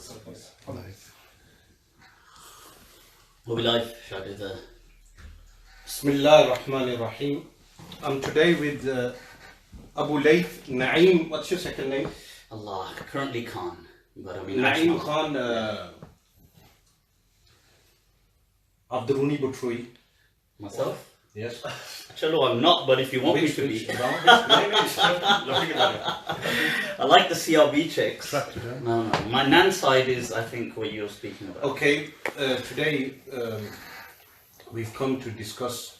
Layth. We'll be live, Shaykh. Bismillah ar-Rahman ar-Rahim. I'm today with Abu Layth, Naeem. What's your second name? Allah, currently Khan. But I mean, Naeem Khan Abduruni Butrui. myself? Yes. Chalo, I'm not, but if you want me to be. I like the CRB checks. No, my Nan side is, I think, what you're speaking about. Okay, today we've come to discuss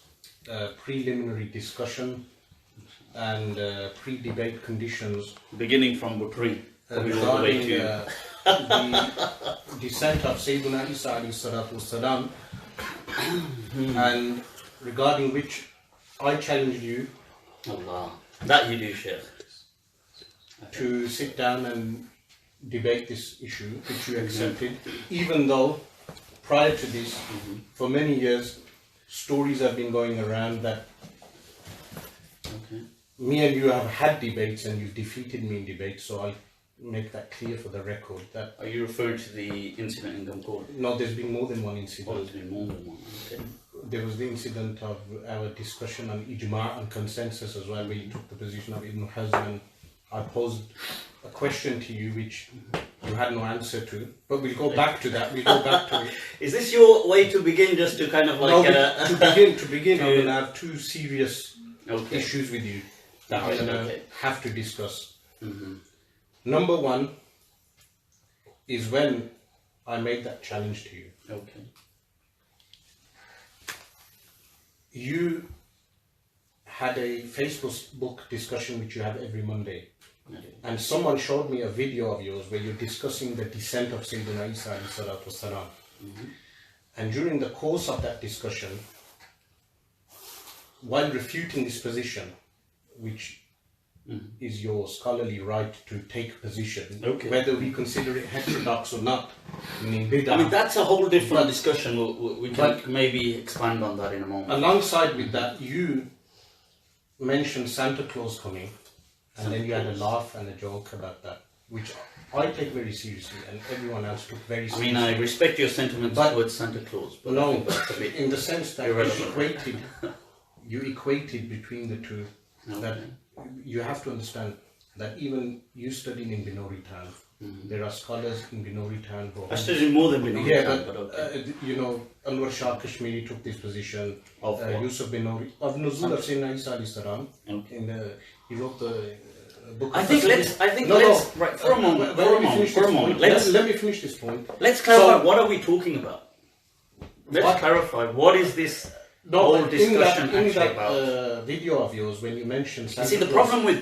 preliminary discussion and pre-debate conditions Beginning from Butri. regarding the descent of Sayyidina Isa alayhi salatu wassalam, and regarding which I challenge you Allah. That you do, Shaykh. to sit down and debate this issue, which you accepted, even though prior to this, for many years, stories have been going around that me and you have had debates and you've defeated me in debates, so I'll make that clear for the record. That Are you referring to the incident in Gamkor? no, there's been more than one Oh, incident. there's been more than one. Okay. There was the incident of our discussion on ijma and consensus as well, where you took the position of Ibn Hazm, and I posed a question to you which you had no answer to. But we'll go back to that. We'll go back to it. Is this your way to begin, just to kind of like... To begin, I'm going to have two serious Okay. issues with you that I'm going to Okay. have to discuss. Number one is when I made that challenge to you. Okay. You had a Facebook discussion which you have every Monday. Okay. And someone showed me a video of yours where you're discussing the descent of Sayyidina Isa alayhi salatu wassalam. And during the course of that discussion, while refuting this position, which is your scholarly right to take position, Okay. whether we consider it heterodox or not, meaning bid'ah. I mean, that's a whole different discussion. We can maybe expand on that in a moment. Alongside with that, you mentioned Santa Claus coming, and then you had a laugh and a joke about that, which I take very seriously, and everyone else took very I seriously. mean, I respect your sentiments But- towards Santa Claus, but I No, think that's a bit in the sense that irrelevant. you equated between the two. That you have to understand that even you studying in Binori Town, there are scholars in Binori Town who I studied more than been yeah, but okay. you know, Anwar Shah Kashmiri took this position. Of what? Yusuf Binori of Nuzul of Sayyidina Isa alayhi salam. Okay. He wrote the book. I think let's right for a moment. Let me finish this point. Let's clarify. So- what are we talking about? Let's clarify. What is this whole in discussion that actually about? video of yours, when you mentioned Santa see, the Claus, problem with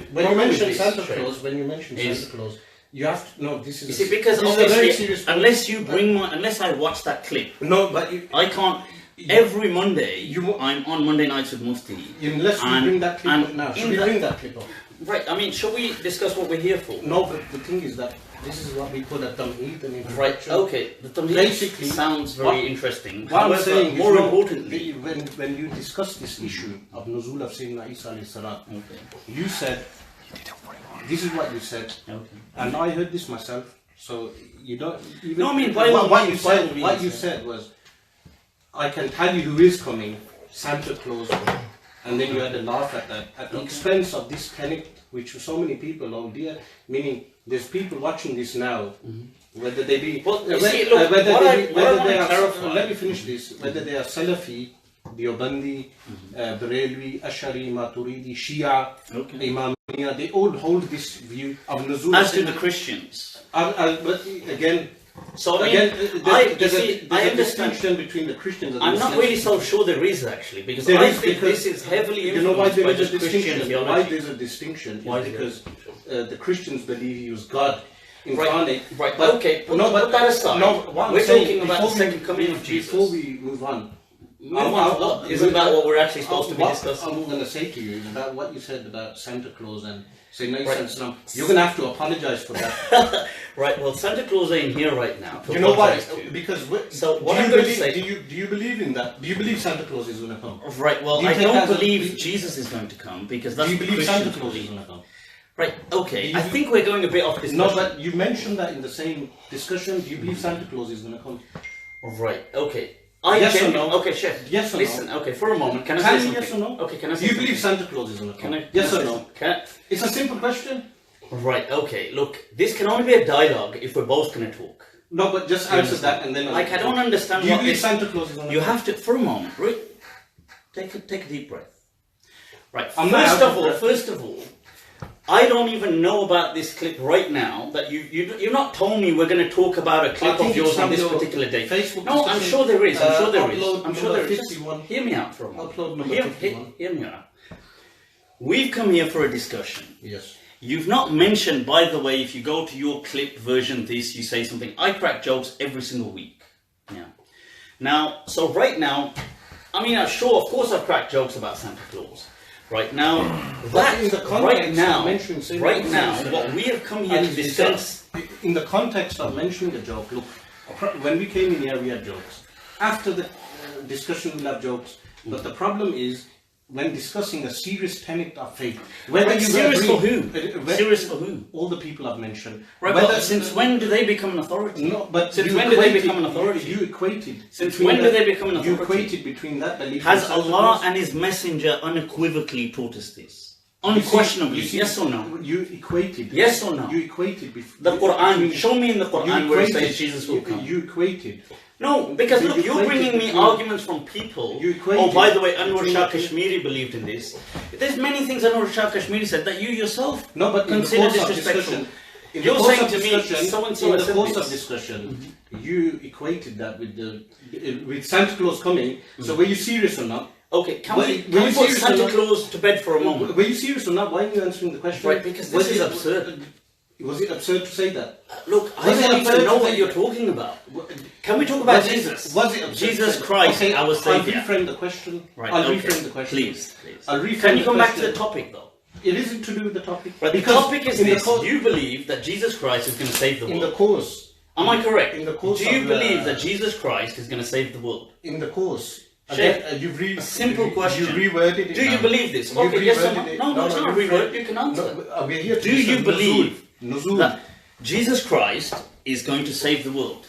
Santa Shaykh, Claus, when you mention is- Santa Claus, you have to no. This is You see, because this is a very obviously, serious point. unless I watch that clip, No, but you, I can't. Every Monday, You- I'm on Monday nights with Mufti. unless we And- bring that clip and up now. in Should we that- bring that clip up? Right. I mean, shall we discuss what we're here for? No, but the thing is that this is what we call a tamheed, an Right. introduction. Okay. The tamheed Basically, sounds very interesting. What I'm However, saying more is, no, importantly, when you discuss this issue of Nuzul of Sayyidina Isa alayhi salam, okay. you said, this is what you said, Okay. and I heard this myself. So you don't even. No, I mean, by what all you means, said. by all What you means. said was, I can tell you who is coming, Santa Claus, and then you had a laugh at that at the expense of this tenet, which so many people hold dear. Meaning, there's people watching this now, whether they be Well, you whether see, look, whether what they I- be, what I whether wanna they are. clarify- Let me finish this. Whether they are Salafi, Deobandi, Barelwi, Ashari, Maturidi, Shia, Okay. Imamiyya, they all hold this view of Nuzul. As to the Christians. But again, So I mean, again, there's I a understand. distinction between the Christians and the I'm not Muslims. really so sure there is actually, because There I is, think because this is heavily You know why influenced there by is a just Christian distinction? theology. Why there's a distinction Why is is because there the Christians believe he was God Right, incarnate. right. But- Okay, put that aside. No, what I'm We're saying, talking about the before we- second coming of Jesus. Before we move on, Isn't that what we're actually supposed to be what discussing? I'm going to say to you is about what you said about Santa Claus and say nice Right. and snum. You're going to have to apologize for that. Right, well, Santa Claus ain't here right now. to You know why? apologize to. Because So what do you I'm going to believe, say- do you believe in that? Do you believe Santa Claus is going to come? Right, well, Do you I take don't that as a- believe Jesus is going to come, because that's Do you what believe Santa Christians Claus is believe. going to come? Right, okay. I think we're going a bit off discussion. No, but you mentioned that in the same discussion. Do you believe Santa Claus is going to come? Right, okay. Yes or no? Okay, Chef. Yes or listen, no? okay, for a moment, can I say something? Yes or no? Okay, can I say Do you something? believe Santa Claus is going to come? Can I, yes can or I no? say, can I, It's a simple question. Right, okay, look, this can only be a dialogue if we're both going to talk. No, but just answer that and then... Like, I don't understand Do you what believe this... Santa Claus is going to You come? have to, for a moment, right? Take a deep breath. Right, I'm first of all, I don't even know about this clip right now, that you've not told me we're going to talk about a clip of yours on this particular day. Facebook no, I'm sure there is, I'm sure there is. Upload I'm sure there is. 51. Hear me out for a moment. Upload number 51. Hear me out. We've come here for a discussion. Yes. You've not mentioned, by the way, if you go to your clip version this, you say something, I crack jokes every single week. Yeah. Now, so right now, I mean, sure, of course I've cracked jokes about Santa Claus. Right now, what we have come here to discuss... In the context of mentioning a joke, look, when we came in here we had jokes. After the discussion we'll have jokes. But the problem is, when discussing a serious tenet of faith, whether you serious for who? Serious for who? All the people I've mentioned. Right, but since when do they become an authority? No, but since when do they become an authority? You equated. Since when do they become an authority? You equated between that belief. Has Allah and His Messenger unequivocally taught us this? Unquestionably, yes or no? You equated. Yes or no? You equated. The Quran. Show me in the Quran where it says Jesus will come. You equated. No, because look, you're bringing me arguments from people. Oh, by the way, Anwar Shah Kashmiri believed in this. There's many things Anwar Shah Kashmiri said that you yourself consider disrespectful. You're saying to me, so-and-so in the course of discussion, you equated that with Santa Claus coming. So were you serious or not? Okay, can we put Santa Claus to bed for a moment? Were you serious or not? Why are you answering the question? Right, because this is absurd. Was it absurd to say that? Look, I don't even know what you're talking about. Can we talk about Jesus? Was it absurd? Jesus Christ, our Saviour. I'll reframe the question. Right, I'll reframe the question. Please. I'll reframe Can you come back to the topic though? It isn't to do with the topic. Right, the topic is this. You believe that Jesus Christ is going to save the world. In the course. Am I correct? In the course. Do you believe that Jesus Christ is going to save the world? In the course. Shaykh, a simple question. You reworded it. Do you believe this? Okay, yes or no? No, it's not a reword. You can answer. We're here to do you believe Nuzul. that Jesus Christ is going to save the world?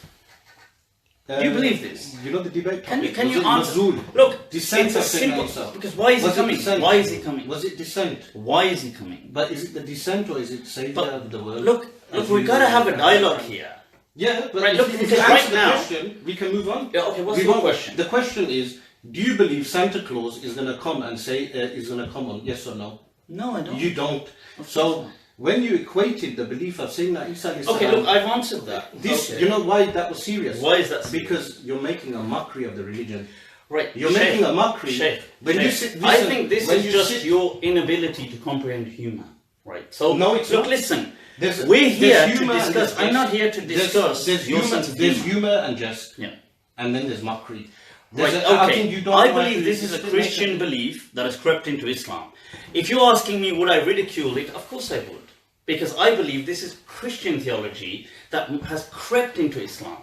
Do you believe this? You know the debate topic. Can you answer? Nuzul? Look, descent it's a simple. Because why is he coming? Why is he coming? Was it descent? Why is he coming? But is it the descent or is it Saviour of the world? Look, we've got to have a dialogue here. Yeah, but right, look, if because you right answer now, the question, we can move on. Yeah, okay, what's the question? The question is, do you believe Santa Claus is going to come and say, is going to come on, yes or no? No, I don't. You don't. So, when you equated the belief of Sayyidina Isa... Okay, look, I've answered that. You know why that was serious? Why is that serious? Because you're making a mockery of the religion. Right. You're making a mockery. Shaykh, I think this is just your inability to comprehend humour. Right. So, no, it's look, not. listen. We're here to discuss. I'm not here to discuss there's your sense of There's humour. humour and jest. Yeah. And then there's mockery. Right, okay. I believe this is a Christian belief that has crept into Islam. If you're asking me would I ridicule it, of course I would. Because I believe this is Christian theology that has crept into Islam.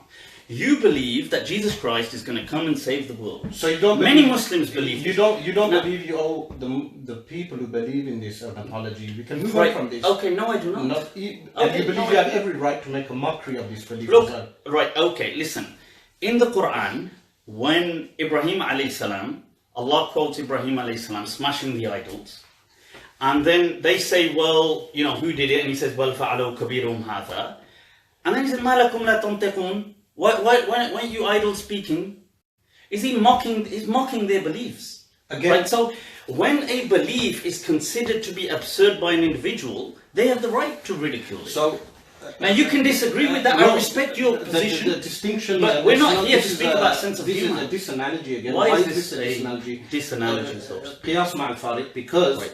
You believe that Jesus Christ is going to come and save the world. So you don't. Many Muslims believe. You don't believe you owe the people who believe in this an apology. We can move on from this. Okay, no, I do not. You believe you have every right to make a mockery of this belief. Look, as well. right, okay, listen. In the Quran, when Ibrahim alayhi salam, Allah quotes Ibrahim alayhi salam smashing the idols, and then they say, well, you know, who did it? And he says, well, fa'alu kabirum hatha. And then he says, ma lakum la tantiqun. Why aren't you idols speaking? Is he mocking? He's mocking their beliefs. Again, right? So when a belief is considered to be absurd by an individual, they have the right to ridicule it. So now you can disagree with that. I respect your position. The distinction, but we're not here to speak about sense of humour. This is a disanalogy again. Why is this a disanalogy? Disanalogy. Qiyas ma'al fariq, because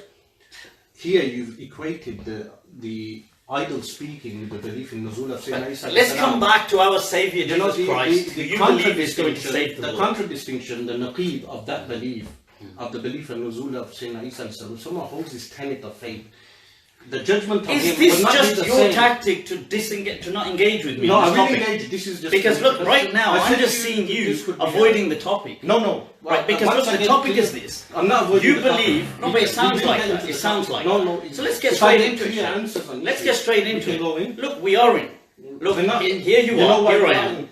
here you've equated the idol speaking with the belief in Nuzul of Sayyidina Isa. Let's come back to our Saviour Jesus Christ. The you believe is going to save the world. The contradistinction, the naqib of that belief, of the belief in Nuzul of Sayyidina Isa, someone holds this tenet of faith. the judgment of Is him this will not be just the your same. tactic to disengage, to not engage with me? No, on I this will topic? engage. This is just Because look, right now, I I'm said just to seeing you this could be avoiding the topic. No. Right, because Once look, I the get topic clear- is this. I'm not avoiding You the topic. believe, no, but it sounds like that. It sounds like No. that. So let's get If I straight get into clear it. answers on Let's this, get straight we into can it. go in. Look, we are in. Look, We're not- here you know are, why here we're I not am. in.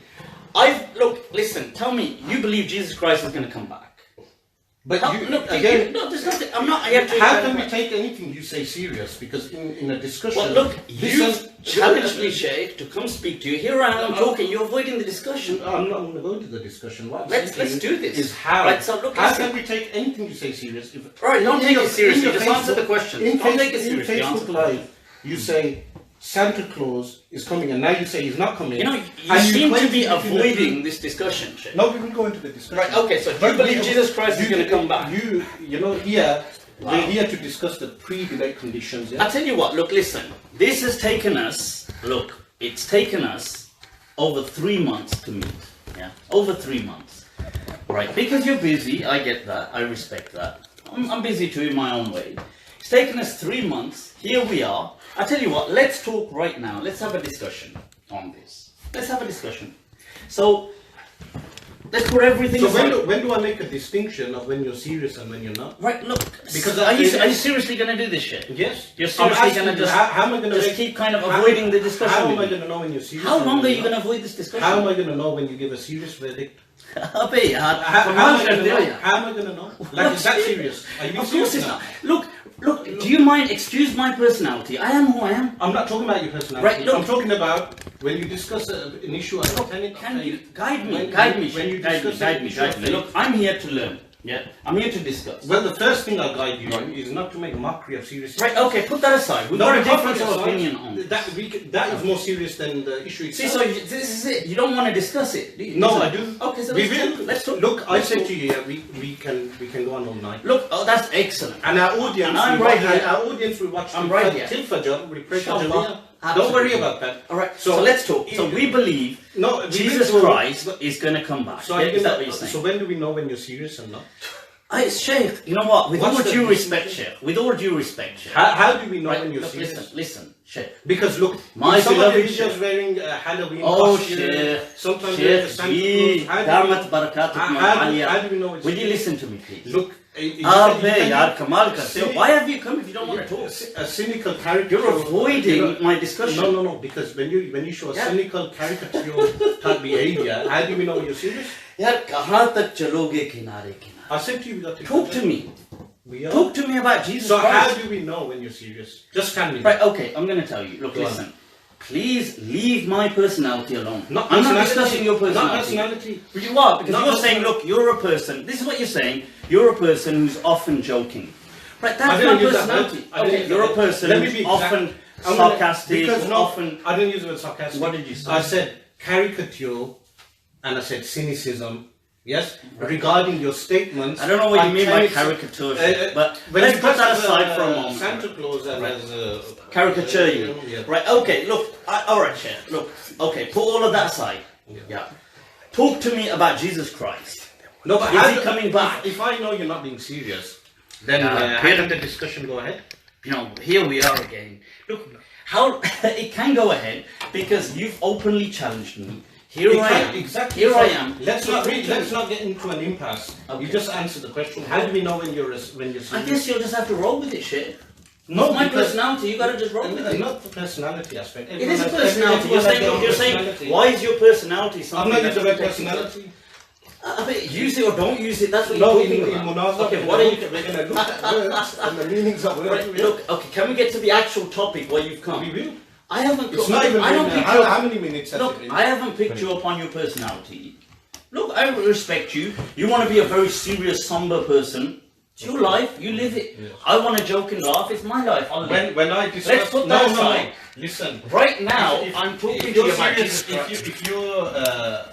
Look, listen, tell me, you believe Jesus Christ is going to come back? But Look, again, no, there's nothing, I'm not, I have to... how can we take anything you say serious? Because in a discussion... Well, look, this you is- challenged me, Shaykh, to come speak to you. Here I am talking, you're avoiding the discussion. I'm not going to go to the discussion. What I'm Let's saying do this. Is how? Right, so look, how listen. can we take anything you say serious? Right, don't take it seriously, just Facebook- answer the question. In Don't take it seriously, Facebook answer the Live, you say Santa Claus is coming, and now you say he's not coming. You know, you and seem to claim be to the avoiding truth. this discussion, Shaykh. No, we will go into the discussion. Right, okay, so do you But believe Jesus Christ is going to come back? You know, here, Wow. we're here to discuss the pre-debate conditions. Yeah? I'll tell you what, look, listen. This has taken us, look, it's taken us over 3 months to meet. Yeah, over 3 months. Right, because you're busy, I get that, I respect that. I'm busy too in my own way. It's taken us 3 months, here we are. I'll tell you what, let's talk right now, let's have a discussion on this. Let's have a discussion. So, let's put everything So aside. when do I make a distinction of when you're serious and when you're not? Right, look, Because are you seriously going to do this shit? Yes. You're I'm seriously asking going to you, how am I going to just keep kind of avoiding the discussion How am with I me? going to know when you're serious? How and long when are you're you going to not? avoid this discussion? How am I going to know when you give a serious verdict? Abe yaar, How am kamal I kar going to diyo know? yaar. How am I going to know? Like, is that serious? Are you Of course serious it's now? not. Look, do you mind excuse my personality? I am who I am. I'm not talking about your personality. Right, look. I'm talking about when you discuss an issue as a tenant. Can you guide me? When Guide me, you guide me, discuss guide an me, issue guide of me. faith- Look, I'm here to learn. Yeah, I'm here to discuss. Well, the first thing I'll guide you in is not to make mockery of serious Right, okay, put that aside. We've No, got a we can't difference put it of aside. opinion on it. That is more serious than the issue See, itself. so this is it. You don't want to discuss it, do you? No, Is it? I do. Okay, so We let's will. talk. Let's talk. Look, I Let's said talk. to you, we can go on all night. Look, oh, that's excellent. And our audience, And I'm will right watch- here. Our audience will watch I'm till right Fajr- here. till Fajr. We pray Inshallah. Fajr. Don't Absolutely. worry about that. All right, so let's talk. So we believe No, we Jesus will go- Christ is going to come back. So, Yeah, is that what you're saying? so when do we know when you're serious and not? Shaykh, you know what? With What's all the due distinction? respect, Shaykh. With all due respect, Shaykh. How do we know Right, when you're look, serious? listen, Shaykh. Because look, My some of beloved the videos Shaykh. wearing Halloween Oh, costume, Shaykh. sometimes wearing the Shaykh, Santa gee, Claus. damat barakatukum how aliyah. do we know it's Will you serious? listen to me, please? Look, Abe, yaar, kamal karte ho. Why have you come if you don't want to talk? A cynical caricature. You're avoiding my discussion. No, because when you show a cynical caricature type behavior, how do we know when you're serious? Yaar, kahan tak chaloge kinare kinare? I said to you, we got to Talk to me. We are. Talk to me about Jesus So how Christ. do we know when you're serious? Just tell me. Right, okay, I'm going to tell you. Look, Go on. listen. Please leave my personality alone. Not I'm not personality. discussing your personality. Not personality. But you are, because Not you're saying, look, you're a person. This is what you're saying. You're a person who's often joking. Right, I that's didn't my use that personality. word. I didn't Okay, use you're that a word. person Let me who's be exact. often I'm gonna- sarcastic, because no, often... I didn't use the word sarcastic. What did you say? I said caricature, and I said cynicism. Yes, regarding your statements. I don't know what you mean by tenets- caricature, but when let's you put that discuss, aside for a moment. Santa Claus and as Caricature you mean? yeah. Right, okay, look, alright, Shaykh, look, okay, put all of that aside. Yeah. Talk to me about Jesus Christ. No, but Is how he do- coming back? If I know you're not being serious, then Yeah. how can the discussion go ahead? You know, here we are again. Look, how it can go ahead because you've openly challenged me. Here I am. Exactly. Here So I am. Let's not get into an impasse. Okay. You just answer the question. How do we know when you're serious? I guess you'll just have to roll with it, shit. No, My because- personality, you gotta just roll with it. Not the personality aspect. It is a personality. You're saying, why is your personality I'm something not that using the word you take into- personality. I mean, use it or don't use it. That's what No, you're in talking about. Munazar, Okay, what are you? we're going to look at words and the meanings of words. Right, look, okay, can we get to the actual topic where you've come? We will. I haven't. It's not even I don't been, pick how, you how up. many minutes has it Look, been? I haven't picked you up on your personality. Look, I respect you. You want to be a very serious, somber person. It's your life. You live it. Yes. I want to joke and laugh. It's my life. I'll live. When I discuss... Let's put that aside. Listen. Right now, If- I'm talking to you're you about serious, Jesus Christ.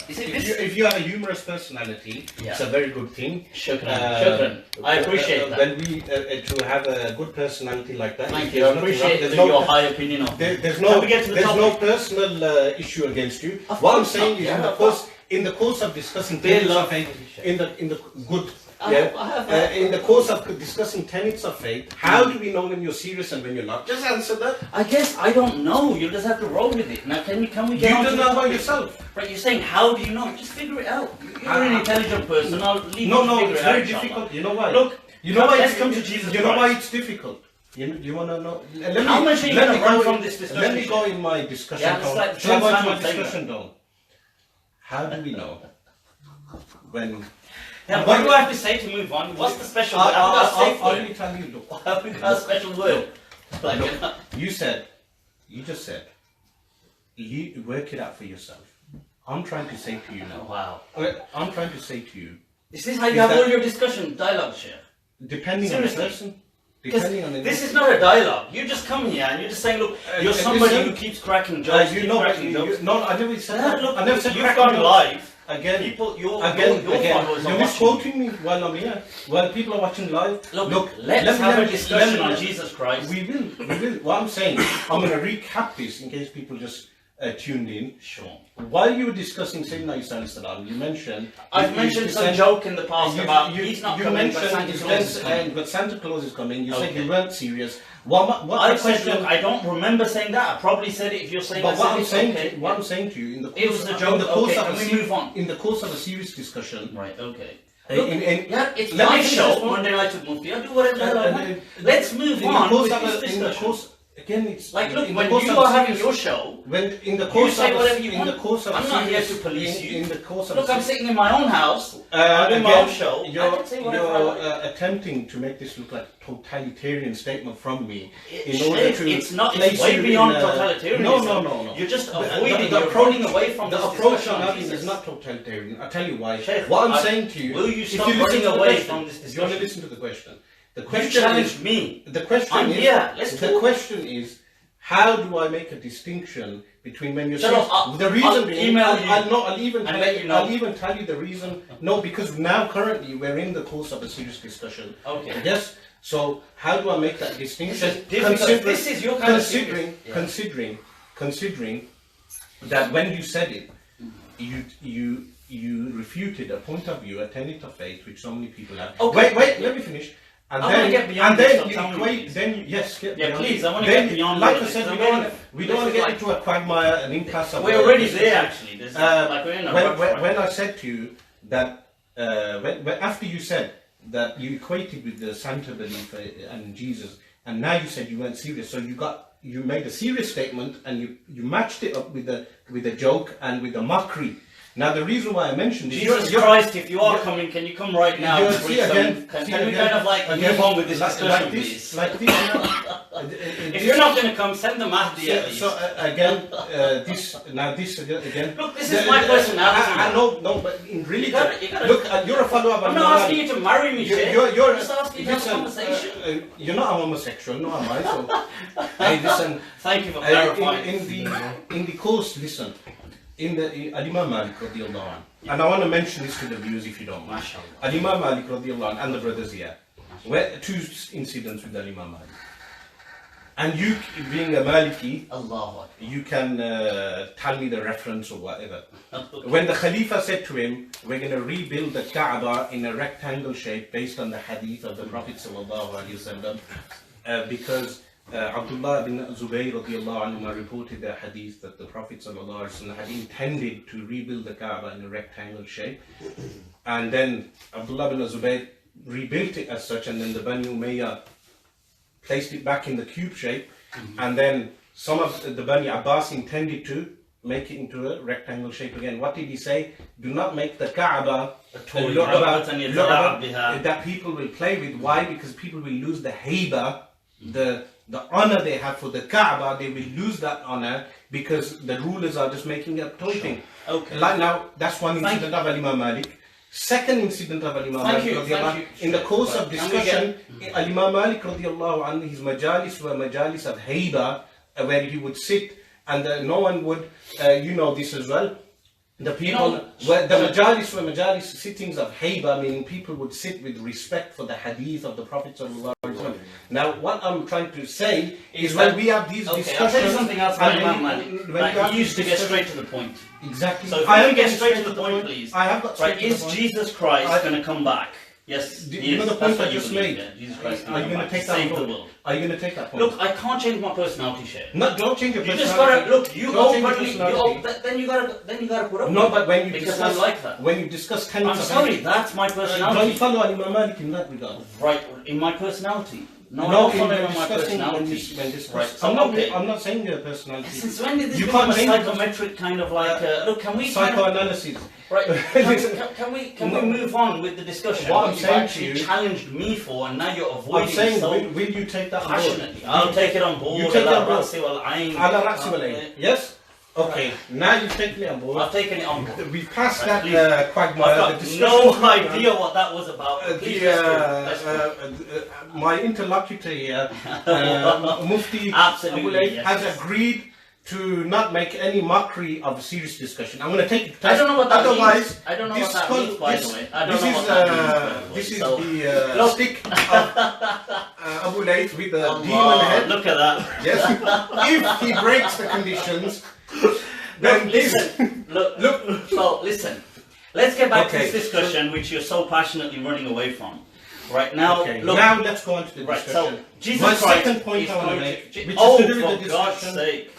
if you have a humorous personality, Yeah. it's a very good thing. Shukran. Shukran. I appreciate that. When we to have a good personality like that. Thank there's you. I nothing appreciate wrong- there's your high opinion of me. There's Can no we get to the there's no topic? personal issue against you. Of What I'm course saying not. is Yeah, in the of course. course in the course of discussing They things love in the good in the course of discussing tenets of faith, how do we know when you're serious and when you're not? Just answer that. I guess I don't know. You just have to roll with it. Now, can we get on You to don't the know about topic? yourself. Right, you're saying, how do you know? Just figure it out. You're an intelligent person. I'll leave you No, to no, figure it's it out, very inshallah. difficult. You know why? Look, you know why? let's come to Jesus You know why Christ. it's difficult? You want to know? How much are you going to run from this discussion? Let me go in my discussion. Yeah, it's like Shall I go into my time saying discussion zone? How do we know when? Now, what do I have to say to move on? What's the special word? I'll only tell you. Look, Have we got a special word? Like, look, you just said, you work it out for yourself. I'm trying to say to you now. wow. I'm trying to say to you, Is this how you have all your discussion, dialogue, Shaykh? depending Seriously? on the person, depending on the This is not a dialogue. You just come here and you're just saying, look, you're somebody who keeps cracking jokes. you know, cracking jokes. no, I never said that. Look, I never said you've cracking gone jokes. live. Again, People, your again, followers you're are watching. misquoting me while I'm here. While people are watching live. Look, let's have a discussion on Jesus Christ. We will. What I'm saying, I'm going to recap this in case people just tuned in. Sure. While you were discussing Sayyidina Isa alayhi salam, you mentioned... I've mentioned some joke in the past about he's not you coming, mentioned but Santa Claus is coming. but Santa Claus is coming. You said Okay. you weren't serious. What I the said, question... look, I don't remember saying that. I probably said it if you're saying But I what said I'm it, saying, okay. what I'm saying to you in the course, It was a in joke. the course Okay, of can we move on? in the course of a serious discussion, Right, okay. in- Look, in- yeah, it's let me my finish show, this one. Monday Night with Mufti. I'll do whatever the hell I want. and- Let's move in the on course with of this a, in the discussion. course again, it's Like, look, in the when course you of are a having serious- your show, when in the you course say of whatever you in want. the course of I'm a not here serious- to police you. in the course of Look, a I'm serious- sitting in my own house. I'm doing my again, own show. I You're, can say whatever I want. attempting to make this look like a totalitarian statement from me in Shaykh, order to it's not. place It's way you beyond in, totalitarianism. No. You're just The- avoiding. the you're approach- running away from the this approach discussion I'm on having Jesus. is not totalitarian. I'll tell you why. Shaykh, What I'm I- saying to you, will you if stop listen running to the away question- from this if you discussion? want to listen to the question. The You question challenged is, me. the question I'm is, here. Let's the talk. question is, how do I make a distinction between when you're Shut up, serious- the reason I'll being, email you I'll even and tell let you know. I'll even tell you the reason. No, because now currently we're in the course of a serious discussion. Okay. Yes. So how do I make that distinction? This is difficult. This is your kind of serious. Yeah. Considering that when you said it, you refuted a point of view, a tenet of faith, which so many people have. Okay. Wait, let me finish. And I wanna get beyond this, so you tell me, equate, please. then you, yes, get Yeah, beyond please, it. I want to Then get beyond like all I this. said, I'm we don't getting- want to this is get into a quagmire, an impasse. of We're already there, actually. This is like we're in a rough ride. when I said to you that when after you said that you equated with the Santa belief and Jesus, and now you said you weren't serious, so you made a serious statement and you matched it up with the joke and with the mockery. Now the reason why I mentioned this, Jesus Christ, if you are coming, can you come right now? you're- and bring see again, some- Can see we again, kind of like again, move on with this like discussion, this, please? like this. If you're not going to come, send the Mahdi at least. So again, this again. Look, this is my personality. I know, but in really, You gotta- look, you're a follower of I'm Imam not Mahdi. asking you to marry me, Shaykh. You're I'm just asking you to have a listen, conversation. you're not a homosexual, no, am I? So, hey, listen. Thank you for clarifying. In the course, listen. In the Imam Malik radiallahu anh, and I want to mention this to the viewers if you don't mind. MashaAllah. Imam Malik radiallahu anh and the brothers here. Where two incidents with Imam Malik. And you being a Maliki, Allah. you can tell me the reference or whatever. When the Khalifa said to him, we're going to rebuild the Kaaba in a rectangle shape based on the hadith of the Prophet sallallahu alaihi wasallam, because Abdullah bin Zubayr radiallahu anhu reported the hadith that the Prophet sallallahu alaihi wasallam had intended to rebuild the Kaaba in a rectangle shape, and then Abdullah bin Zubayr rebuilt it as such, and then the Bani Umayyah placed it back in the cube shape, and then some of the Bani Abbas intended to make it into a rectangle shape again. What did he say? Do not make the Kaaba that people will play with. Why? Because people will lose the haiba, the honor they have for the Kaaba. They will lose that honor because the rulers are just making a toy thing. Okay. Like now, that's one incident of Imam Malik. Second incident of Imam Malik radiallahu anh, in the course of discussion, Imam Malik radiallahu anh, his majalis were majalis of haiba, where he would sit and no one would, you know this as well. The people, where the majalis were majalis sittings of haiba, meaning people would sit with respect for the hadith of the Prophet sallallahu alaihi wasallam. Now, what I'm trying to say is when we have these discussions, I'll tell you something else about Imam Malik. when Like, he used to get straight to the point. Exactly. So if I can get straight to the point, please. I have got Right, is Jesus Christ going to come back? Yes, You know the point I just made? Yeah, Jesus Christ, Are you going to take that point? Are you going to take that point? Look, I can't change my personality, Shaykh. No, don't change your You personality. just gotta look. You Don't openly. Then you gotta put up. No, but when you because discuss, I'm like that. when you discuss tenets I'm of sorry, that's my personality. don't follow Imam Mahdi in that regard. Right, in my personality. No, I No, don't follow my discussing personality. when discussing. Right, so I'm not saying your personality. Since when did this You become a can't change psychometric kind of like? Look, can we kind of, psychoanalysis? right? Can we move on with the discussion? What I'm you saying to actually you- challenged me for, and now you're I'm avoiding saying, so will you take that on board? passionately. I'll take it on board. You take it on board. Ala Ala Rasi wal Ain. Yes? Okay, now you've taken it on board. I've taken it on board. We've passed Right, that quagmire. I've got no idea what that was about. Please, let's go. My interlocutor here, Mufti Absolutely, Layth, yes, has yes. agreed to not make any mockery of a serious discussion. I'm going to take it. I don't know what that Otherwise, means. I don't know what that means, by the way. I don't this know is, what that means, by the way. This is So, the stick of Abu Layth with the demon Allah, head. look at that. Yes, if he breaks the conditions, then Listen, look. So listen. Let's get back to Okay, this discussion, which you're so passionately running away from. Right now, Okay, look. now let's go on to the Right. discussion. So Jesus My Christ second point is I want to going make, to- which oh, is to do with the for God's discussion, sake!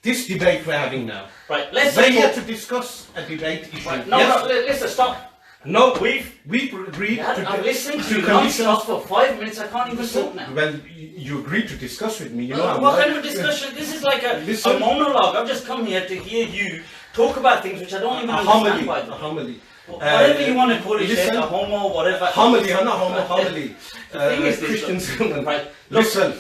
this debate we're having now. Right. Let's We're just here talk. to discuss a debate issue. Right, no, Yes? no. Listen. Stop. No, We've. agreed I've listened to you conditions. non-stop for 5 minutes. I can't even talk now. Well, you agreed to discuss with me. You know, I'm What like- kind of a discussion? This is like a Listen. monologue. I've just come here to hear you talk about things which I don't even a understand. homily. By A the way. homily. Whatever you want to call it, listen. a homo, whatever. Homily, I'm not homo, homily. The thing is this, Christians. right? Look, Listen.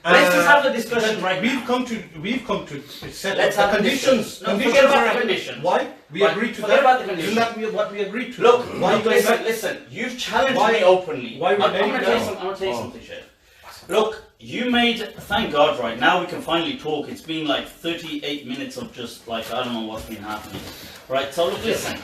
let's just have the discussion right We've now. come to set Let's up have the the conditions. discussion. No, forget about are the happening. conditions. Why? We Right, agreed to forget that. about the conditions. Isn't that what we agreed to? Look, why look, going back? listen. You've challenged Why- me openly. why I'm renege going to tell you now? something. I'm going to tell you Oh. something, Shaykh. Look, you made. Thank God, right now we can finally talk. It's been like 38 minutes of just like I don't know what's been happening. Right. So look, listen.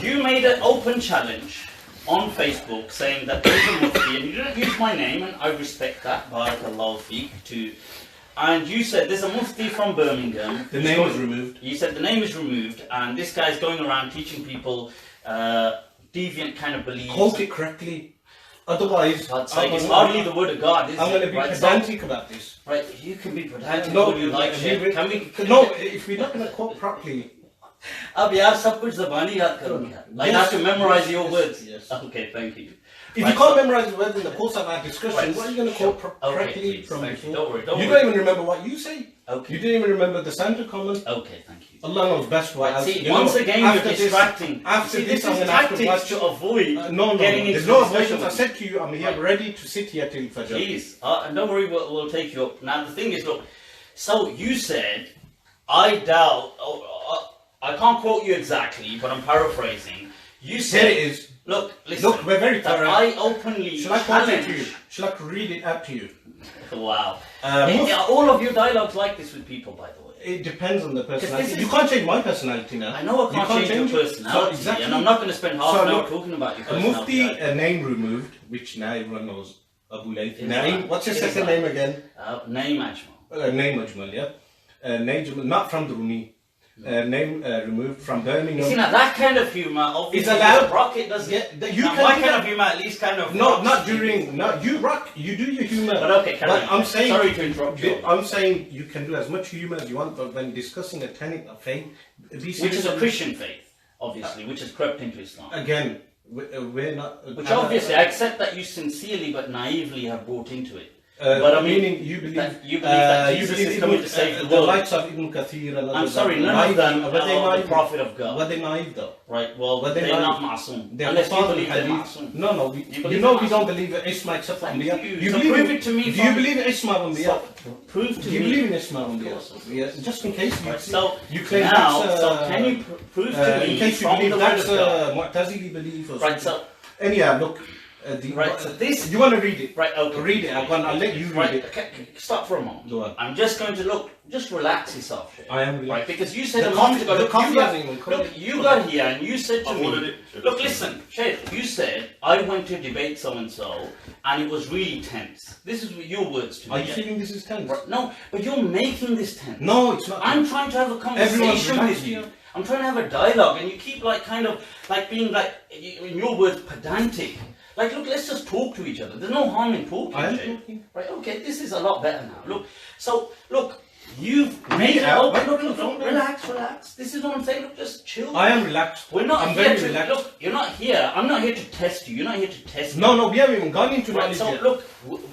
You made an open challenge on Facebook saying that there's a Mufti, and you didn't use my name, and I respect that. Barakallahu feek to. And you said there's a Mufti from Birmingham. The name is removed. You said the name is removed, and this guy's going around teaching people deviant kind of beliefs. Quote it correctly. Otherwise, God's sake, it's hardly the word of God, is I'm going to it? be Right, pedantic about this. right, you can be pedantic No, all you like, Shaykh. Can we? No, if we're not going to quote properly. अब यार सब कुछ ज़बानी याद करूँगा. Like I have to memorize your words. Yes. Okay, thank you. If Right, you can't so- memorize the words in the course of our discussion, Right, what are you going to quote correctly please, from thank you. before? Don't worry, don't You worry. don't even remember what you say. Okay. You didn't even remember the Santa comment. Okay, thank you. Allah knows best what Right, else. see, You once know, again you're after this- distracting. After See, this, this I'm is going to have to tactics watch. to avoid No, getting into there's no discussion avoidance. I with said to you, I'm here Right. ready to sit here till Fajr. Please, and don't worry, we'll take you up. Now the thing is, look. So you said, I doubt. I can't quote you exactly, but I'm paraphrasing. You said, Here it is. Look, listen. Look, we're very that thorough. I openly Shall I quote it to you? challenge. Shall I read it out to you? Wow. Mufti- All of your dialogues like this with people, by the way. It depends on the personality. is- You can't change my personality now. I know I can't change your it. personality, So, exactly. and I'm not going to spend half So an hour look, talking about your A personality. Mufti, a name removed, which now everyone knows. Abu Layth. Is Name. that- What's your is second that- name again? Name Ajmal. Name Ajmal, yeah. Name Ajmal, not from the Rumi. Name removed from Birmingham. You see, now that kind of humour, obviously, It's allowed. Rocket doesn't. Yeah, you now, can my do kind that. of humour at least kind of. No, rocks not people. during. No, you rock. You do your humour. But okay, carry on. I'm saying. Sorry to interrupt you. I'm saying you can do as much humour as you want, but when discussing a tenet of faith, be Which serious. is a Christian faith, obviously, which has crept into Islam. Again, we're not. Which obviously, I accept that you sincerely but naively have brought into it. But I mean, meaning you believe that Jesus is coming to save the the world. likes of Ibn Kathir and I'm others sorry, are none naive. of them Were they are the naive? prophet of God. Were they naive though? Right, well, Were they they're not naive? ma'soom. They're Unless you Muslim believe they're hadith. ma'soom. No, no. You You believe know they're we don't ma'soom. believe in Isma except for Thank Anbiya. you. So believe prove it to me Do you from- believe in Isma of Anbiya? So, prove to Do you me. believe in Isma of Anbiya? Yeah, just in case you, Right, so you claim now, that's so can you prove to me in case you from believe the word that's of God? Mu'tazili belief or Right, something. so Anyhow, look. Right, so this- You want to read it? right, okay. Read it. I'll let you read Right, it. okay, stop for a moment. Go on. I'm just going to look. Just relax yourself, Shaykh. I am Right, relaxed. because you said The a moment coffee- ago. the Look, coffee you got, hasn't even come. look, you got here and you said to I've ordered me. it. Look, listen, Shaykh. You said I went to debate so and so, and it was really tense. This is your words to me. Are you yeah? feeling this is tense? Right, no, but you're making this tense. No, it's not. I'm trying to have a conversation with relaxed you. here. I'm trying to have a dialogue, and you keep like kind of like being like, in your words, pedantic. Like, look, let's just talk to each other. There's no harm in talking. I am talking. Right? Okay, this is a lot better now. Look, so look, you've made it open. Look, relax. This is what I'm saying. Look, just chill. I am relaxed. We're not I'm here very to relaxed. look. You're not here. I'm not here to test you. You're not here to test me. No, we haven't even gone into Right, knowledge so yet. look,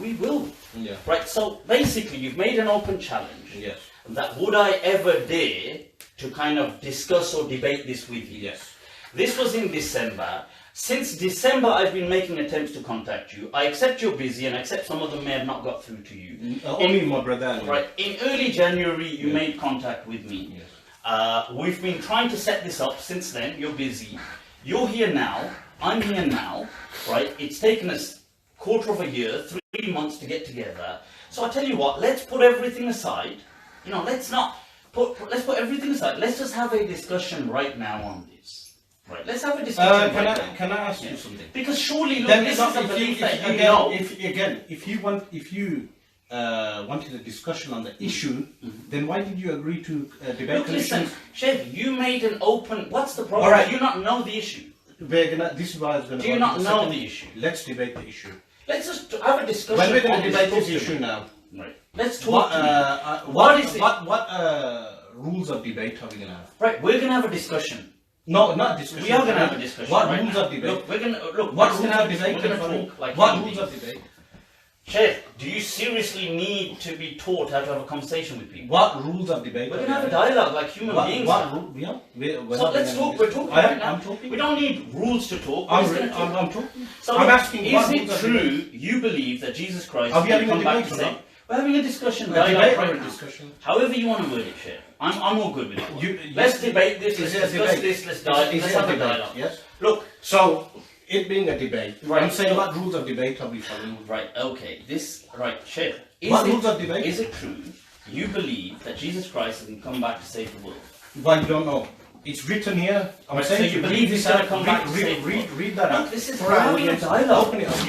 we will. Yeah. Right, so basically you've made an open challenge. Yes. That would I ever dare to kind of discuss or debate this with you? Yes. This was in December. Since December I've been making attempts to contact you. I accept you're busy and I accept some of them may have not got through to you. Only my brother. Right, in early January you made contact with me. Yes. We've been trying to set this up since then. You're busy. You're here now. I'm here now. Right, it's taken us quarter of a year, 3 months to get together. So I tell you what, let's put everything aside. You know, let's put everything aside. Let's just have a discussion right now on this. Right, let's have a discussion right now. Can I ask you something? Because surely, look, Then this it's is a not, belief that you again, know. if you wanted a discussion on the issue, then why did you agree to debate Look, listen, conditions? Shaykh, you made an open. What's the problem? All right. Do you not know the issue? This is why I was going to. Do you not know the issue? Let's debate the issue. Let's just have a discussion. When we're going on to debate this document. issue now, Right. Let's talk. what rules of debate are we going to have? Right, we're going to have a discussion. No, not discussion. We are going to have a discussion. What right rules now. of debate? Look, we're going to look. What what's rules gonna of happen? debate? We're going to talk like what human rules beings. of debate? Shaykh, do you seriously need to be taught how to have a conversation with people? What rules of debate? We're going to have a dialogue like human beings. What rule? Yeah. So let's talk. We're talking right now. I'm talking. We don't need rules to talk. I'm talking. So I'm asking. Is it true you believe that Jesus Christ Are we having will a come back debate to or say? not? We're having a discussion. A Dialogue debate right or a now. discussion? However you want to word it, Shaykh. I'm all good with it. You- Let's debate this. Is Let's it a discuss debate? this. Let's Is it have a a debate? dialogue. Yes. Look. So it being a debate, Right. I'm saying what rules of debate are we following? Right. Okay. Right, Shaykh. What rules of debate? Is it true you believe that Jesus Christ can come back to save the world? Well, you don't know. It's written here. I'm Right, saying so you to believe read he's this gonna out. come back to save the world? Read that out. Look, this is For we're our having a audience. dialogue. Open it up.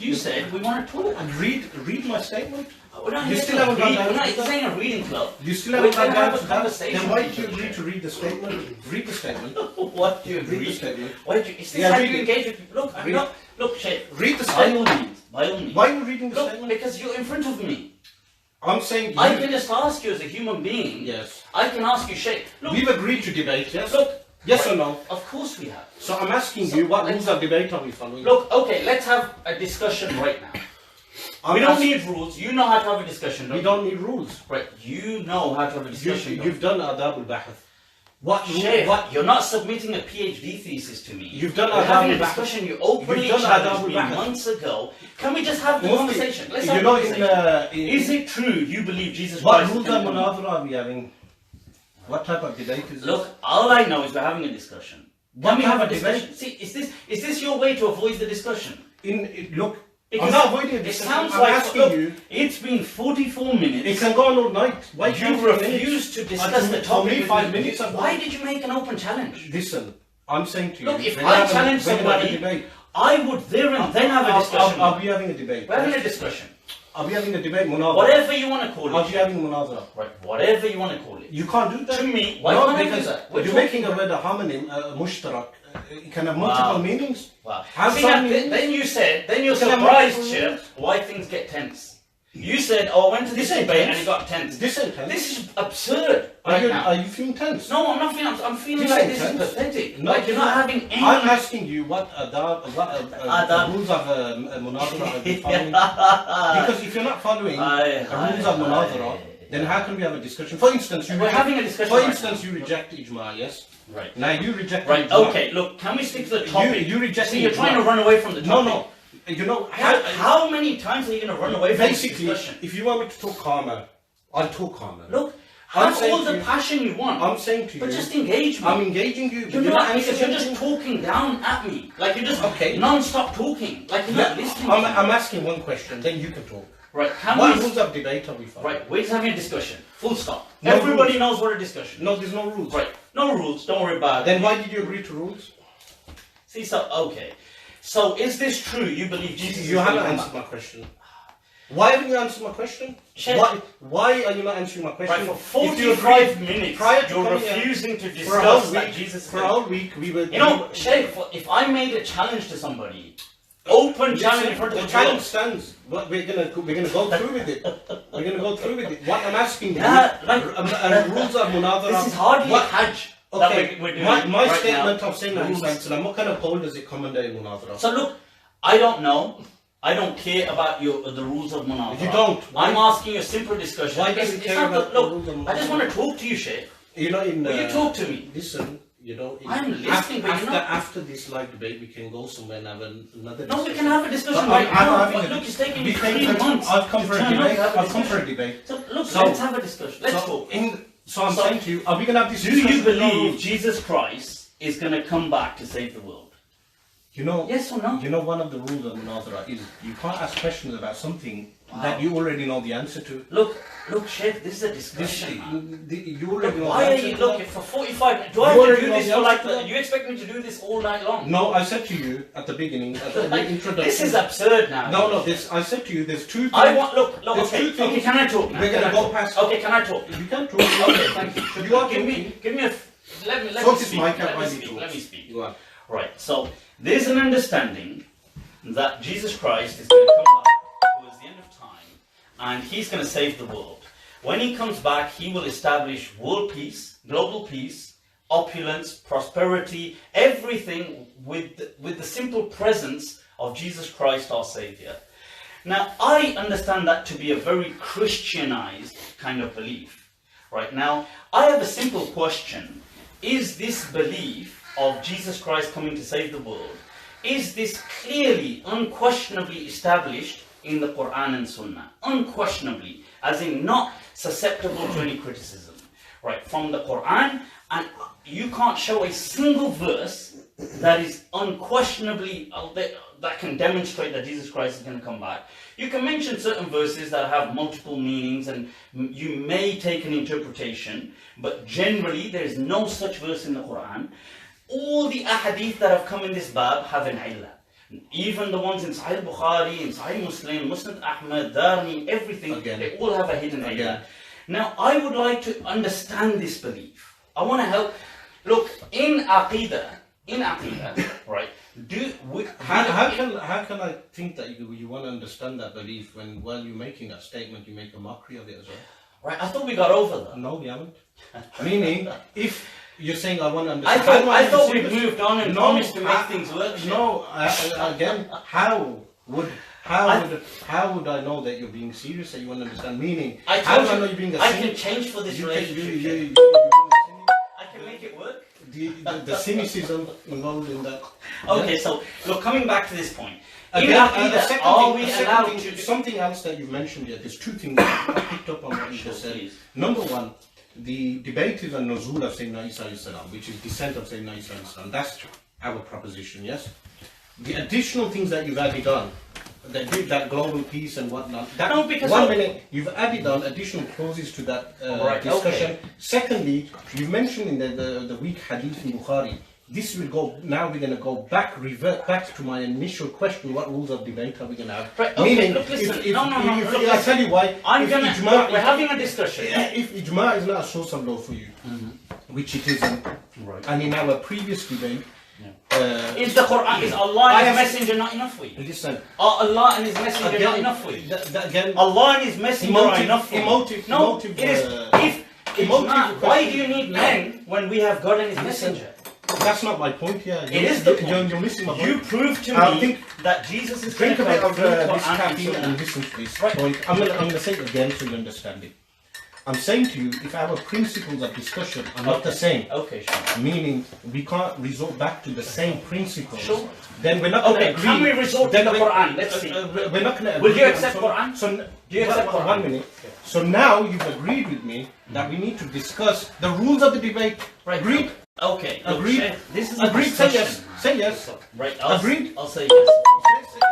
You said we want to talk. And read my statement. We're not You here still to haven't gone read. down We're not to that? saying a reading club. You still We're haven't gonna gone down have to a that. conversation Then why with did you each agree other. to read the statement? Read the statement. What do you Read the agree? statement. Why do you? Is this Yeah, how read you it. engage with people? Look, I'm Read not. Look, Shaykh. Read the By all statement. means. By all means. Why are you reading the Look, statement? because you're in front of me. I'm saying you. I can just ask you as a human being. Yes. I can ask you, Shaykh. Look. We've agreed to debate, yes? Look. Yes right. or no? Of course we have. So I'm asking So you, what let's- rules of debate are we following? Look, okay, let's have a discussion right now. We don't need rules. You know how to have a discussion. We don't need rules. Right. You know how to have a discussion. You've done adab al-bahath. What rule? Shaykh, What? you're not submitting a PhD thesis to me. You've done We're having a adab al-bahath. discussion. You openly You've done challenged adab me al-bahath. months ago. Can we just have the Mufti, conversation? Let's you have know, the conversation. in Is it true you believe Jesus what Christ? rules can of come? munadhara are we having? What type of debate is this? Look, all I know is we're having a discussion. What Can we have a type of debate? discussion? See, is this your way to avoid the discussion? Look, Because I'm not avoiding it this. sounds I'm like asking look, you. it's been 44 minutes. It can go on all night. Why You 15 minutes? refuse to discuss the For topic. me, with 5 me. minutes. Why did you make an open challenge? Listen, I'm saying to you. Look, if we're I having- challenge we're having a somebody, debate. I would there and then have a discussion. Are we having a debate? We're having a discussion. Are we having a debate? Munadhara. Whatever you want to call Are it. we having munadhara? Right, whatever you want to call it. You can't do that. To me, why no, can't I do because that? We're you're talking making a word a homonym, mushtarak. It can have multiple meanings. Wow. Have See, some now, meanings. then you said, then you're Can I surprised, multiple Chip, meanings? why things get tense. You said, oh, I went to this This ain't debate tense. and it got tense. This ain't tense. This is absurd Are right you, now. are you feeling tense? No, I'm not feeling. I'm feeling This like ain't this tense. is pathetic. No, like you're not having any. I'm asking you what Adab. rules of munadhara are you following? Because if you're not following rules of munadhara, then how can we have a discussion? For instance, We're having a discussion For right instance, you reject ijma, yes? Right. Now you reject Right. ijma. Okay. Look, can we stick to the topic? You reject See, you're ijma. trying to run away from the No, topic. no. You know, How many times are you going to run away from this basically, discussion? if you want me to talk calmer, I'll talk calmer. Look, I'm have saying all to the you- passion you want, I'm saying to but you, just engage me. I'm engaging you. You're not, answering because you're just anything. talking down at me. Like you're just Okay. non-stop talking. Like you're not listening to me. I'm asking one question, then you can talk. Right, can What we... rules of debate are we following? Right, we're just having a discussion. Full stop. No Everybody rules. knows what a discussion is. No, there's no rules. Right, no rules, don't worry about it. Then why did you agree to rules? See, so, okay. So, is this true? You believe Jesus You is haven't gonna come answered back? my question. Why haven't you answered my question? Sheikh, why are you not answering my question? Right, for 45 minutes, prior to you're coming refusing to for a discuss whole that week, Jesus for a whole week, we were... You know, Shaykh, if I made a challenge to somebody, open challenge in front of the the challenge world. stands. But we're gonna go through with it. We're gonna go through with it. What I'm asking you, rules of munadara. This is hardly a hajj. Okay, we're doing my right statement now. of saying that, what kind of poll does it come under in munadara? So look, I don't know. I don't care about the rules of munadara. You don't. I'm asking you a simple discussion. Why don't you care about the rules of munadara? I just want to talk to you, Shaykh. You know, Will you talk to me? Listen. You know, I'm listening, but after this live debate, we can go somewhere and have another discussion. No, we can have a discussion right now. Look, it's taking me 3 months. I've come for a debate. I've come for a debate. So, look, let's have a discussion. Let's talk. So I'm saying to you, are we going to have this discussion? discussion? Do you believe Jesus Christ is going to come back to save the world? You know, yes or no? You know, one of the rules of munazara is you can't ask questions about something that you already know the answer to. Look, Shaykh, this is a discussion. You already know why the are answer you to looking for 45? Do I have to do this for like? You expect me to do this all night long? No, I said to you at the beginning, at the introduction. This is absurd now. No, I said to you, there's two things. I want okay, can I talk now? We're gonna go past. Okay, can I talk? You can talk. Okay, thank you. You are give me a. Let me speak. Let me speak. You are. Right. So there's an understanding that Jesus Christ is going to come back towards the end of time, and He's going to save the world. When He comes back, He will establish world peace, global peace, opulence, prosperity, everything with the simple presence of Jesus Christ, our Savior. Now, I understand that to be a very Christianized kind of belief. Right now, I have a simple question. Is this belief of Jesus Christ coming to save the world, is this clearly, unquestionably established in the Quran and Sunnah? Unquestionably, as in not susceptible to any criticism. Right, from the Quran, and you can't show a single verse that is unquestionably, that can demonstrate that Jesus Christ is going to come back. You can mention certain verses that have multiple meanings and you may take an interpretation, but generally there is no such verse in the Quran. All the ahadith that have come in this bab have an illah. Even the ones in Sahih Bukhari, in Sahih Muslim, Musnad Ahmad, Darmi, everything, they all have a hidden illah. Now, I would like to understand this belief. I want to help. Look, in Aqidah, right? How can I think that you want to understand that belief when while you're making that statement, you make a mockery of it as well? Right, I thought we got over that. No, we haven't. Meaning, if you're saying I want to understand. I thought we moved on and promised to make things work. No, again, how would I know that you're being serious, that you want to understand? Meaning, how do I know you're being a cynic? I can change for this relationship. I can make it work. The cynicism involved in that. Okay, so look, coming back to this point. Something else that you mentioned here, there's two things I picked up on what you just said. Number one, the debate is on Nuzul of Sayyidina Isa alayhi salam, which is descent of Sayyidina Isa alayhi salam. That's our proposition, yes? The additional things that you've added on, that global peace and whatnot, you've added on additional clauses to that discussion. Okay. Secondly, you mentioned in the weak hadith in Bukhari, this will go, now we're going to revert back to my initial question, what rules of debate are we going to have? Right, okay, meaning, look, listen, I'll tell you why. We're having a discussion. If ijma is not a source of law for you, which it isn't, and in our previous debate, is the Quran, is Allah and His Messenger not enough for you? Listen. Are Allah and His Messenger not enough for you? Allah and His Messenger are enough for you. Why do you need men when we have God and His Messenger? That's not my point here. It is the point. You're missing my point. You proved to me that Jesus is drink a bit of this caffeine and listen to this point. I'm going to say it again so you understand it. I'm saying to you, if our principles of discussion are not the same, meaning we can't resort back to the same principles, then we're not going to agree. Can we resort to the Quran? Let's see. We're not going to agree. Will you accept Quran? So, do you accept Quran? 1 minute. So now you've agreed with me that we need to discuss the rules of the debate. Agreed? Okay. Agreed? This is agreed. Say yes. Say yes. Right. Agreed? I'll say yes.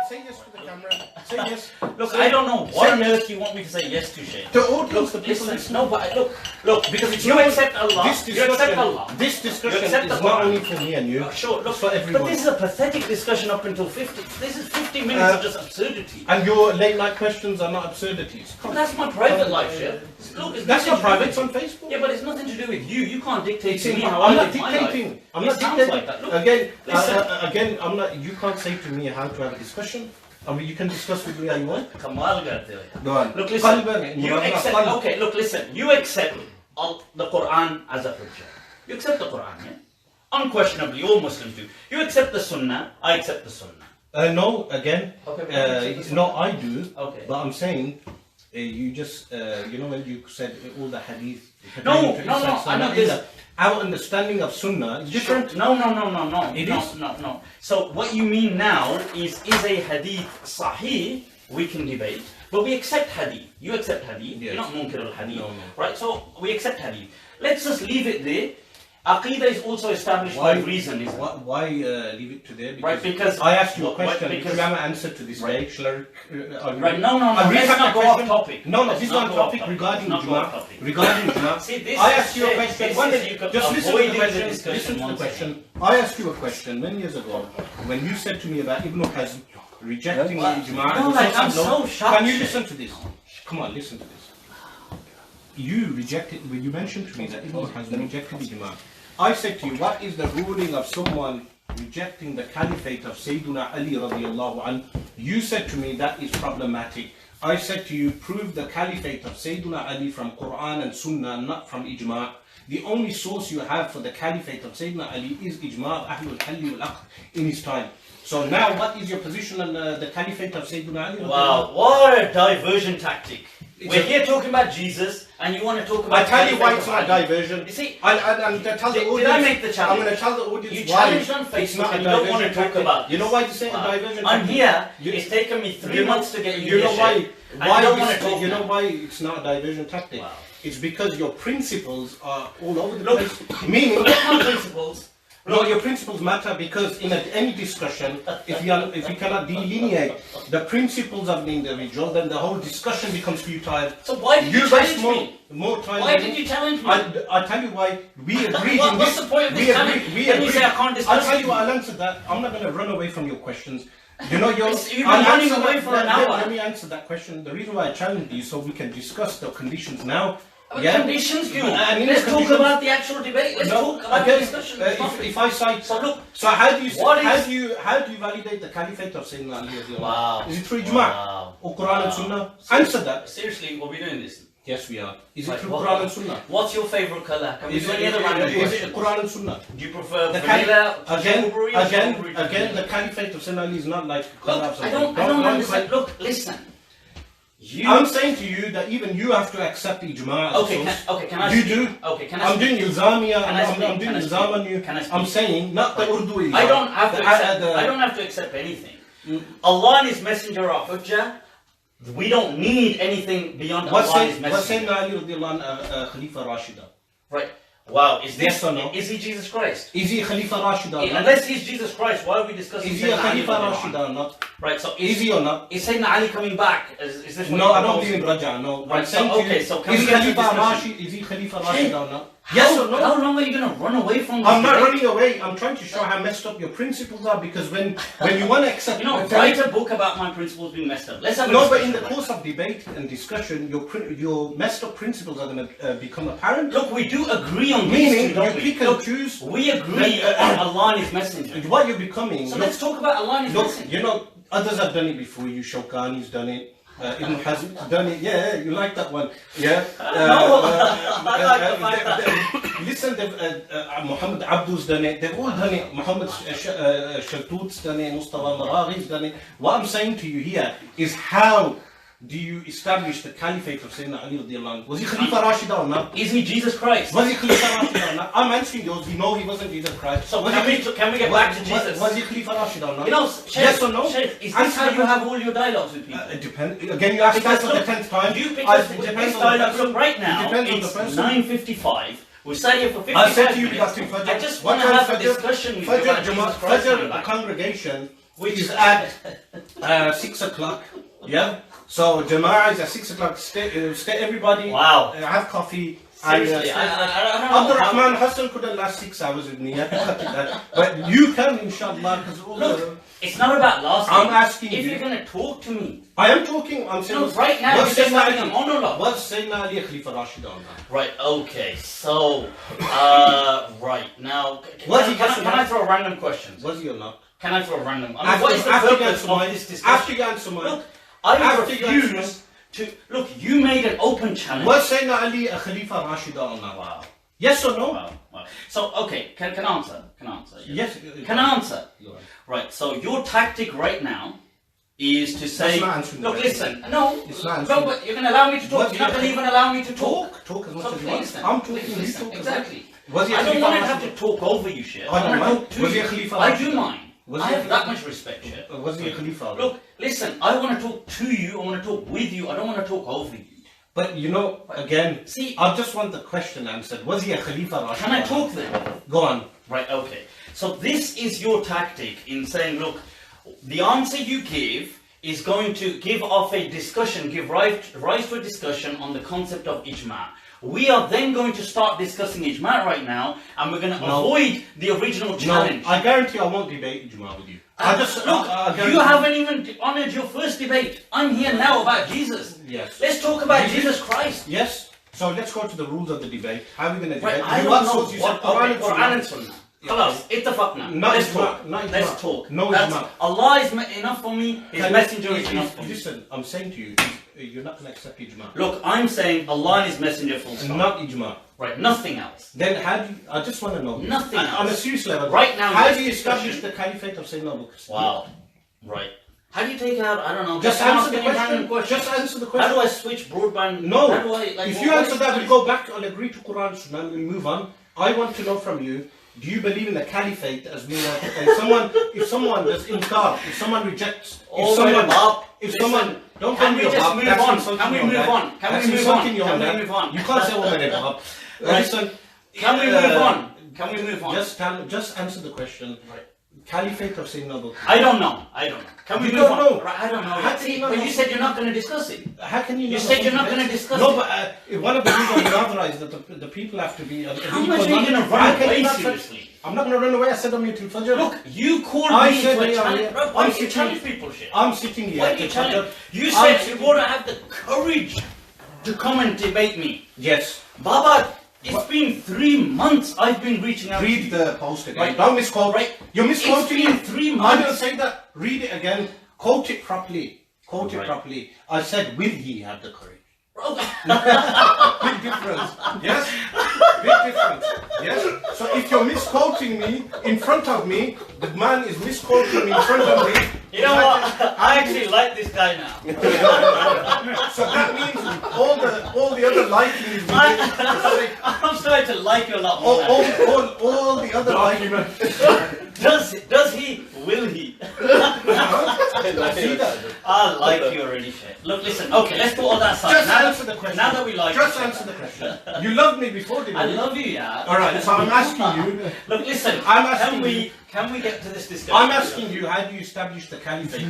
Say yes to the camera. Say yes. Look, Say- I don't know what say on yes. earth you want me to say yes to, Shaykh. The audience, the Look, people listen, listening. no, but look, because you know, accept Allah, This you discussion, accept Allah. this discussion You accept is the not Quran. only for me and you. Sure, look, it's for but everyone. this is a pathetic discussion up until 50. This is 50 minutes of just absurdity. And your late night questions are not absurdities. But that's my private life, Shaykh. Look, it's That's nothing not to do private. It's with- on Facebook. Yeah, but it's nothing to do with you. You can't dictate to See, me how I'm I not live my life. dictating. I'm It not sounds dictating. like that. Look, Again, listen. again, I'm not. You can't say to me how to have a discussion. I mean, you can discuss with me how you want. Kamal karte ho. Go on. Look, listen. Qalban, You Murad, accept. qalb. Okay, look, listen. You accept the Quran as a hujjah. You accept the Quran, yeah? Unquestionably, all Muslims do. You accept the Sunnah. I accept the Sunnah. No, again. Okay, but you accept the No, Sunnah. I do. Okay. But I'm saying, you just, you know, when you said all the hadith. No, pertaining to no, Isa no, I know is this. that our understanding of Sunnah is different. No. It no, is? no. So what you mean now is a hadith sahih? We can debate, but we accept hadith. You accept hadith. Yes. You're not munkar al-hadith, No. right? So we accept hadith. Let's just leave it there. Aqidah is also established by reason, isn't it? Why leave it to there? Right, because I asked you a what- question. because- you have an answer to this Right. day. Shall I, Right, no, I'll let's recap not the go off question. topic. No, Let's this is not on go off topic regarding Let's not go off Juma. topic. Regarding Juma. See, this I is asked you a Shaykh, question. this One is- minute. you could Just listen to avoid the the question. discussion Listen to the once question. I asked you a question many years ago when you said to me about Ibn Hazm rejecting the Ijma'. No, like, I'm so shocked. Can you listen to this? Come on, listen to this. You rejected, when you mentioned to me that Ibn Hazm rejected the Ijma'. I said to you, what is the ruling of someone rejecting the caliphate of Sayyidina Ali radiallahu anhu? You said to me that is problematic. I said to you, prove the caliphate of Sayyidina Ali from Quran and Sunnah, not from Ijma'. The only source you have for the caliphate of Sayyidina Ali is Ijma' of Ahlul Halli wal Aqd in his time. So now what is your position on the caliphate of Sayyidina Ali? Wow, what a diversion tactic. It's We're a- here talking about Jesus, and you want to talk about. I tell you why it's Caliphate not of Ali. diversion. You see, I'm going to tell the did audience. I make the challenge? I'm going to tell the audience You why challenged on it's Facebook not a and you don't want to diversion talk tactic. about You know this. why you say a Wow. diversion I'm tactic? here. You- It's taken me 3 You know- months to get you You know here, why? Shaykh. And you don't want to talk You know now. why it's not a diversion tactic? Wow. It's because your principles are all over the Look, place. Meaning, Look at my principles. no, your principles matter because in any discussion, if you cannot delineate the principles of the individual, then the whole discussion becomes futile. So why did you waste challenge me? more time. Why than did me. you challenge me? I'll tell you why. We agreed in What's this. the point of we this agreed. challenge? We Then you agreed. say I can't discuss I'll tell with you what. you. I'll answer that. I'm not going to run away from your questions. You know, You've been I'll running answer away that- for an let- hour. Let me answer that question. The reason why I challenged you so we can discuss the conditions now. What Yeah? conditions do you want? And in Let's the talk conditions- about the actual debate. Let's No, talk about again, the discussion. if I cite, So look, so how do you what how is- do you validate the caliphate of Sayyidina Ali radiallahu anhu? Wow. Is it through Ijma' Wow. or Quran and Wow. Sunnah? Answer that. Seriously, are we doing this? Yes, we are. Is it Right, through what- Quran and Sunnah? What's your favorite color? Can we Is do it, any other random is it questions? Quran and Sunnah? Do you prefer The vanilla, again, strawberry, or strawberry? again, the caliphate of Sayyidina Ali is not like Look, Qur'an of I something. don't understand. Look, listen. You. I'm saying to you that even you have to accept Ijma' as Okay, a source. okay, can I You speak? do. Okay, can I I'm speak? doing Ilzamiya, Can I I'm speak? doing Can I Ilzam speak? on you. Can I speak? I'm saying, not the Urdu Ilzam. I don't have to The- accept. the- I don't have to accept anything. Allah and His Messenger are hujjah. We don't need anything beyond Allah and His What's Messenger. Sayyidina Ali radiallahu anhu, Khalifa Rashida? Right? Wow. Is this? Yes or no? Is he Jesus Christ? Is he Khalifa Rashida or not? Unless he's Jesus Christ, why are we discussing? Is he a Sayyidina Ali Khalifa radiallahu Rashida anhu? or not? Right. So Is he or not? Is Sayyidina Ali coming back? Is this? What No, you're I don't proposing? believe in Raja, no. Right, I'm saying so- to you, okay, so can is we get to Khalifa discussion? Rashid, is he Khalifa Rashid or not? Yes How, or no? how long are you going to run away from this I'm not debate? running away. I'm trying to show how messed up your principles are because when you want to accept, You know, write a book about my principles being messed up. Let's have a no, but in discussion. the course of debate and discussion, your messed up principles are going to become apparent. Look, we do agree on these Meaning, two, don't you we? pick and Look, choose. we agree on Allah and His Messenger. What you're becoming. So let's talk about Allah and His Look, Messenger. you know, others have done it before you. Shawkani's done it. Ibn Hazm's done it. Yeah, you like that one. Yeah. Listen, Muhammad Abduh's done it. They've all done it. Muhammad Shaltut's done it. Mustafa Maghrawi's done it. What I'm saying to you here is how do you establish the caliphate of Sayyidina Ali radiallahu anhu? Was he Khalifa Rashida or not? Is he Jesus Christ? Was he Khalifa Rashida or not? I'm answering those. We know he wasn't Jesus Christ. So Was can we get back to Jesus? Was he Khalifa Rashida or not? You know, Shaykh, yes or no? Shaykh, is this Answer how the you question. have all your dialogues with people? It depends. Again, you asked that for the 10th time. Because It with depends this on the dialogue, person. look, right now, It depends on it's the person. 9:55. We sat here for 55 I said to you minutes. because in Fajr, I just what want to time have a Fajr? discussion with you Fajr, about Jesus Christ coming the back. congregation Which is at 6 o'clock Yeah. So Jama'ah is at 6 o'clock. Stay everybody. Wow. Have coffee. Seriously, I don't know. Abdul Rahman Hassan couldn't last 6 hours with me. I have to cut it that. But you can, inshallah. Look, it's not about lasting. I'm asking if you. you're going to talk to me. I am talking. I'm saying. No, right now you're just having a monologue. What's Sayyidina Ali Khalifa Rashid on that? Right. Okay. So, right now, can I throw random questions? Was he or not? Can I throw random? I mean, what is the purpose of this discussion? After you answer mine. Look, I refuse to. Look, you made an open challenge. Was Sayyidina Ali a Khalifa Rashid on that? Wow. Yes or no? Wow. So, okay, can I answer? Yes. Can I answer? Right. So your tactic right now is to say, look, listen. No, but you're going to allow me to talk. You're not going to even allow me to talk. Talk as much So as you please, want. then. I'm talking. Please, You listen. talk. Exactly. Was he a I don't Khalifa want to Rashid? have to talk over you, Shaykh. I don't mind. talk to Was he you. a Khalifa I Rashid? do mind. Was I he a have that Khalifa? much respect, Shaykh. Was he a Khalifa? Look, listen. I want to talk to you. I want to talk with you. I don't want to talk over you. But you know, again, See, I just want the question answered. Was he a Khalifa Rashid? Can I talk then? Go on. Right, okay. So this is your tactic in saying, look, the answer you give is going to give off a discussion, give rise to a discussion on the concept of ijma'. We are then going to start discussing ijma' right now, and we're going to avoid the original challenge. No, I guarantee I won't debate ijma' with you. You haven't even honoured your first debate. I'm here now about Jesus. Yes. Let's talk about Jesus Christ. Yes. So let's go to the rules of the debate. How are we going to debate? Right, I don't know You what said Quran Quran and Sunnah. Khalas, ittafaqna. Let's talk. Let's talk. No ijma'. Allah is enough for me. His messenger is enough for me. Listen, I'm saying to you, you're not going to accept ijma'. Look, I'm saying Allah and His messenger full stop. Not ijma'. Right, nothing else. Then how do you, I just want to know. Nothing else. On a serious level. Right now, how do you establish the caliphate of Sayyidina Abu Bakr? Wow. Right. How do you take out, I don't know, Just answer the question. Just answer the question. How do I switch broadband? No. How do I, like, if you answer that, we'll go back and agree to Quran Sunnah and we'll move on. I want to know from you, do you believe in the caliphate as being if someone does inkar, if someone rejects, don't can we just move on? Can we move on? Can we move on? Can we move on? You can't say Bob. Listen, can we move on? Can we move on? Just answer the question. Right. Caliphate of Sayyidina Abu Bakr. I don't know. Can we you move don't on? know. Right, I don't know. But you said you're not going to discuss it. How can you? You said you're not going to discuss it. No, but one of the reasons Mughrawi is that the people have to be. How much are you going to run away seriously? I'm not going to run away. I said I'm here till Fajr. Look, you called me to a challenge. Why do you challenge people, shit? I'm sitting here. Why do you challenge? You said you want to have the courage to come and debate me. Yes. Baba, it's been 3 months I've been reaching out to you. Read the post again. Right. Don't misquote. Right. You're misquoting It's been it. 3 months. I didn't say that. Read it again. Quote it properly. Quote it properly. I said, will he have the courage? Big difference. Yes? Big difference. Yes? So if you're misquoting me in front of me, the man is misquoting me in front of me. You know what? I actually like this guy now. So that means all the other liking is I'm starting to like you a lot more. all the other liking. Does he? Will he? I like you already, Shaykh. Look, listen. Okay, let's put all that aside. Just answer the question. Now that we like Just you, answer the question. You loved me before, didn't you? I love you, yeah. Alright, so I'm asking you. Look, listen. I'm asking Can we get to this discussion? I'm asking you, how do you establish the caliphate?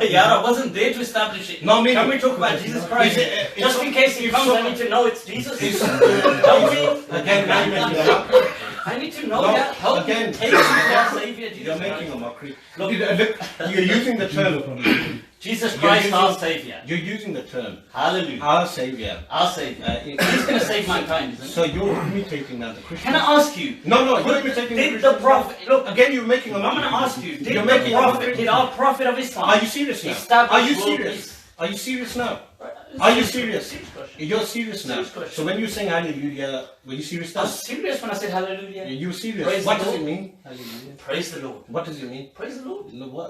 Yeah, I wasn't there to establish it. No, can we talk about Jesus Christ? Just in case he comes, I need to know it's Jesus. Don't we? Again, now you're making a mockery. I need to know that. Help me take our Savior Jesus You're Christ. making a mockery. Look, you're using the term. Jesus Christ, our Savior. You're using the term. Hallelujah. Our Savior. Our Savior. He's going to save mankind, isn't he? So you're imitating now the Christian. Can I ask you? No, you're imitating the Christian. Did the Prophet... Look, again, you're making a I'm mockery. going to ask you. Did our Prophet of Islam... Are you serious now? establish Are you world serious? peace? Are you serious now? Are you serious? Serious question. You're serious now. Serious question. So when you're saying hallelujah, were you serious I now? was serious when I said hallelujah. You were serious. Praise What the does it Lord. mean? Hallelujah. Praise the Lord. What does it mean? Praise the Lord.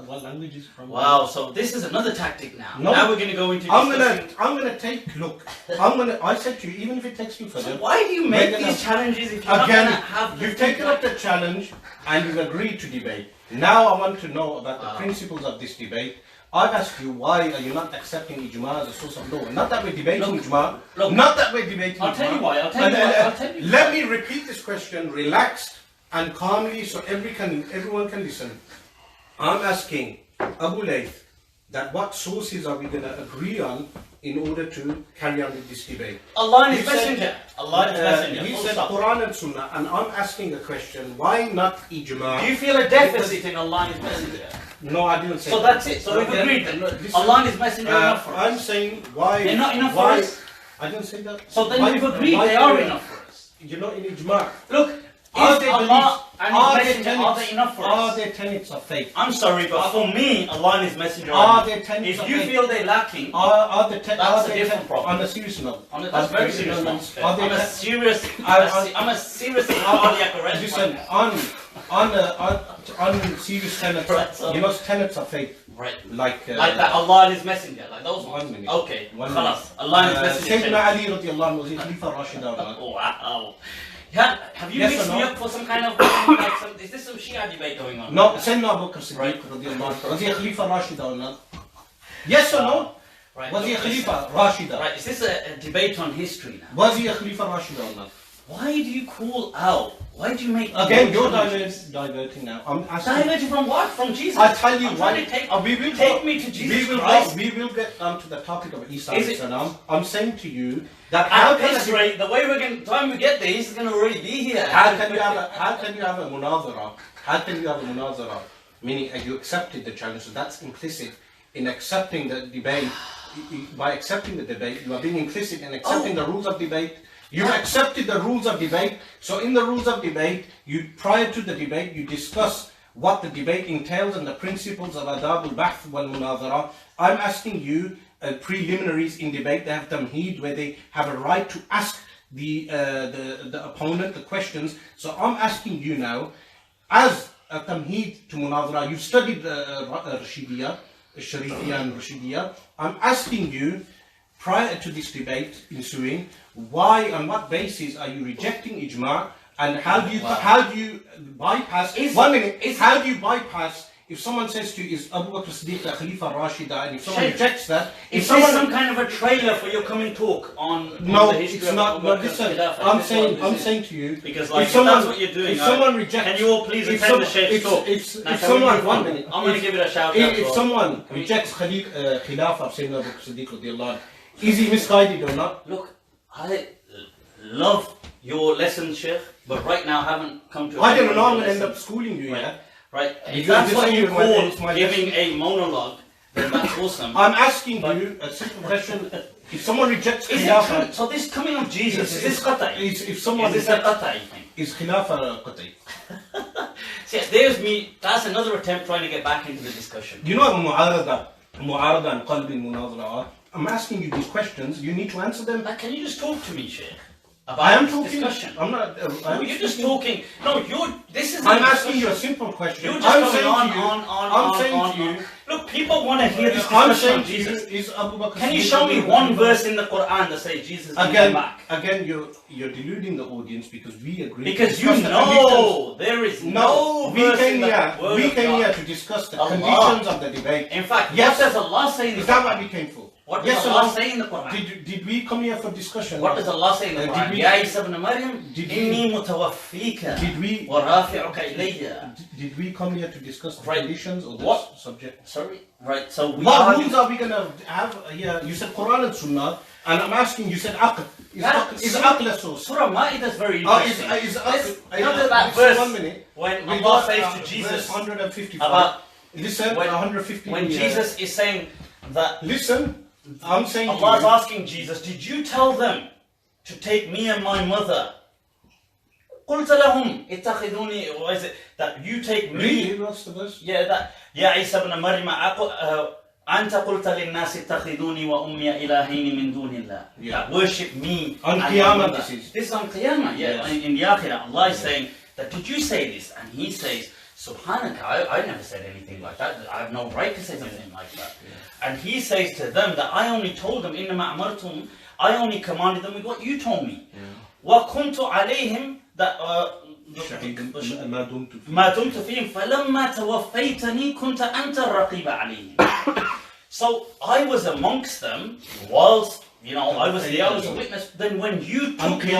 What language is it from? Wow, so this is another tactic now. No. Now we're going to go into I'm gonna take. Look, I said to you, even if it takes you further. So why do you make We're gonna- these challenges if you're not Again, going to have... you've taken up the challenge and you've agreed to debate. Now I want to know about the principles of this debate. I've asked you, why are you not accepting ijma as a source of law? Not that we're debating ijma. Not that we're debating I'll ijma. tell you why. I'll tell you why. Let me repeat this question relaxed and calmly so everyone can listen. I'm asking Abu Layth, that what sources are we going to agree on in order to carry on with this debate. Allah and He His said- Messenger. Allah and His Messenger. He Full said stop. Quran and Sunnah, and I'm asking a question, why not ijma? Do you feel a deficit in Allah and His Messenger? No, I didn't say So that. that's it. So we've Okay, agreed then. listen, Allah and His Messenger are enough for us. I'm saying why... They're not enough for why, us? I didn't say that. So then Why- we've agreed why- they are enough for us. You're not in ijma. Look, Are is they Allah beliefs? and Are His they Messenger, are they tenets? enough for Are us? they tenets of faith? I'm sorry, but for me, Allah and His Messenger Are are they enough. tenets If of you faith? feel they're lacking, Are the tenets... That's a different problem. On a serious note. that's very serious. Are they I'm a serious, I'm a seriously cardiac arrest. Listen, on serious tenets, Right, so- you know, tenets of faith, Right. like that Allah and His Messenger, like those ones. 1 minute. Okay, One khalas. minute. Allah and His Messenger. Sayyidina Ali radiallahu anhu was a Khalifa Rashid or not? Wow. Have you Yes mixed or me no? up for some kind of like is this some Shia debate going on? No, Sayyidina Abu Bakr Siddiq Right. radiallahu anhu, was he a Khalifa Rashid or not? Yes or no? Right. Was he a look, Khalifa Rashid? Right, is this a debate on history now? Was he a Khalifa Rashid or not? Why do you call out? Why do you make Again, you're challenges? diverting now. I'm asking. Diverted from what? From Jesus? I'll tell you I'm why. trying to take, We will take go- me to Jesus we will Christ. we will get to the topic of Isa Is it- salam. I'm saying to you that how At can this I- rate, the way we're going, time we get there, he's going to already be here. how can you have a munazara? How can you have a munazara? Meaning you accepted the challenge, so that's implicit in accepting the debate. By accepting the debate, you are being implicit in accepting the rules of debate. You accepted the rules of debate. So in the rules of debate, prior to the debate, you discuss what the debate entails and the principles of adab al-bahth wal-munazara. I'm asking you preliminaries in debate. They have tamheed, where they have a right to ask the opponent the questions. So I'm asking you now, as a tamheed to munazara, you've studied Rashidiyya, Sharifiyya and Rashidiyya. I'm asking you, prior to this debate ensuing, why, on what basis are you rejecting ijma, and how do you bypass? How do you bypass if someone says to you, is Abu Bakr Siddiq a Khalifa Rashida, and if someone Shaykh, rejects that, Is this some kind of a trailer for your coming talk on no, the history it's of not. Abu No, Bakr listen, Khilafah? I'm Is this what saying this is? to you, Because like, if if someone, that's what you're doing, if someone rejects, can you all please if attend the some- Shaykh's if- talk? if- Now, if can we someone, move 1 on? minute, I'm going to give it a shout out. if someone rejects Khilafah of Sayyidina Abu Bakr Siddiq radiallahu anhu, is he misguided or not? Look, I love your lessons, Shaykh, but right now I haven't come to. I don't know, I'm going to lessons. end up schooling you, Right. yeah? Right, if Because that's this what is you my- call it's my giving a monologue, then that's awesome. I'm asking you a simple question. If someone rejects Is it Khilafah, true? So this coming of Jesus, is this qat'i? if someone Is this a rejects, qat'i thing? is Khilafah qat'i? See, there's me, that's another attempt trying to get back into the discussion. You know mu'arada and qalbi munazara are? I'm asking you these questions, you need to answer them. Like, can you just talk to me, Shaykh? About I am this talking. discussion. I'm not. No, you're just talking. No, this is. I'm asking you a simple question. You're just I'm going saying on, to you. I'm saying to you. Look, people want to hear this I'm discussion saying on to you. Jesus. Is Abu Bakr? Can you Siddiq show me radiallahu one anhu- verse in the Quran that says Jesus is coming back? Again, you're deluding the audience because we agree. to Because you discuss the know there is conditions. no we verse came in the here. Word We of came God. here to discuss the Allah. conditions of the debate. In fact, Yes. what does Allah say in the Is that Quran? what we came for? What Yes does or Allah no? say in the Quran? Did we come here for discussion? What does Allah say in the Did Quran? we- Ya Isa ibn Maryam, Did we- inni mutawaffika Did we- wa rafi'uka ilayya. Did we come here to discuss the Right. conditions or the What? subject? Sorry? Right, so we What argue- rules are we gonna have here? You said Quran and Sunnah, and I'm asking. You said Aql. Is Aql a source? Surah Ma'idah is very Oh, interesting. is You know that just verse 1 minute. when We Allah got, says to verse Jesus 155. about Listen, when, 150. when Jesus is saying that Listen, I'm saying Allah is to you, asking Jesus, did you tell them to take me and my mother? قلت لهم اتخذوني, or is it that you take me? Read, what's the verse? Yeah, that يا عيسى ابن مريم أنت قلت للناس اتخذوني وأمي إلهين من دون الله. Yeah. That worship me. On and my Qiyamah mother. this is. This is on Qiyamah, yeah. Yes. In the Akhirah, Allah is saying that did you say this? And he says, Subhanaka, I never said anything like that. I have no right to say something like that. Yeah. And he says to them that I only told them, إنما أمرتم, I only commanded them with what you told me. وكنت عليهم that ما دمت فيه. ما دمت فيهم فلما توفيتني كنت أنت الرقيب عليهم. So I was amongst them whilst you know, I was there, I was a witness. Then when you took me,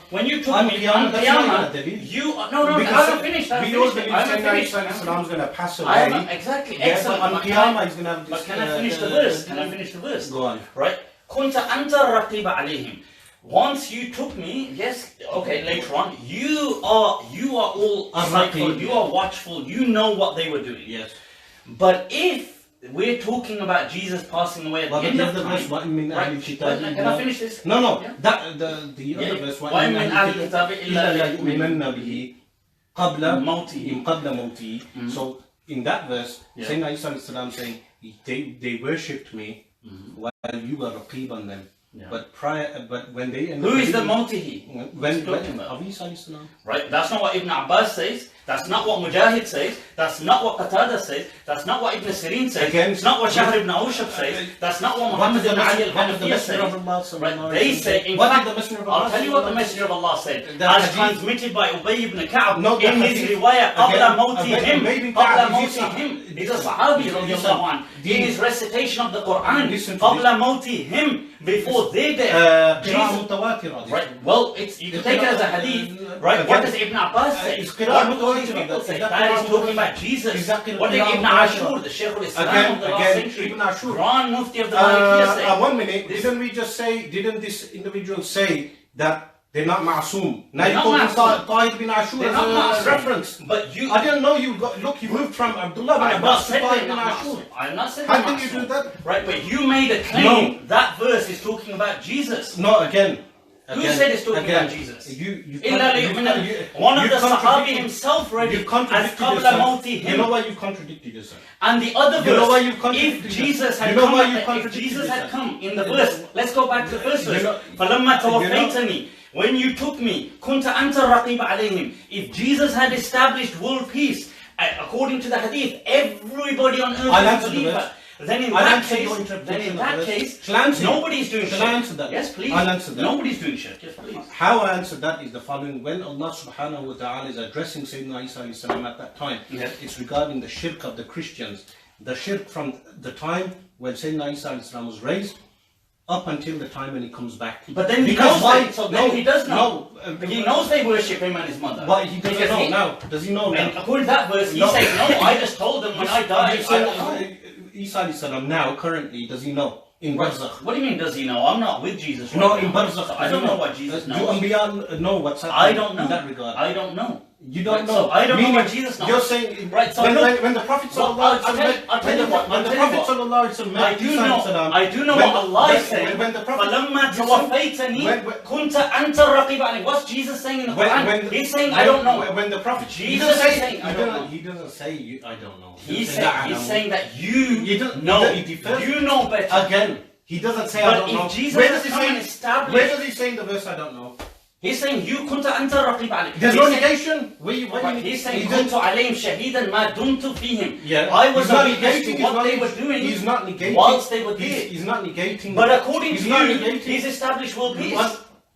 when you took me on on Qiyamah, you no, I haven't finished. I haven't finished. Islam's going to pass away. I haven't, exactly. Yeah, Excellent. but on Qiyamah, he's going to have this. But can I finish the verse? Can I finish the verse? Go on. Right. كنت أنت الرقيب عليهم. Once you took me, yes, okay, later on, you are all cycled, you are watchful, you know what they were doing. Yes. But if we're talking about Jesus passing away at the end of time, right? Can I finish this? No. Yeah. That the other verse. وَإِن مِّنْ أَهْلِ الْكِتَابِ إِلَّا يُؤْمِنَنَّ بِهِ قبل موته. موته. So in that verse, Sayyidina Isa alayhi salam saying they worshipped me while you were raqib on them. Yeah. But when they who is the Motihi? When Isa alayhi salam. Right, that's not what Ibn Abbas says. That's not what Mujahid says. That's not what Qatada says. That's not what Ibn Sirin says. Again, it's not what Shahr ibn Awshab says. That's not what Muhammad ibn Ali al-Hanafiyyah says. Right, they say, in fact, I'll tell you what the Messenger of Allah said. As transmitted by Ubay ibn Ka'b in his riwayah, قَبْلَ مَوْتِهِمْ قَبْلَ مَوْتِهِمْ. He's a Sahabi, radiallahu anhu. In his recitation of the Quran, قَبْلَ مَوْتِهِمْ, before they death. Right, well, you can take it as a hadith. Right, what does Ibn Abbas say? What do people say? That is talking about Jesus. Exactly. What did Ibn Ashur, the Shaykh al-Islam of the last century, Grand Mufti of the Malikiyah say? 1 minute, didn't this individual say that they're not ma'soom? Now you quote Tayyib bin Ashur as a reference. But I didn't know you moved from Abdullah bin Abbas to Tayyib bin Ashur. I'm not saying How can you do that? Right, but you made a claim that verse is talking about Jesus. No, again. Who said it's talking about Jesus? One of the Sahabi himself read it as Qabla Mawtihim. You know why you contradicted yourself? And the other verse, you know why you contradicted if Jesus had come in the verse, let's go back to the first verse. فَلَمَّا تَوَفَّيْتَنِي, when you took me, كُنْتَ أَنْتَ الرَّقِيبَ عَلَيْهِمْ. If Jesus had established world peace, according to the hadith, everybody on earth is a believer. Then in that case, nobody's doing shirk. Yes, please. I'll answer that. Nobody's doing shirk. Yes, please. How I answer that is the following. When Allah subhanahu wa ta'ala is addressing Sayyidina Isa alayhi salam at that time, it's regarding the shirk of the Christians. The shirk from the time when Sayyidina Isa alayhi salam was raised up until the time when he comes back. But then he knows that, so then he does know. He knows they worship him and his mother. But he doesn't know now. Does he know now? And according to that verse, he says, no, I just told them when I died. Isa alayhi salam now, currently, does he know? In Barzakh. What do you mean, does he know? I'm not with Jesus. Right no, now. In Barzakh. I don't know what Jesus knows. Do Anbiya know what's happening? I don't know. In that regard? I don't know. You don't know. So I don't know what Jesus knows. You're saying, right, so when the Prophet sallallahu I do know what Allah is saying. When the Prophet what's Jesus saying in the Quran? He's saying, I don't know. When the Prophet Jesus is saying, I don't know. He doesn't say, I don't know. He's saying that you know. You know better. Again, he doesn't say, I don't know. But if Jesus is coming established, where does he say in the verse, I don't know? He's saying you kunta anta raqib alayhim. There's no negation. He's saying kuntu alayhim shahidan ma dumtu fihim. Yeah. I was not witness to what they were doing. He's not negating. Whilst they were there. He's not negating. But according to you, he's established world peace.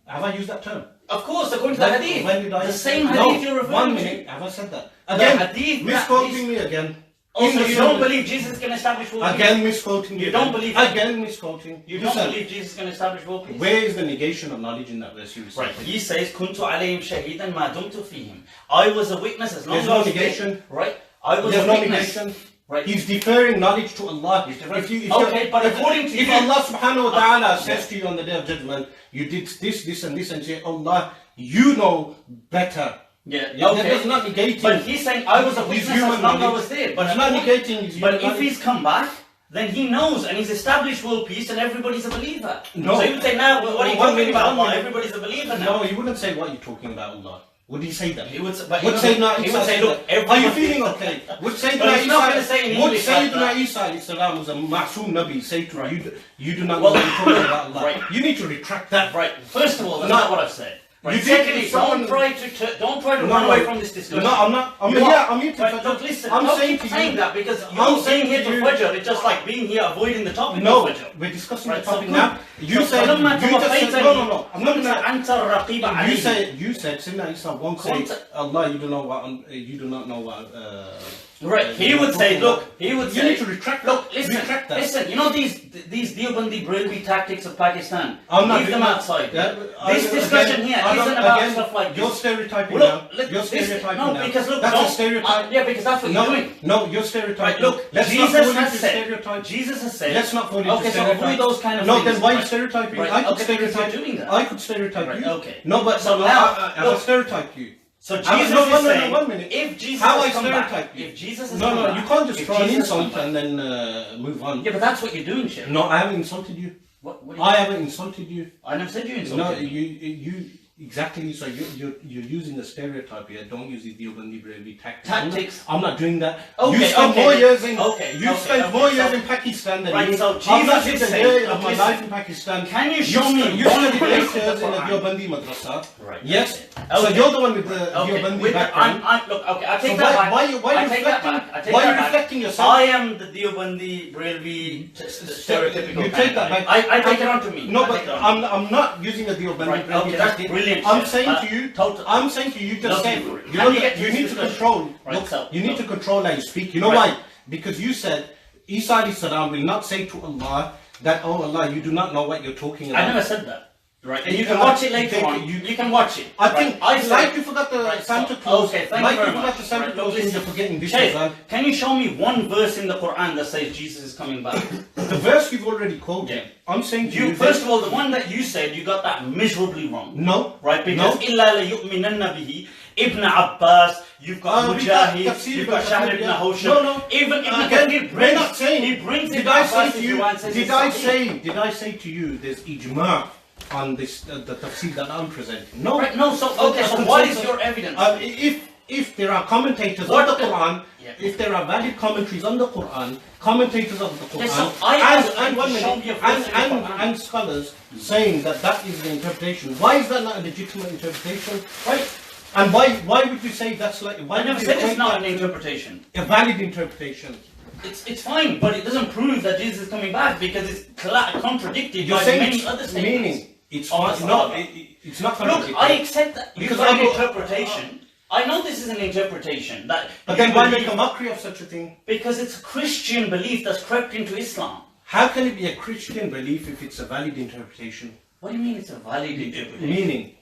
Have I used that term? Of course, according to the hadith. When did I? The same hadith you're referring to. 1 minute. Have I said that? Again, misquoting me again. Also, you don't believe Jesus can establish world peace? Again, misquoting. You don't believe again, misquoting. You don't believe Jesus can establish world peace? Where is the negation of knowledge in that verse you recited? Right. He says, "Kuntu alayhim shahidan ma dumtu fihim." I was a witness as long as I was negation. Right. I was There's a witness. Negation. Right. He's deferring knowledge to Allah. Okay, but according to if Allah subhanahu wa ta'ala says to you on the day of judgment, you did this and this, and say, Allah, you know better. Yeah, okay. That's not negating. But he's saying, I was a witness as long as I was there. But it's not negating his But if he's come back, then he knows and he's established world peace and everybody's a believer. No. So he would say, now, what are you talking about Allah? Everybody's a believer now. No, he wouldn't say what you're talking about Allah. Would he say that? He would say, look, are you feeling okay? Would Sayyidina Isa was a ma'soom Nabi say to you do not know what you're talking about Allah? Right. You need to retract that. Right. First of all, that's not what I've said. Right. You Secondly, did someone. don't try to run away from this discussion. No, I'm not. I'm here to. Right, look, listen. I'm don't saying keep to saying you. that because I'm you're saying being here to to you- Fajr. It's just like being here avoiding the topic No, of Fajr. we're discussing Right, the topic so now. You said. فلما You just said. توفيتني No. I'm not gonna. أنت الرقيب عليهم. You said. Sinna Isa won't say. Allah, you don't know what. You do not know what. Right, he would say, look, he would say, You need to retract. look, listen, retract that. listen, you know these Deobandi Brailwi tactics of Pakistan? I'm not Leave them doing that. outside. Yeah, This discussion here isn't about stuff like You're this. stereotyping Well, now. look, You're this- stereotyping no, now. because look, that's don't- a stereotype. yeah, because that's what you're doing. No, you're stereotyping. Right, look, Let's Jesus not fall has into said, stereotype. Jesus has said, Let's not fall into okay, so stereotype. avoid those kind of No, things. then why are you Right. stereotyping? Right, I could okay, because stereotype. you're doing that. I could stereotype Right, you. okay. No, but So no, now, I look, stereotype you. So Jesus no, is saying, 1 minute. if Jesus How has I come stereotype back, you? if Jesus has No, come no, back, you can't just if throw an Jesus has come insult back- and then move on. Yeah, but that's what you're doing, Shaykh. No, I haven't insulted you. What do you I haven't insulted you. I never said you insulted No, me. you exactly. So you're using the stereotype here. Don't use the Deobandi Brailwi Tactics. I'm not doing that. Okay, you spent okay, more years in. okay, You spent more years so- in Pakistan than Right, me. so I've not Jesus lived is a saying, day of my listen, life in Pakistan. can you show me You one studied 8 verse of the years in the Quran? Deobandi madrasa. Right. Yes. Okay. So you're the one with the Okay, Deobandi with the, background. look, okay, I take So that back. why you I take that reflecting? back. I take Why that you back. reflecting yourself? I am the Deobandi Brailwi stereotypical. You kind take of that guy. back. I take it on to me. No, I but take it on to me. I'm not using a Deobandi Right, Brailwi okay, that's tactic. brilliant. I'm Shaykh. saying to you. Total. I'm saying to you. Just Love say. you. You How know do you get you this need to discussion? control. Right, Look, so- you need so- to control how you speak. You know Right. why? Because you said Isa alayhi salam will not say to Allah that, oh Allah, you do not know what you're talking about. I never said that. Right, and you You can can watch it watch- later you on. can- You can watch it. I think, I said- like you forgot the Right, Santa so- Claus, okay, thank like you very forgot much. the Santa Right, Claus, look, and you're listen. forgetting this Shaykh, as well. can you show me one verse in the Quran that says Jesus is coming back? The verse you've already quoted. Yeah. I'm saying to You you, first of all, the one that you said, you got that miserably wrong. no, Right, because no. إِلَّا لَيُؤْمِنَنَّ بِهِ Ibn Abbas, you've got read that Mujahid, tafsir you've got ibn Shahr Kathir, ibn yeah. Hawsham. No. Even Ibn Again, Kathir we're not saying. he brings Did Ibn I Abbas say to into you? one and says Did it's I sahih. say to you? There's ijma on this the tafsir that I'm presenting. No. Right, no, so, okay, so what is your evidence? If there are commentators What on the the- Quran, Yeah. if there are valid commentaries on the Quran, commentators of the Quran, Yes, so I asked and you one to show minute, me a verse in the Quran. and scholars saying that that is the interpretation. Why is that not a legitimate interpretation? Right? And why would you say that's like? Why I never would you said equate it's not that an to interpretation. a valid interpretation? It's fine, but it doesn't prove that Jesus is coming back because it's contradicted You're by saying many it's other statements. meaning it's Oh, fine. that's No, not- it's not Look, contradictory. I accept that you Because got an I go- interpretation. I know this is an interpretation that. But you then why believe- make a mockery of such a thing? Because it's a Christian belief that's crept into Islam. How can it be a Christian belief if it's a valid interpretation? What do you mean it's a valid interpretation? Meaning,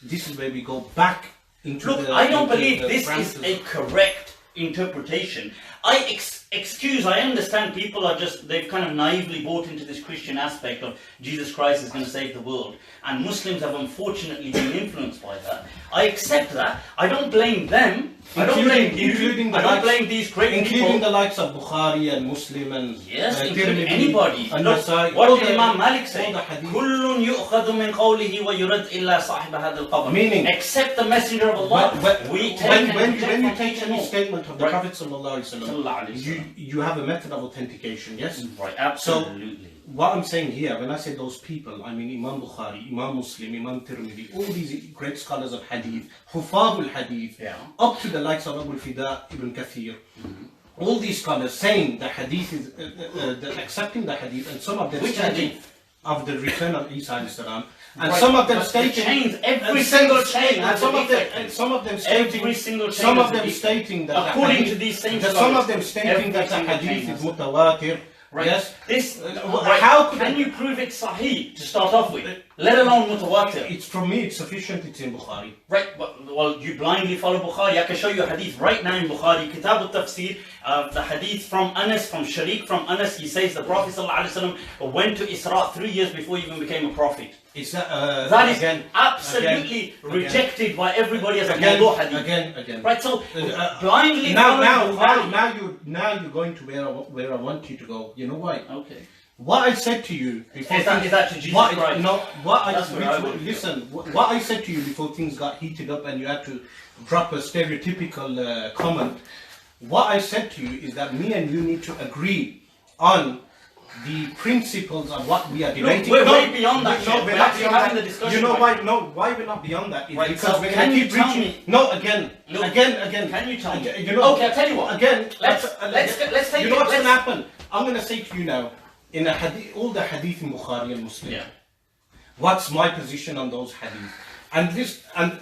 this is where we go back into Look, the. I don't into believe the this is parameters. a correct interpretation. I understand people are just, they've kind of naively bought into this Christian aspect of Jesus Christ is going to save the world. And Muslims have unfortunately been influenced by that. I accept that. I don't blame them. I don't blame you. Including the I don't likes- blame these great Including people. the likes of Bukhari and Muslim and Yes, including Tirmidhi anybody. and Look, Nasai. what All did the- Imam Malik all say? the hadith. كُلٌّ يُؤْخَذُ مِنْ قَوْلِهِ وَيُرَدْ إِلَّا صَاحِبَ هَذَا الْقَبْرِ. Meaning- Except the Messenger of Allah, we take and when reject you from take each any and statement of the Right. Prophet sallallahu alaihi Sallallahu alaihi wasallam, you have a method of authentication. Yes. all. Right, absolutely. What I'm saying here, when I say those people, I mean Imam Bukhari, Imam Muslim, Imam Tirmidhi, all these great scholars of hadith, Hufadul hadith, Yeah. up to the likes of Abu al-Fida, Ibn Kathir, all these scholars saying the hadith is, accepting the hadith, and some of them Which stating hadith? of the return of Isa alayhi salam, and Right, some of them but the stating, chains, every and single some- chain and has some a of them, defect. and some of them stating, Every single chain some has of a them defect. stating that the According hadith, to these same that some scholars, of them stating every that the single chain hadith has is a- mutawatir. Right. Yes. This. Right. How could can I- you prove it Sahih to start off with? Let alone mutawatir. It's from me. It's sufficient. It's in Bukhari. Right, well, you blindly follow Bukhari. I can show you a hadith right now in Bukhari, Kitab al-Tafsir, the hadith from Anas, from Sharik, from Anas. He says the Prophet ﷺ went to Isra 3 years before he even became a prophet. It's That is again, absolutely again, rejected by everybody as a again, mawdu' hadith. again. Right, so blindly Now following Bukhari. you're going to where I want you to go. You know why? Okay. What I said to you before Is that to Jesus what, Christ? No, what That's where I would listen. What I said to you before things got heated up and you had to drop a stereotypical comment. What I said to you is that me and you need to agree on the principles of what we are debating. Look, we're way beyond that. No, we're actually having the discussion. You know why? No, why we're not beyond that is right, because so we're can going to you keep tell reaching. me? No, again. Can you tell me? You know, okay, I'll tell you what. Again, let's take. You know what's going to happen? I'm going to say to you now, in all the hadith in Bukhari and Muslim. Yeah. What's my position on those hadith? And this and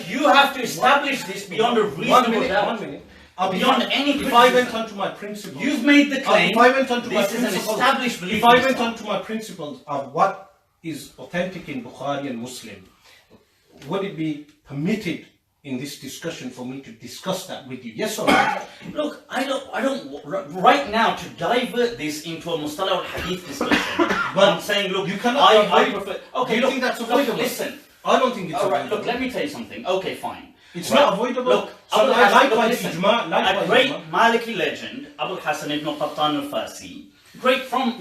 you have to establish this beyond a reasonable doubt. 1 minute. Beyond any if I went on to my principles, you've made the claim. If I went on to my this is an principles, established belief. if I went on to my principles of what is authentic in Bukhari and Muslim, would it be permitted in this discussion for me to discuss that with you? Yes or no? Look, I don't. Right now, to divert this into a Mustalah al-Hadith discussion, but I'm saying, look, you cannot. I prefer. Okay, do you think that's avoidable? Listen, I don't think it's all right. avoidable. Look, let me tell you something. Okay, fine. It's right. not avoidable. Look, so likewise, listen, ijma, a great Maliki legend, Abu Hasan ibn Qattan al-Farsi, great from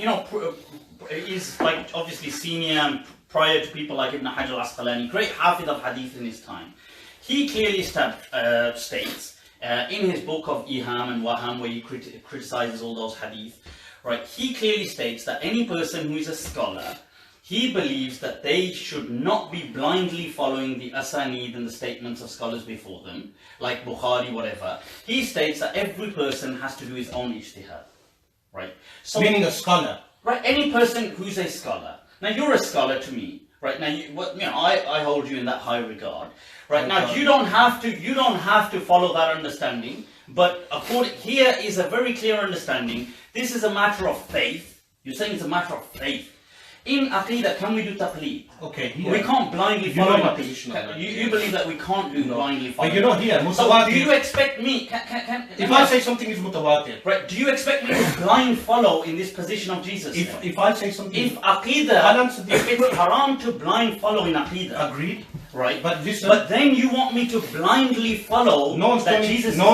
is like obviously senior prior to people like Ibn Hajar al-Asqalani, great Hafid of Hadith in his time. He clearly states in his book of Iham and Waham, where he criticizes all those hadith, right? He clearly states that any person who is a scholar, he believes that they should not be blindly following the asanid and the statements of scholars before them, like Bukhari, whatever. He states that every person has to do his own ijtihad, right? So, meaning a scholar, right? Any person who's a scholar. Now you're a scholar to me, right? Now I hold you in that high regard, right? Now you don't have to follow that understanding, but here is a very clear understanding. This is a matter of faith. You're saying it's a matter of faith. In Aqidah, can we do taqleed? Okay, yeah. We can't blindly follow. You know my position on that. You believe that we can't do blindly follow. But you know here, so do you expect me? If I say something is mutawatir, right? Do you expect me to blind follow in this position of Jesus? If I say something, if Aqidah, if it's haram to blind follow in Aqidah, agreed. Right, but then you want me to blindly follow that Jesus. No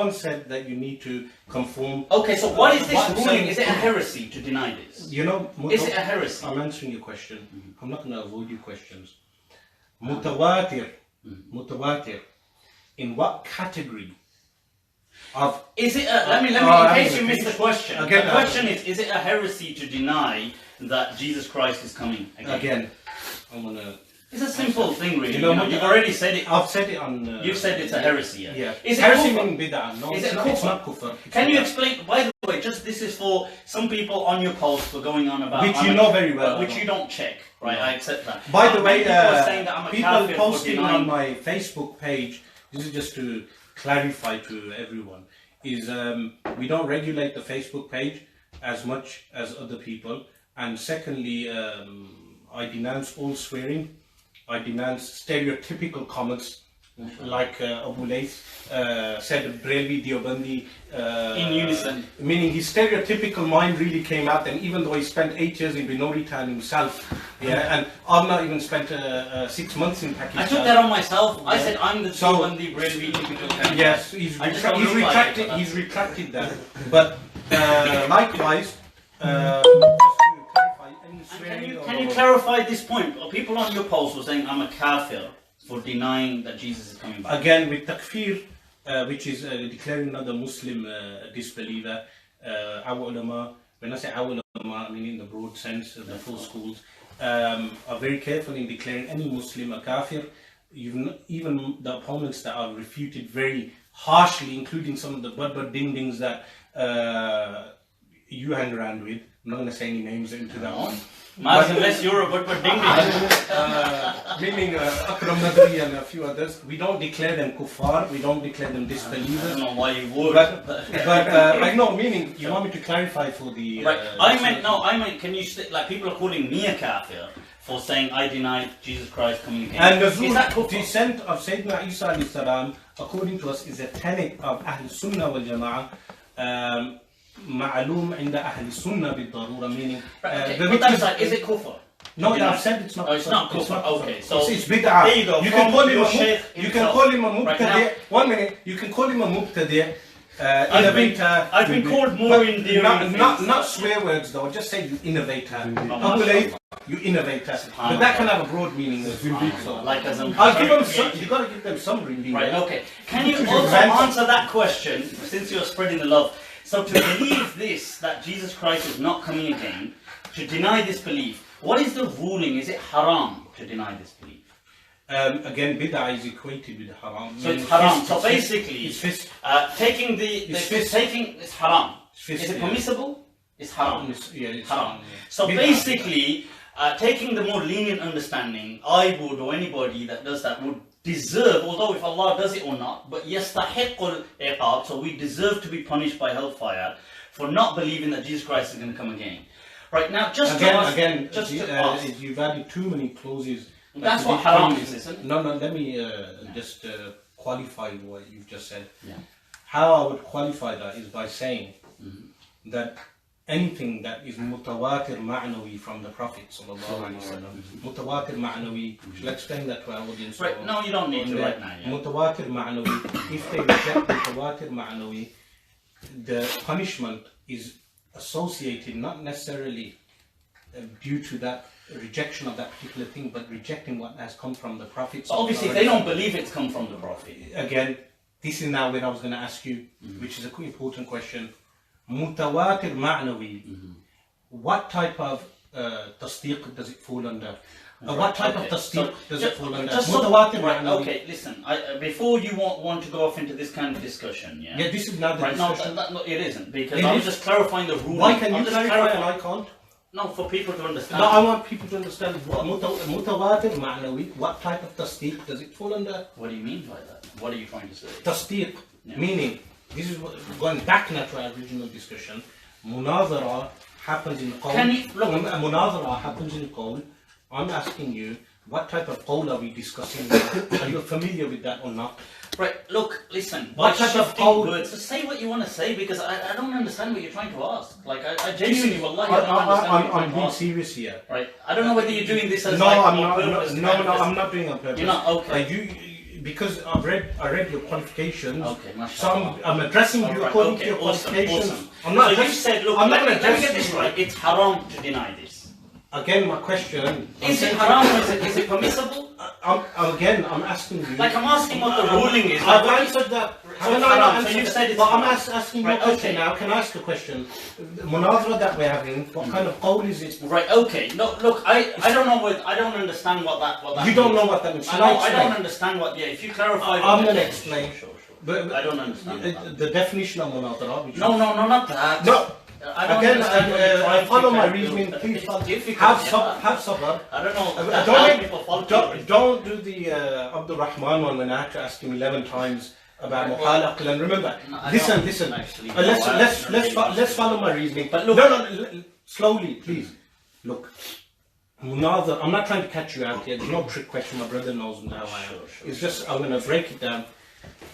one said that you need to conform. Okay, so what is this ruling? Is it a heresy to deny this? You know, is it a heresy? I'm answering your question. I'm not going to avoid your questions. Mutawatir, in what category of? Is it? Let me. In case you missed the question. Again, the question is it a heresy to deny that Jesus Christ is coming again? I'm gonna. It's a simple thing, really. You've already said it. I've said it on. You've said it's a heresy. Yeah. Is it heresy meaning bid'ah? No, is it's not kufr. Can you explain? By the way, this is for some people on your post for going on about which you know very well, which you don't check, right? I accept that. By the way, people posting on my Facebook page. This is just to clarify to everyone. Is we don't regulate the Facebook page as much as other people, and secondly, I denounce all swearing. I denounce stereotypical comments like Abu Layth said Brelvi Diobandi in unison. Meaning his stereotypical mind really came out, and even though he spent 8 years in Binori Town himself, and I've not even spent 6 months in Pakistan. I took that on myself. I said I'm the Diobandi Brelvi typical kind. Yes, he's retracted that. But likewise, can you clarify this point? People on your post were saying I'm a kafir for denying that Jesus is coming back. Again, with takfir, which is declaring another Muslim disbeliever, our ulama, when I say our ulama, I mean in the broad sense, the full schools, are very careful in declaring any Muslim a kafir. Even the opponents that are refuted very harshly, including some of the bud ding-dings that you hang around with. I'm not going to say any names into that one. Unless you're a bud ding-ding. Meaning Akram Nadri and a few others. We don't declare them kuffar, we don't declare them disbelievers. I don't know why you would. But I know, meaning, you want me to clarify for the... Right. I meant, can you, like people are calling me a kafir for saying I deny Jesus Christ coming again. And the descent of Sayyidina Isa alayhi salam, according to us, is a tenet of Ahl Sunnah wal Jama'ah. معلوم عند أهل السنة بالضرورة, meaning is it kufr? No, I've said it's not. Oh, it's not kufr. Okay, so it's bid'ah. There you go. You can call him a mubtadi'. 1 minute. You can call him a mubtadi', innovator. I've been called more in the not swear words though. Just say you innovator. Abu Layth, you innovator. But that can have a broad meaning as well. So, like as I'll give them some. You got to give them some meaning. Right. Okay. Can you also answer that question, since you're spreading the love? So to believe this, that Jesus Christ is not coming again, to deny this belief, what is the ruling? Is it haram to deny this belief? Again, bid'ah is equated with haram. So it's haram. So basically, taking it's haram. Is it permissible? It's haram. Yeah, it's haram. yeah. So Bid'ah. basically, taking the more lenient understanding, I would, or anybody that does that would deserve, although if Allah does it or not, but yastahiqul iqab, so we deserve to be punished by hellfire for not believing that Jesus Christ is going to come again. Right now, just to ask, you've added too many clauses. That's what haram is, isn't it? No, let me just qualify what you've just said. Yeah. How I would qualify that is by saying that anything that is mutawatir ma'nawi from the Prophet sallallahu alaihi wasallam, mutawatir ma'nawi, shall I explain that to our audience? Right, no, you don't need to right now. Yeah. Mutawatir ma'nawi, if they reject mutawatir ma'nawi, the punishment is associated not necessarily due to that rejection of that particular thing, but rejecting what has come from the Prophet. So obviously, if they don't believe it's come from the Prophet. Again, this is now where I was going to ask you, which is a quite important question. Mutawatir ma'nawi, what type of tasdeeq does it fall under? What type of tasdeeq does it fall under? Mutawatir ma'nawi. Okay, listen, before you want to go off into this kind of discussion, yeah? Yeah, this is not the discussion. No, it isn't, because I was just clarifying the ruling. Why can you clarify and I can't? No, for people to understand. No, I want people to understand what mutawatir ma'nawi, what type of tasdeeq does it fall under? What do you mean by that? What are you trying to say? Tasdeeq, meaning, this is going back now to our original discussion, munazara happens in qawl. Munazara happens in qawl. I'm asking you, what type of qawl are we discussing now? Are you familiar with that or not? Right, look, listen. What type of qawl? Words, just say what you want to say, because I don't understand what you're trying to ask. Like, I genuinely, wallahi, I'm being serious here. Right, I don't know whether you're doing this as no, like I'm on not. purpose. No, I'm not doing it on purpose. You're not, okay. Because I read your qualifications. Okay, so I'm addressing you according to your qualifications. Awesome. I'm not. So you said, look, let me get this right. It's haram to deny this. Again, my question. Is it haram or is it permissible? I'm asking you. Like, I'm asking what the ruling is. I've answered that. So you've said it's but I'm haram. asking you a question now. Can I ask a question? The munazara that we're having, what kind of qawl is it? Right, okay. No, look, I don't know what, I don't understand what that You means. don't know what that means. I don't understand what, if you clarify. I'm going to explain. Sure. But I don't understand the definition of munazara. No, not that. No. I don't Again, understand follow my reasoning. Please have sabr. I don't know. Don't do the Abdul Rahman one when I had to ask him 11 times about muhalaqil. And remember, listen. Actually, Let's follow my reasoning. But look, no, slowly, please. Look, munazara. I'm not trying to catch you out here. There's no trick question. My brother knows now. It's just I'm going to break it down.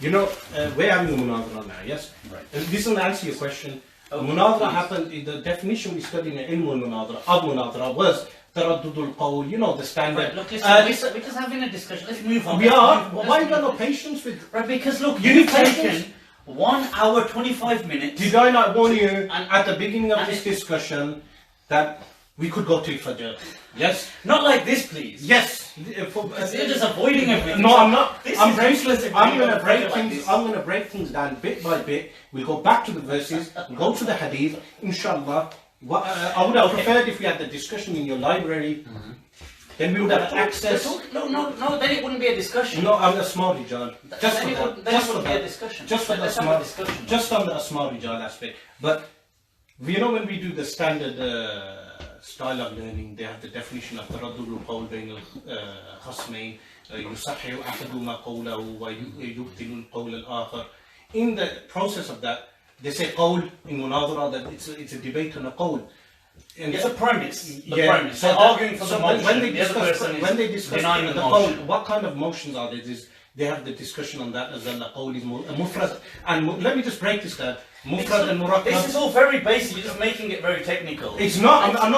You know, we're having the munazara now. Yes. Right. This will answer your question. Munazara happened, the definition we studied in ilm al-munazara was taraddudul qawl, you know, the standard. Right, look, listen, we're just having a discussion. Let's move on. We are? Why you got no patience with? Right, because look, you've taken 1 hour 25 minutes. Did I not warn you at the beginning of this discussion that we could go to Fajr? Yes? Not like this, please. Yes. You're just avoiding everything. No, I'm not. I'm going to break things down bit by bit. We'll go back to the verses, go to the hadith, inshallah. I would have preferred if we had the discussion in your library. Then we would have access. No, then it wouldn't be a discussion. No, I'm the small rijal. Just for that. Just for that. Discussion. Just for the small discussion. Just on the small rijal aspect. But you know when we do the standard style of learning, they have the definition of taraddudul qawl bayn al-khasmayn, yusahhihu ahaduhuma qawlahu wa yubtilu al-qawl al-akhar. In the process of that, they say qawl in munazara, that it's a debate on a qawl. And it's a premise. Premise. So arguing for the motion. When they discuss the qawl, what kind of motions are there? They have the discussion on that as well. The qawl is mufrad. And let me just break this down. Mufrad and murakkab. This is all very basic. You're just making it very technical. It's not. I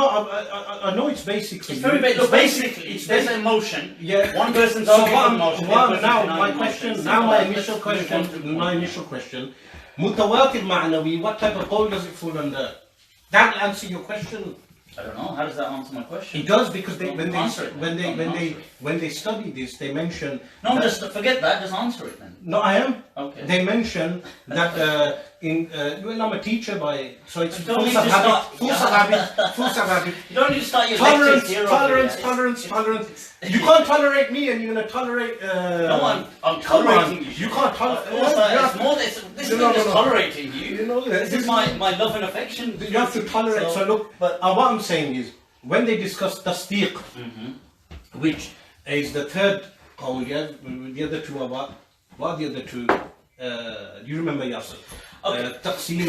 know it's basic. It's very basic. Look, basically, there's an emotion. Yeah. One person's arguing emotion. Now my initial question. Mutawatir ma'nawi. What type of qawl does it fall under? That will answer your question. I don't know. How does that answer my question? It does, because when they study this, they mention. No, just forget that. Just answer it then. No, I am. Okay. They mention that well, I'm a teacher by, so it's Don't force need of to habit, start- force of habit. You don't need to start your Tolerance, lectures here. tolerance. You can't tolerate me, and you're gonna tolerate. No, I'm come tolerating on. you. You can't tolerate. It's more. This is not just tolerating you. You know, This is my love and affection. You have to tolerate. So look, but what I'm saying is, when they discuss tasdeeq, which is the third qawl, the other two are what? What are the other two? Do you remember Yasser? Okay. Taqseem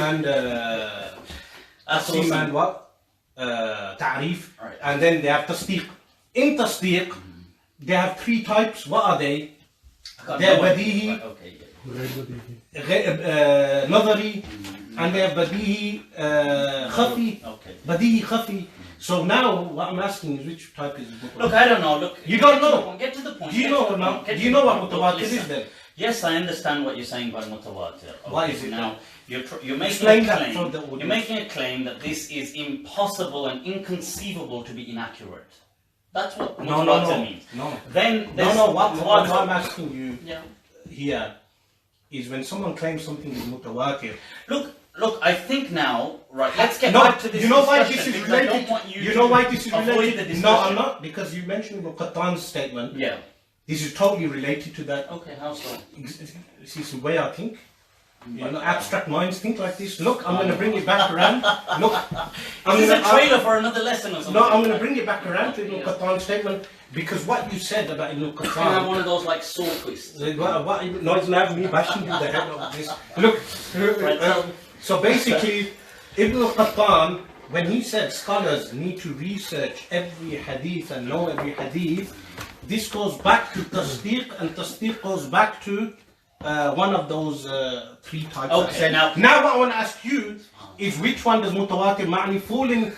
and what? Ta'rif. Right. And then they have tasdeeq. In tasdeeq, they have three types. What are they? They have badihi, nadari, and they have badihi, khafi. Badihi, khafi. So now, what I'm asking is, which type is mutawatir? Look, I don't know. Look, You don't know. Get to the point. Do you know or not? Do you know what mutawatir is then? Yes, I understand what you're saying by mutawatir. Okay, Why is it now? You're making Explain a that claim. for the audience. You're making a claim that this is impossible and inconceivable to be inaccurate. That's what mutawatir means. No. Then there's What I'm asking you Yeah. here is when someone claims something is mutawatir. Look, I think now, right, let's get No, back to this you know why discussion, this is because I don't related? want you You to know why this is avoid related? the No, discussion. I'm not, because you mentioned Ibn Qattan's statement. Yeah. This is totally related to that. Okay, how so? This is the way I think. You know, abstract minds think like this. Look, I'm going to bring it back around. Look, Is this a trailer for another lesson or something? No, I'm going to bring it back around to Ibn Qattan's statement, because what you said about Ibn Can I have Qattan. one of those like saw twists? No, it's not me bashing you the head of this. Look, so basically, Ibn Qattan, when he said scholars need to research every hadith and know every hadith, this goes back to tasdeeq, and tasdeeq goes back to one of those three types. Okay, now what I want to ask you is, which one does mutawatir ma'ni fall in?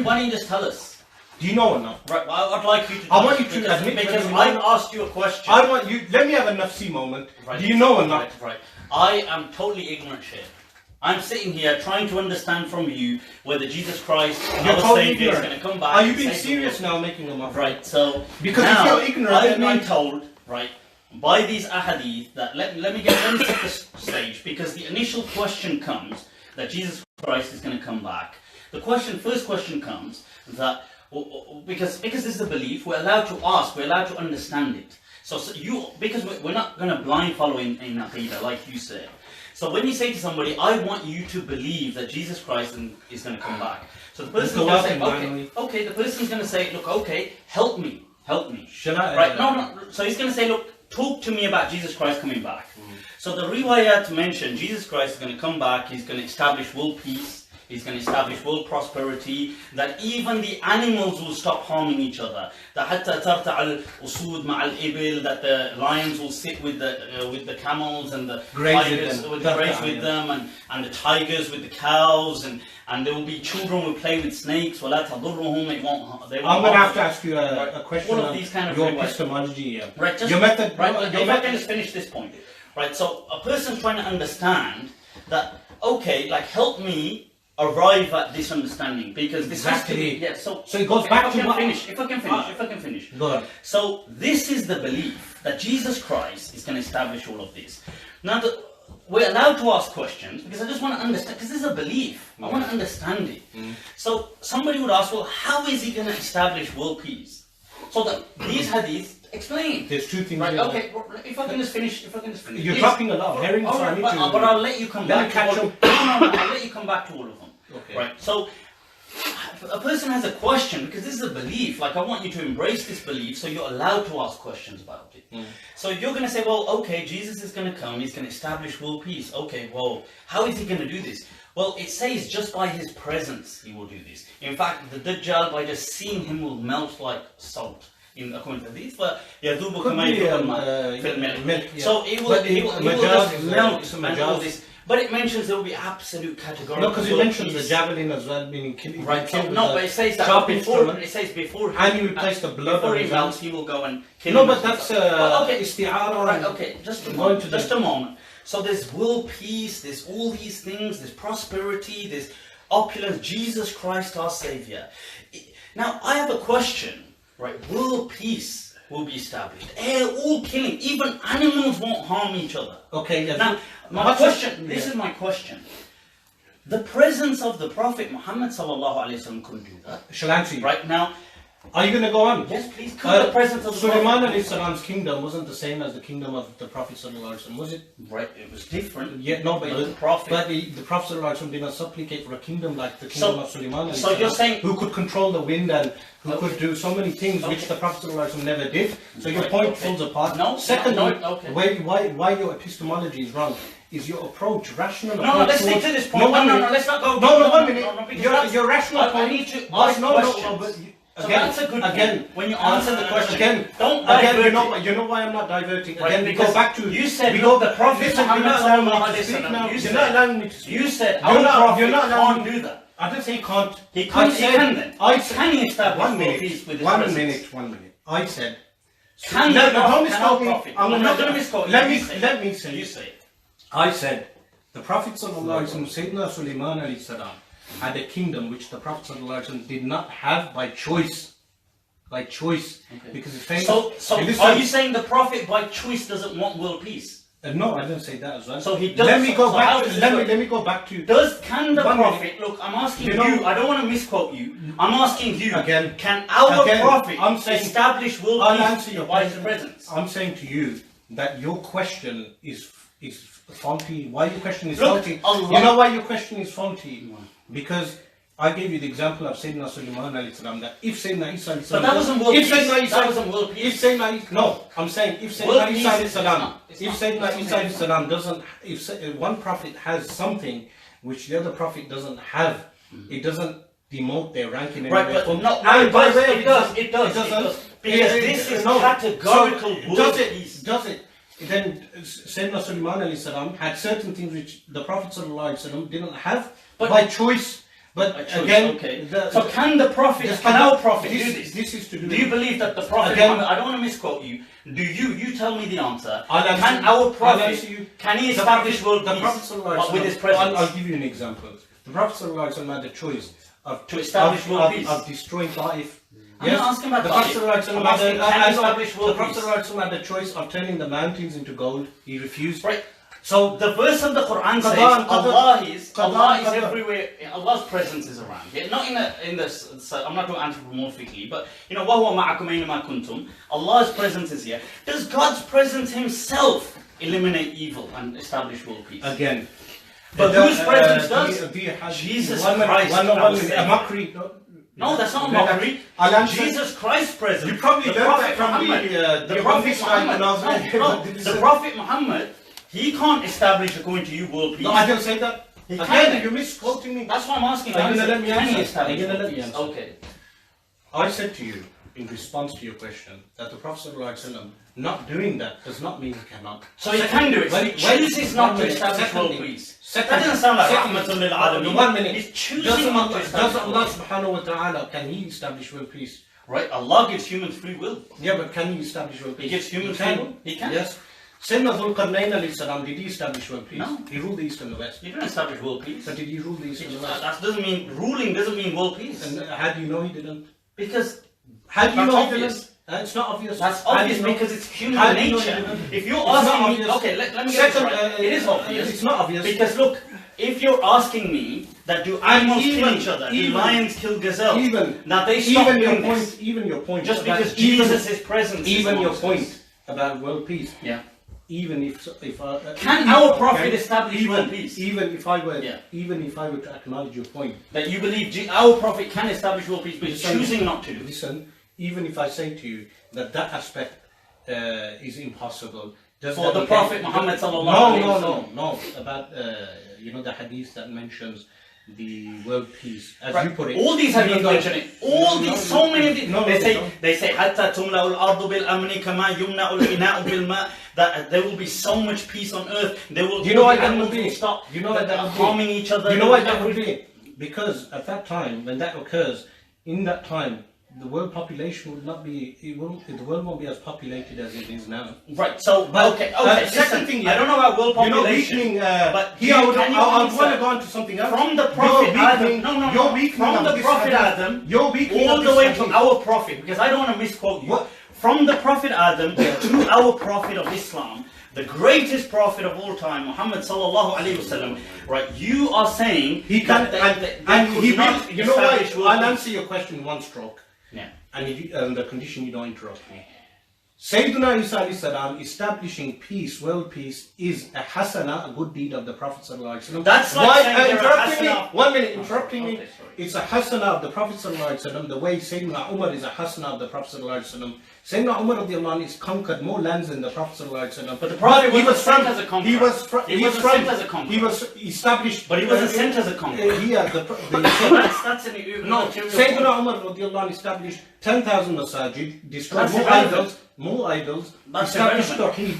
why don't you just tell us? Do you know or not? Right, well, I'd like you to. I want you to admit because whether you I've know. asked you a question. I want you. Let me have a nafsi moment. Right. Do you know or not? Right. I am totally ignorant, Shaykh. I'm sitting here trying to understand from you whether Jesus Christ, You're our totally Saviour, is ignorant. going to come back. Are you and being save the serious world. now, making them up? Right. So because now, if you're ignorant, I've then been told, right, by these ahadith that let me set the stage, because the initial question comes that Jesus Christ is going to come back. The first question comes that because this is the belief, we're allowed to ask, we're allowed to understand it. So because we're not going to blind follow in aqidah, like you said. So when you say to somebody, I want you to believe that Jesus Christ is going to come back. So the person's going to say, okay, the person's going to say, look, okay, help me. Shall I? Right, no. So he's going to say, look, talk to me about Jesus Christ coming back. So the riwayat mentioned Jesus Christ is going to come back, he's going to establish world peace, he's going to establish world prosperity, that even the animals will stop harming each other. That hatta tarta al-usud ma'al ibil, that the lions will sit with the camels, and the tigers will graze with them, and the tigers with the cows, and there will be children who play with snakes. وَلَا تَضُرُّهُمْ I'm going to have to ask you a question all of these kind of your epistemology. Right, your method. Right, if I can just finish this point. Right, so a person's trying to understand that, okay, like help me arrive at this understanding, because this has to be, so it goes back to if I can finish. Go on. So this is the belief that Jesus Christ is going to establish all of this. Now we're allowed to ask questions, because I just want to understand, because this is a belief. I want to understand it. So somebody would ask, well, how is he going to establish world peace? So that these hadiths explain. There's two things. Right, okay, if I can just finish. You're dropping a lot of herrings, so I need to... But I'll let you come back to all of them. No, I'll let you come back to all of them. Okay. Right, so a person has a question, because this is a belief, like I want you to embrace this belief, so you're allowed to ask questions about it. So you're going to say, well, okay, Jesus is going to come, he's going to establish world peace. Okay, well, how is he going to do this? Well, it says just by his presence he will do this. In fact, the Dajjal, by just seeing him, will melt like salt. According to this, but so he will just melt and all this. But it mentions there will be absolute categorical. No, because it mentions the javelin as well, meaning killing. Right. So, no, but it says that before. It says before. And you replace the blood. Before he melts, he will go and kill. No, but that's okay. isti'ara. Right. Okay. Just a moment. So there's world peace. There's all these things. There's prosperity. There's opulence. Jesus Christ, our Savior. Now I have a question. Right. World peace. will be established. All killing, even animals won't harm each other. Okay, yes. Now, my question, this is my question. The presence of the Prophet Muhammad sallallahu alaihi wasallam couldn't do that. Shall I answer you? Right now, Are you going to go on? yes, please. Could the presence of the Sulaiman Prophet, alayhi salam's kingdom wasn't the same as the kingdom of the Prophet sallallahu alaihi wasallam, was it? right? It was different. Yeah, no, but The Prophet. the Prophet sallallahu alaihi wasallam did not supplicate for a kingdom like the kingdom of Sulaiman. So you're saying who could control the wind and who could do so many things which the Prophet sallallahu alaihi wasallam never did. So your point falls apart. No, Secondly, no, okay. why your epistemology is wrong is your approach, rational no, approach. let's stick to this point. No, let's not go. No, 1 minute. because Your rational I point. need to No, ask questions. but So again, that's a good again, point. When you answer the question, again, don't again, divert you know why I'm not diverting. Right, Again, we because go back to you said, we look, go the Prophet listen, you're Muhammad not allowing me sallallahu to alaihi speak wasallam, now. you You're said- not allowing me to speak. You said You're our not- Prophet you're not allowing can't me- do that. I didn't say he can't. He can't. He can then. I said, Can he establish one world minute, peace with his 1 presence? minute, 1 minute. I said, Can no, the don't Prophet- misquote me. Prophet- I'm I'm not not going to misquote you. Let You me say it. let me say. You say it. I said, the Prophet sallallahu alaihi wasallam, Sayyidina Sulaiman alayhi salam, had a kingdom which the Prophet sallallahu alaihi wasallam did not have by choice. By choice, because it's famous. So Listen, are you saying the Prophet by choice doesn't want world peace? no, I didn't say that as well. So he does. Let me go so back. how To, does this let me work? let me go back to. Can the 1 minute. Prophet, look, I'm asking You you, know- I don't want to misquote you, I'm asking you, Again- can our again, Prophet I'm saying- establish world I'll peace answer your by his question. presence? I'm saying to you that your question is faulty. Why your question is Look, faulty? Allah- You know why your question is faulty? Because I gave you the example of Sayyidina Sulaiman alayhi salam, that if Sayyidina Isa alayhi But salam, that wasn't world if peace. Sayyidina Isa, That wasn't world if peace. Sayyidina Isa, no, I'm saying if World Sayyidina peace Isa alayhi is salam, not- it's if not- Sayyidina it's Isa not- alayhi salam doesn't, if one prophet has something which the other prophet doesn't have, it doesn't demote their rank in any Right, way. but Form. no, And it by does, way of it does, example- it does, doesn't. it does. Because this is no. categorical So, world does it? peace. Does it? Then Sayyidina Sulaiman alayhi salam had certain things which the Prophet sallallahu alaihi wasallam didn't have But- by choice. But By choice, again, okay. the- So can the Prophet, Just can hold our on. Prophet This- do this? this is to do Do you believe that the Prophet, Again- Muhammad, I don't want to misquote you, do you tell me the answer, I'll answer can you. our I'll Prophet, answer you. can he The establish Prophet- world the peace Prophet sallallahu alaihi with his wasallam- presence? I'll give you an example. The Prophet sallallahu alaihi wasallam had the choice of To establish world peace. of destroying Ta'if. I'm not asking about the Ta'if. Prophet sallallahu alaihi I'm wasallam asking, can he establish the world Prophet peace? sallallahu alaihi wasallam had the choice of turning the mountains into gold. He refused. Right. So The verse of the Quran says Qadar and qadar. Allah is Qadar. everywhere. Allah's presence is around. Yeah? Not in the. I'm not going anthropomorphically, but you know, وَهُوَ مَعَكُمْ أَيْنَمَا كُنْتُمْ. Allah's presence is here. Does God's presence Himself eliminate evil and establish world peace? again, But whose presence does? do you have Jesus one minute, Christ, one I minute, was a saying. mockery? No, that's not a mockery. I'll answer. Jesus Christ's presence. You probably the learned Prophet that from Muhammad. the Prophet Prophet Muhammad. Muhammad. No, the Prophet Muhammad. He can't establish, according to you, world peace. No, I didn't say that. He Again, can. you're misquoting me. That's what I'm asking. Are you gonna let me Can he answer? establish Are you gonna world let me peace? answer? Okay. I said to you, in response to your question, that the Prophet ﷺ not doing that does not mean he cannot. So he can do it. So he chooses not to establish world peace. That doesn't sound like Rahmatun lil Alameen. 1 minute. He's choosing Does not to Allah establish world peace. subhanahu wa ta'ala, can he establish world peace? Right? Allah gives humans free will. Yeah, but can he establish world peace? He gives humans free can. will. He can. Yes. Sayyidina Dhul Qarnayn alayhi salam, did he establish world peace? No. He ruled the East and the West. He didn't establish world peace. But did he rule the East and the West? That doesn't mean ruling doesn't mean world peace. And how do you know he didn't? Because How do you That's know obvious. he didn't? It's not obvious. that's How do obvious you know? because it's human How do you know nature. he didn't? If you're It's not asking me, obvious. okay, let me get Second, this right. It is obvious. It's not obvious. Because look, if you're asking me that do animals kill even- each other, do even- lions kill gazelles, even- now they stop even your doing point, this. even your point, Just about- because even- Jesus' presence is even your amongst point us. about world peace. Yeah. Even if Can even- our Prophet okay, establish even, world peace? Even if I were, Yeah. even if I were to acknowledge your point, That you believe our Prophet can establish world peace, but he's Listen. choosing not to. listen. Even if I say to you that that aspect is impossible, does For that the negate- Prophet Muhammad sallallahu alaihi wasallam. No, about the hadith that mentions the world peace, as Right. you put it. All these Even hadith though- mention it. All these, so many of these. No, they say, don't. حَتَّى تُمْلَأُ الْأَرْضُ بِالْأَمْنِ كَمَا يُمْنَأُ الْإِنَاءُ بِالْمَاءِ. That there will be so much peace on earth. There will. Do you know why the that animals would be? will stop. Do you know why that would be? harming each other. You know why that would be? Because at that time, when that occurs, in that time, the world population would not be. The world won't be as populated as it is now. Right. So, But, okay. second Listen, thing, yeah. I don't know about world You know, population. weakening. but Here, I would can you want answer? to go on to something else. From the Prophet Adam, You're weakening from of the this Prophet hadith. Adam, You're weakening all of the this way hadith. to our Prophet, because I don't want to misquote you. What? from the Prophet Adam to our Prophet of Islam, the greatest Prophet of all time, Muhammad sallallahu alaihi wasallam, right? You are saying he can, that he will. You know what? will I'll answer your question in one stroke. Yeah. And the condition you don't interrupt me. Sayyidina Isa alayhi salam establishing peace, world peace, is a hasana, a good deed of the Prophet sallallahu alaihi wasallam. That's like saying interrupting me. hasana. 1 minute, interrupting me. Okay, sorry. It's a hasana of the Prophet sallallahu alaihi wasallam. The way Sayyidina Umar is a hasana of the Prophet sallallahu alaihi wasallam. Sayyidina Umar radiallahu anhu is conquered more lands than the Prophet sallallahu alaihi wasallam. But the Prophet was sent as a conqueror. He was sent as a conqueror. He was established. But he wasn't sent as a conqueror. That's an no, Sayyidina Umar radiallahu anhu established 10,000 masajid, destroyed more idols, That's established irrelevant. Tawheed.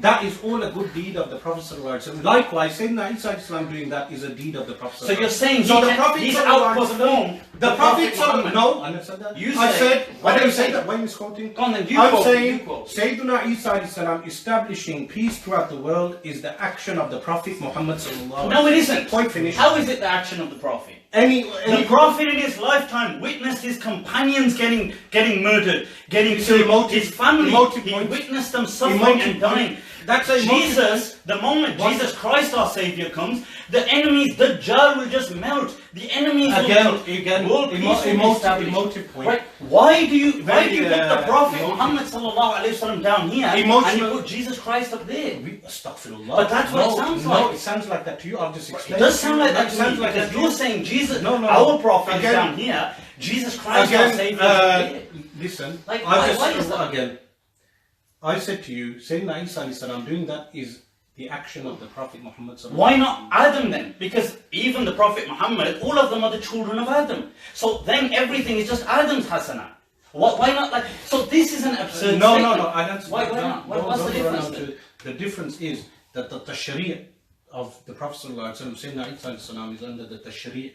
That is all a good deed of the Prophet sallallahu alaihi wasallam. Likewise, Sayyidina Isa Islam doing that is a deed of the Prophet sallallahu alaihi wasallam. So you're saying So the Prophet he's sallallahu alaihi outperformed wasallam- the Prophet Muhammad. no, I never said that. You I say- said, what I do you didn't say say? that. Why are you quoting? Go on then, you I'm quote, saying you quote. Sayyidina Isa alayhi salam establishing peace throughout the world is the action of the Prophet Muhammad sallallahu alaihi wasallam. No, it isn't. Point finished. How is it the action of the Prophet? Any The Prophet in his lifetime witnessed his companions getting murdered, getting It's killed. emotive- His family, emotive he point. witnessed them suffering Emotive and dying. That's a emotive Jesus, the moment Jesus Christ our Saviour comes, the enemies, the Dajjal will just melt. The enemies will melt. World peace will be established. emotive point. Right? Why do you put Very, the Prophet emotive. Muhammad sallallahu alaihi wasallam down here and you Emotional- put Jesus Christ up there? Astaghfirullah. But that's what it sounds like. No, it sounds like that to you. I'll just It explain. does sound like that It to sounds me, like because that to you're you. saying Jesus, No, our Prophet is Again- down here, Jesus Christ our Again, Saviour is up there. listen. Like, I why is that? Again, I said to you, Sayyidina Isa alayhi salam doing that is the action of the Prophet Muhammad sallallahu Why not Adam then? Because even the Prophet Muhammad, all of them are the children of Adam. So then everything is just Adam's hasana. Why not like? So this is an absurd No, statement. no, no. I don't. Why not? What's the difference then? The difference is that the tashri' of the Prophet sallallahu alaihi wasallam, Sayyidina Isa alayhi salam, is under the tashri'.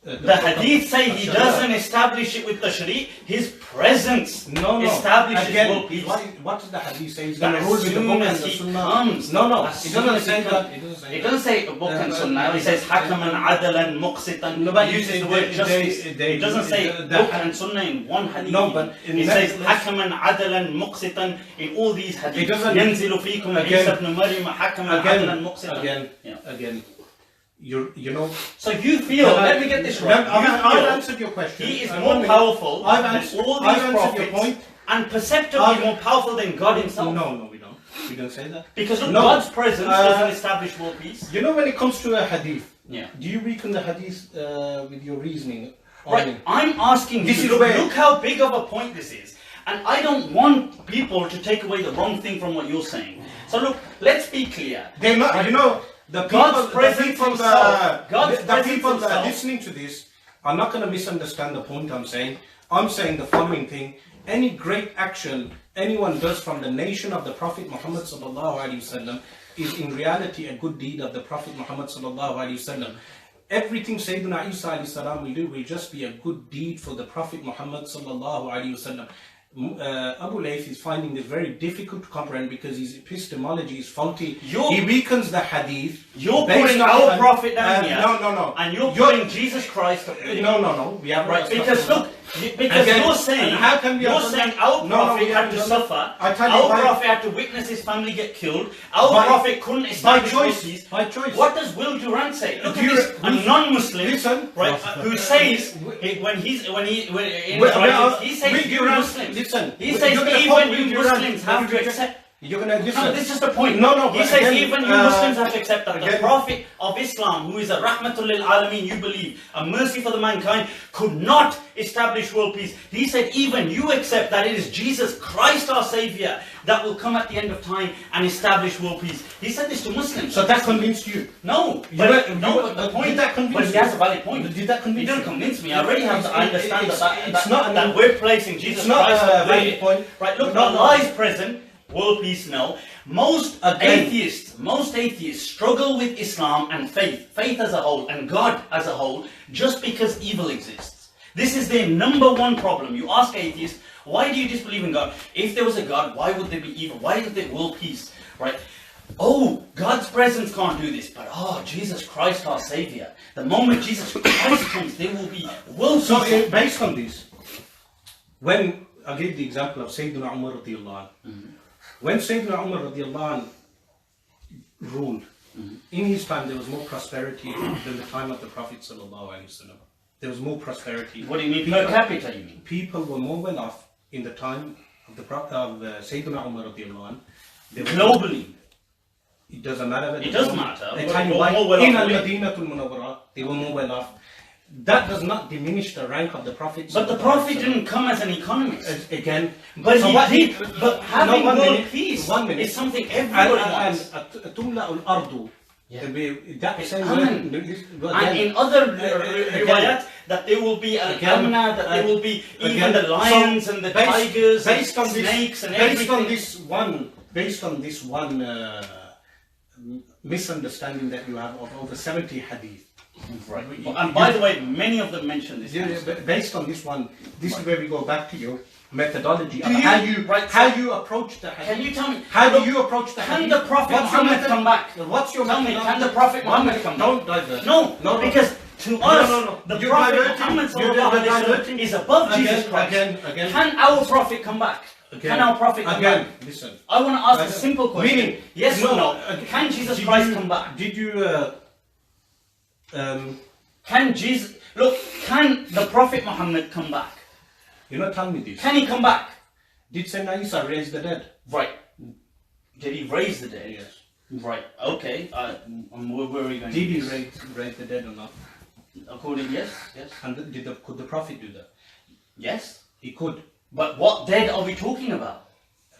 The hadith say he doesn't establish it with tashri', his presence No, establishes again, world peace. what does the hadith say? He's That going to rule as with the soon book and as the he sunnah. comes, No, as it soon doesn't as he say comes. that. It doesn't say It that. doesn't say a book and sunnah. It says hakaman adalan muqsitan. No, but It uses they- the word they- justice. they- It doesn't say the- book and sunnah in one hadith. No, but in it next- says hakaman adalan muqsitan in all these hadiths. It doesn't- Yanzilu fikum Again- Isa ibn Maryam hakaman adalan muqsitan. Again, you know. So you feel, let me get this right. I've answered your question. He is And more 1 minute. powerful I've than answered- all I've these answered your prophets point. and perceptibly more powerful than God himself. No, we don't. We don't say that. Because look, No. God's presence doesn't establish world peace. You know, when it comes to a hadith, Yeah. do you reckon the hadith with your reasoning? Right, I'm asking This you, is where- look how big of a point this is. And I don't want people to take away the wrong thing from what you're saying. So look, let's be clear. They're not, you know, the people, God's presence himself. God's the presence people that are himself. listening to this are not going to misunderstand the point I'm saying. I'm saying the following thing. Any great action anyone does from the nation of the Prophet Muhammad sallallahu alaihi wasallam is in reality a good deed of the Prophet Muhammad sallallahu alaihi wasallam. Everything Sayyidina Isa alayhi salam will do will just be a good deed for the Prophet Muhammad sallallahu alaihi wasallam. Abu Layth is finding this very difficult to comprehend because his epistemology is faulty. He weakens the hadith. You're based putting on- our prophet down here. No. And you're putting Jesus Christ up there. No. We have Right, because look, because Again, you're saying, how can we you're have done saying that? our No, prophet we had haven't to done that. suffer, I tell you our why. prophet had to witness his family get killed, our By- prophet couldn't by establish choice. peace. By choice. What does Will Durant say? Look Do at you- this, a non-Muslim, Listen. right, who says, when in his writings, he says you Muslims, Listen. he says You're gonna even quote you Will Durant. Muslims have to accept. You're gonna listen. No, this is just the point. No. He but says again, even you Muslims have to accept that the again- Prophet of Islam, who is a rahmatul lil alameen, you believe, a mercy for the mankind, could not establish world peace. He said even you accept that it is Jesus Christ our Saviour that will come at the end of time and establish world peace. He said this to Muslims. So that convinced you? No, You but, were- no, you- but the did point that convince but he you? has a valid point. Did that convince He didn't you? convince me. I already have to understand It's that not that we're placing Jesus Christ a up valid there. point. Right, look, No, Allah no. is present, world peace no. Most Again. atheists struggle with Islam and faith as a whole, and God as a whole, just because evil exists. This is their number one problem. You ask atheists, why do you disbelieve in God? If there was a God, why would there be evil? Why is there world peace? Right? Oh, God's presence can't do this, but Jesus Christ our Saviour. The moment Jesus Christ comes, there will be world So peace. based on this, when I gave the example of Sayyidina Umar radiallahu anh. When Sayyidina Umar radiallahu anh ruled, in his time there was more prosperity than the time of the Prophet sallallahu alaihi wasallam. There was more prosperity. What do you mean? Per capita, you mean? People were more well off in the time of the Prophet of Sayyidina Umar radiallahu anh. Globally. It doesn't matter. It does matter. I tell you why. In Al-Madinatul Munawwara, they were more well off. That does not diminish the rank of the Prophet. But the Prophet didn't come as an economist. Again. But so he did. But having world peace 1 minute. is something everybody wants. And ardu. That same And in other riwayat, that there will be al-amna, that there will be even the lions and the tigers and snakes and everything. Based on this one misunderstanding that you have of over 70 hadith. Right. And by the way, many of them mention this. Based on this one, this is where we go back to your methodology. How you approach the hadith. Can you tell me? How do you approach the hadith? Can the Prophet Muhammad come back? What's your Tell me, methodology? can the Prophet Muhammad come back? Don't divert. No, because to us, the Prophet Muhammad is above Jesus Christ. Again. Can our Prophet come back? Can our Prophet come back? Listen. I want to ask a simple question. Meaning, yes or no? Can Jesus Christ come back? Did you... Can Jesus... Look, can the Prophet Muhammad come back? You're not telling me this. Can he come back? Did Sayyidina Isa raise the dead? Right. Did he raise the dead? Yes. Right. Okay. Where are we going? Did he raise the dead or not? According, yes. And could the Prophet do that? Yes. He could. But what dead are we talking about?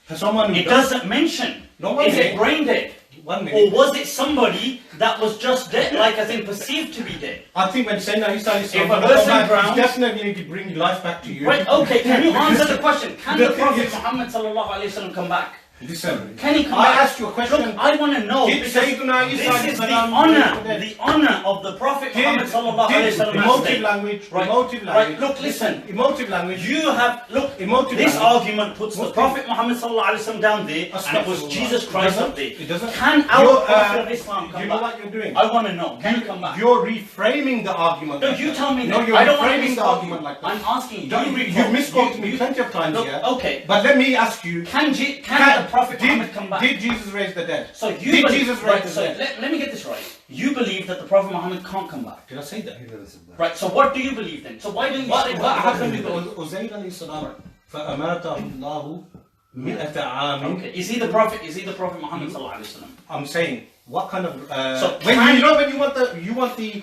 For someone it doesn't mention. Is it brain dead? 1 minute. Or was it somebody that was just dead, like as in perceived to be dead? I think when Sayyidina Isa is if a person drowns, he's definitely going to bring life back to you. Right, okay, can you answer the question? Can the Prophet Muhammad sallallahu alayhi wa sallam come back? Listen, can he come back? I asked you a question. Look, I want to know, this is the honor of the Prophet Muhammad sallallahu alayhi wa sallam. Emotive language, emotive language. Right, look, listen. Emotive language. You have, look, this argument puts the Prophet Muhammad sallallahu alayhi wa sallam down there, and it was Jesus Christ up there. Can our Prophet of Islam come back? You know what you're doing? I want to know. Can you come back? You're reframing the argument. No, you tell me that. No, you're reframing the argument like that. I'm asking you. You've misquoted me plenty of times here. Okay. But let me ask you. Can the Prophet Muhammad come back? Did Jesus raise the dead? So did Jesus raise the dead? Let me get this right. You believe that the Prophet Muhammad can't come back. Did I say that? Right. So what do you believe then? So why don't you say what happened with Uzair alayhi salam? فَأَمَاتَهُ اللَّهُ مِئَةَ عَامٍ. Okay. Is he the Prophet? Is he the Prophet Muhammad sallallahu alaihi wasallam? I'm saying what kind of so when you want the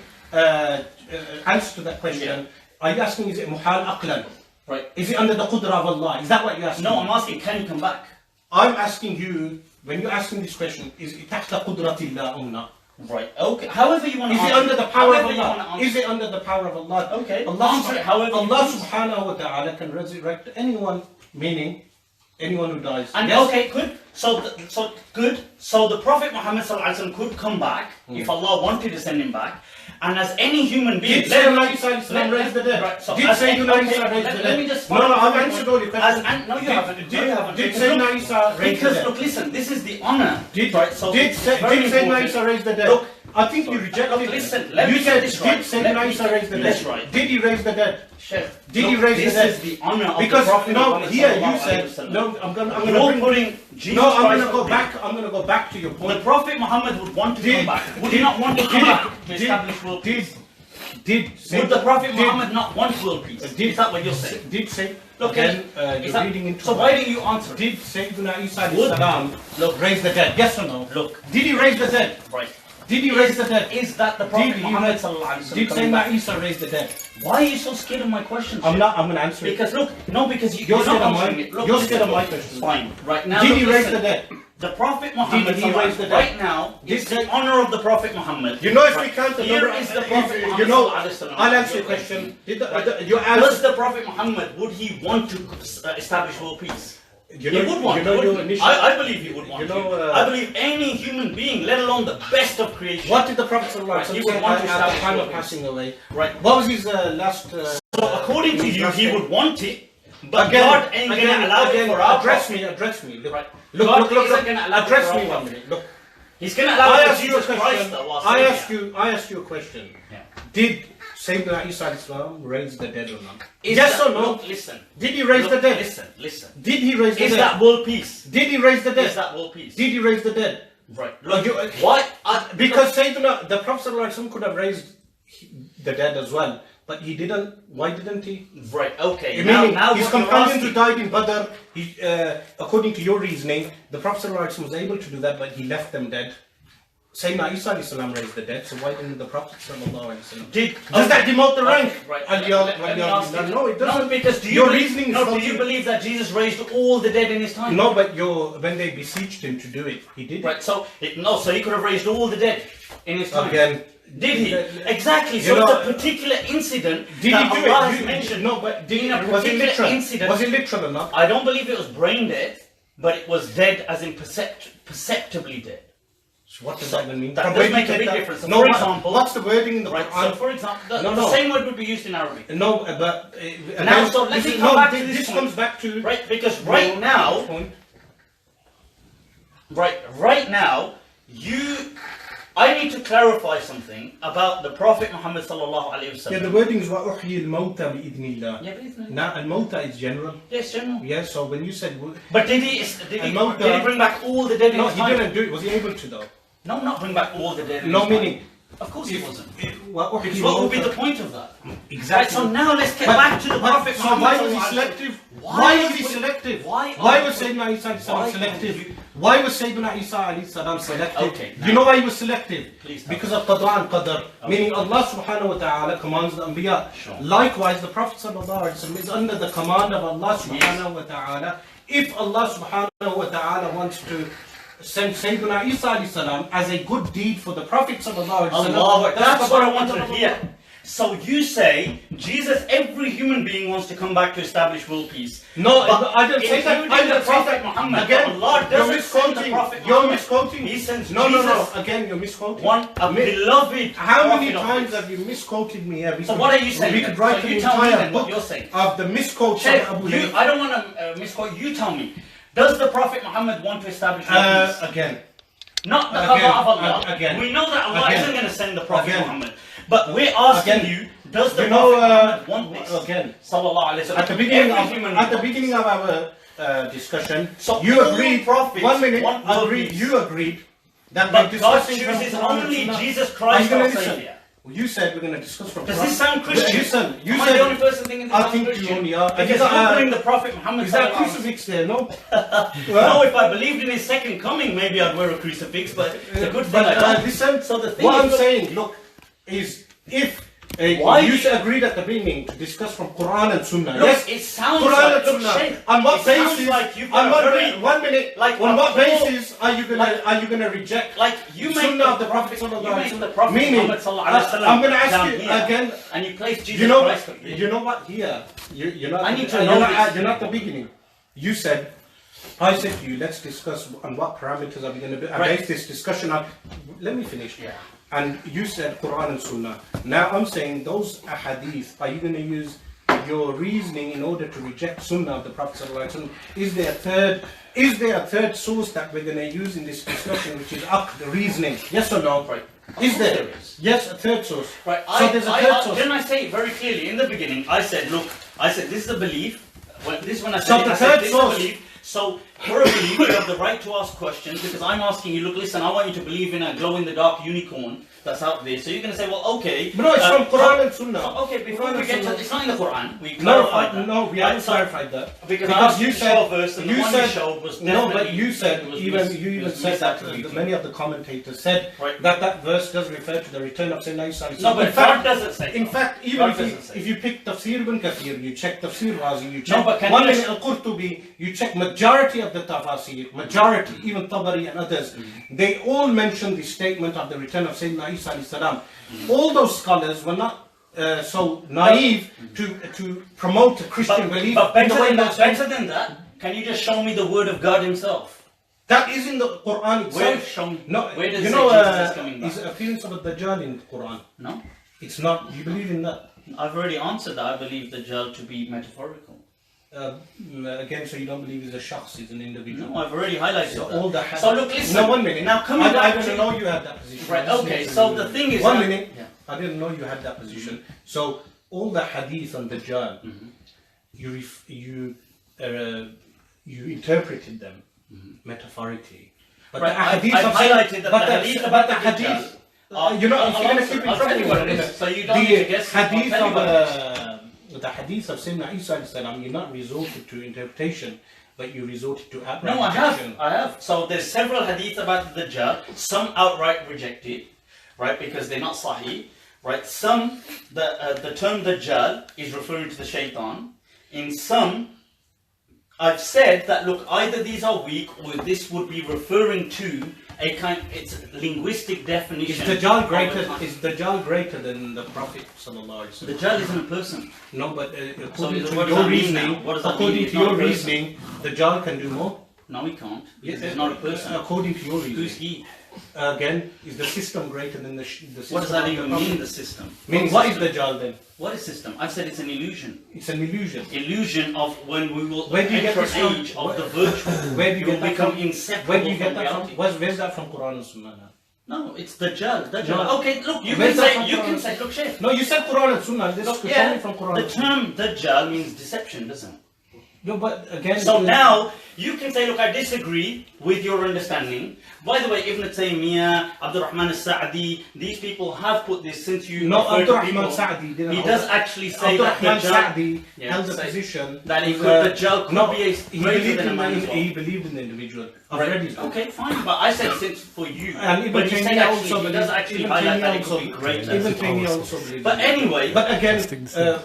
answer to that question. Are you asking is it muhal aqlan? Right. Is it under the qudra of Allah? Is that what you're asking? No, I'm asking can he come back? I'm asking you, when you're asking this question, is it tahta qudratillah or not? Right, okay. However you want to answer. Is it under the power of Allah? Is it under the power of Allah? Okay. Allah subhanahu wa ta'ala can resurrect anyone, meaning anyone who dies. And yes? Okay, good. So the Prophet Muhammad sallallahu alaihi wasallam could come back if Allah wanted to send him back. And as any human being, did Sayyidina Isa raise the dead? Right, so did Sayyidina Isa raise the dead? Let me just. No, I've answered all your questions. No, you haven't. Did Sayyidina Isa raise the dead? Because look, listen, this is the honor. Did Sayyidina Isa raise the dead? Look, I think you rejected it. Listen, let me get this right. Did Sayyidina Isa raise the dead? Right. Did he raise the dead? Shaykh, did he raise the dead? This is the honor of because the Prophet Muhammad here you said no. I'm going to go back to your point. The Prophet Muhammad would want to come back. Would he not want to come back to establish world peace? Would the Prophet Muhammad not want world peace? Is that what you're saying? Did say? Look, you're reading into. So why don't you answer? Did Sayyidina Isa raise the dead? Yes or no? Look, did he raise the dead? Right. Did he raise the dead? Is that the Prophet Muhammad sallallahu alaihi wasallam? Did Sayyidina Isa raise the dead? Why are you so scared of my question? I'm going to answer it. Because look, because you're scared of mine. You're scared of my question. Fine. Right now. Did he raise the dead? The Prophet Muhammad right now is the honor of the Prophet Muhammad. You know, if we count the here is the Prophet Muhammad. You know, I'll answer your question. Does the Prophet Muhammad, would he want to establish world peace? He would want to. I believe he would want to. I believe any human being, let alone the best of creation. What did the Prophet say at the time of passing away? Right. What was his last? So according to you, he would want it. But God ain't going to allow it for our address me. Look, address me 1 minute. Look. He's going to allow I it asked you a question. I asked you a question. Yeah. Did Sayyidina Isa alayhi salam raised the dead or not? Is Yes that- or no? Look, listen. Did he raise the Look, dead? Listen. Did he raise the Is dead? that world peace? Did he raise the dead? Is that world peace? Did he raise the dead? Right. Look, Look, why? Because Sayyidina, the Prophet ﷺ could have raised the dead as well, but he didn't. Why didn't he? Right. Okay. Meaning, Now his what you're companions who asking- died in Badr, according to your reasoning, the Prophet ﷺ was able to do that, but he left them dead. Sayyidina Isa alayhi salam raised the dead, so why didn't the Prophet ﷺ? Does that demote the rank? Right. Let me ask you. No, it doesn't. No, because do you Your believe, reasoning is no, do faulty. you believe that Jesus raised all the dead in his time? No, but when they beseeched him to do it, he did. Right. So so he could have raised all the dead in his time. Again. Did he? Exactly. You So know, it's a particular incident Did that he do Allah it? has mentioned. No, but in a was it particular literal? incident. Was it literal or not? I don't believe it was brain dead, but it was dead as in perceptibly dead. So what does that even mean? That From does where do you make a get big that? difference. So No, for example, what's the wording in the Right. Quran? So for example, No, the no. same word would be used in Arabic. No, but Now, so let me come back to this point. comes back to Right, because right now, I need to clarify something about the Prophet Muhammad sallallahu alaihi wasallam. Yeah, the wording is وَأُحْيِي الْمَوْتَ بِإِذْنِ اللَّهِ. Yeah, please, no. Now, al-mawta is general. Yes, general. Yeah, so when you said... But did he bring back all the dead in No, his he time? didn't do it. Was he able to though? No, not bring back all the dead in No, his time. meaning... Of course he wasn't. وَأُحْيِي Because what would be the الْمَوْتَ. point of that? Exactly. Right, so now let's get back to the Prophet So Muhammad why was he sallallahu alaihi wasallam. selective? Why Why are was you he putting- selective? why Why are was you Sayyidina Isa why alayhi are selective? you- Why was Sayyidina Isa alayhi salam selective? Okay, You know why he was selective? Please tell Because of qada and qadar. Meaning Allah subhanahu wa ta'ala commands the anbiya. Sure. Likewise, the Prophet sallallahu alaihi wasallam is under the command of Allah subhanahu wa ta'ala. If Allah subhanahu wa ta'ala wants to send Sayyidina Isa alayhi salam as a good deed for the Prophet sallallahu alaihi wasallam, Allah, that's what I qadar wanted to and hear. So you say Jesus, every human being wants to come back to establish world peace. No, But I didn't say that. including I didn't the say Prophet that. Muhammad. Again, Allah you're doesn't send the misquoting. Prophet You're Muhammad. misquoting. He sends No. Jesus. Again, you're misquoting. A beloved. How many prophet of times his. have you misquoted me? Yeah, So what are you saying We then? could write So an you tell me entire then what book you're saying. of the misquotes Shaykh, of Abu you, Layth. I don't want to misquote. You tell me. Does the Prophet Muhammad want to establish world peace? Again. Not the Again, qada of Allah. again, We know that Allah again, isn't going to send the Prophet again, Muhammad. But we're asking again. you, does the You know, Prophet Muhammad want this? again. Sallallahu alaihi wasallam. At the beginning Every of, human at the being. beginning of our discussion, So you all agreed. prophets 1 minute. want world Agreed. peace. You agreed that But we're God discussing from chooses Quran and only Sunnah. Jesus Are you Christ gonna our listen? Savior. You said we're going to discuss from Does Quran. this sound Christian? Listen, you Am I said. the only person thinking this I sounds think you Christian? only are. Because Is that, you bring the Prophet Muhammad Is that a sallallahu alaihi wasallam. crucifix there? No. No, if I believed in his second coming, maybe I'd wear a crucifix, but it's a good thing I But don't. listen, So the thing what is, I'm look- saying, look, is if Why you do you- agreed at the beginning to discuss from Quran and Sunnah. Look, Yes, it sounds Quran like, and look, Sunnah. Shaykh, On what it sounds basis? like you've on got what a very- 1 minute. like on a what whole- basis are you gonna reject? Like you make Sunnah the of the Prophet you sallallahu make alaihi the wasallam? Prophet Meaning, Muhammad sallallahu alaihi wasallam I'm gonna ask down you here, again. and you place Jesus You know Christ what? up here. You know what? Here, you're not. I need to you're know not, this. You're not the beginning. You said. I said to you, let's discuss on what parameters are we going to base this discussion on. Let me finish. Yeah. And you said Quran and Sunnah. Now I'm saying those ahadith, are you going to use your reasoning in order to reject Sunnah of the Prophet sallallahu alaihi wasallam? Is there a third source that we're going to use in this discussion, which is aqd, reasoning? Yes or no? Right. Is there? There is. Yes, a third source. Right. So there's a third source. Didn't I say it very clearly in the beginning? I said, look, this is a belief. When I So said, the I said third this source- is a belief. So for a belief, you have the right to ask questions because I'm asking you, look, listen, I want you to believe in a glow-in-the-dark unicorn that's out there. So you're going to say, well, okay. No, it's from Quran and Sunnah. Okay, before Quran we and get to Sunnah. it's not in the Quran. We No, clarified that. no, we haven't So- clarified that. Because I asked you you to said, show a verse and the one you showed was no, but definitely- you said it was even mis- you it even was said that misattributed. many of the commentators said Right. that verse does refer to the return of Sayyidina Isa. No, but God doesn't say in so. fact, even God doesn't say if you pick Tafsir ibn Kathir, you check Tafsir Razi, you check but can one you minute just- Al-Qurtubi, you check majority of the Tafasir, majority, even Tabari and others, they all mention the statement of the return of Sayyidina Isa alayhi salam. All those scholars were not so naive to promote a Christian belief. But in the way that's- better than that, can you just show me the word of God Himself? That is in the Quran itself. Where show me? No, Where does you it know, say Jesus is coming back? is the appearance of a Dajjal in the Quran? No, It's not. You believe in that? I've already answered that. I believe the Dajjal to be metaphorical. Again, so you don't believe he's a shakhs, he's an individual. No, I've already highlighted So that. all that. So look, listen. No, 1 minute. Now coming I back don't to know you have that position. right. I just Okay. need to- So the thing is, 1 now- minute. Yeah. I didn't know you had that position. So all the hadith on Dajjal, you interpreted them metaphorically. But Right, the hadith I've of highlighted that but the hadith about the hadith, Dajjal, you know, if you're going to keep in I'll tell trouble you what with it it, is, so you don't need to guess. the hadith I'll tell you what it is. the hadith of Sayyidina Isa alayhi salam, you're not resorted to interpretation, but you resorted to outright No, rejection. I have. So there's several hadith about the Dajjal, some outright rejected, right, because they're not sahih, right? Some, the term Dajjal is referring to the shaitan. In some, I've said that, look, either these are weak or this would be referring to it's linguistic definition. Is Dajjal greater than the Prophet sallallahu alaihi wasallam? Dajjal isn't a person. No, but according So to what does your that mean now? reasoning, What does that according mean? to It's not your a person. reasoning, Dajjal can do more. No, he can't. Because he's not a person. According to your reasoning. Who's he? Again, is the system greater than the system? What does that of the even Prophet? mean, the system? Meaning, what is Dajjal then? What is system? I've said it's an illusion. It's an illusion. Illusion of when we will Where do you get enter this an from? age of the virtual. Where do you will get that become from? inseparable Where do you get from that from? reality. Where's that from Quran and Sunnah now? No, it's Dajjal. Dajjal. No. Okay, look, you Where's can that say, from you Quran can and say, look, Shaykh. No, you said Quran and Sunnah. This Look, is yeah, only from Quran the and Sunnah. term Dajjal means deception, doesn't it? No, but again. So now, you can say, look, I disagree with your understanding. By the way, Ibn Taymiyyah, Abdul Rahman al-Sa'di, these people have put this since you No, refer Abdul to Rahman people. Sa'di didn't. He does actually say Abdul that Rahman Dajjal, Sa'di Yeah, held the say position that he with, could, Dajjal could no, be a he greater believed than a in man as the, well. he believed in the individual. I've Right. read his book. Okay, fine, but I said since for you. And Ibn but he said Taymiyyah actually, also he does actually highlight that it could be greater. Ibn Taymiyyah also believes. But anyway, But again, look,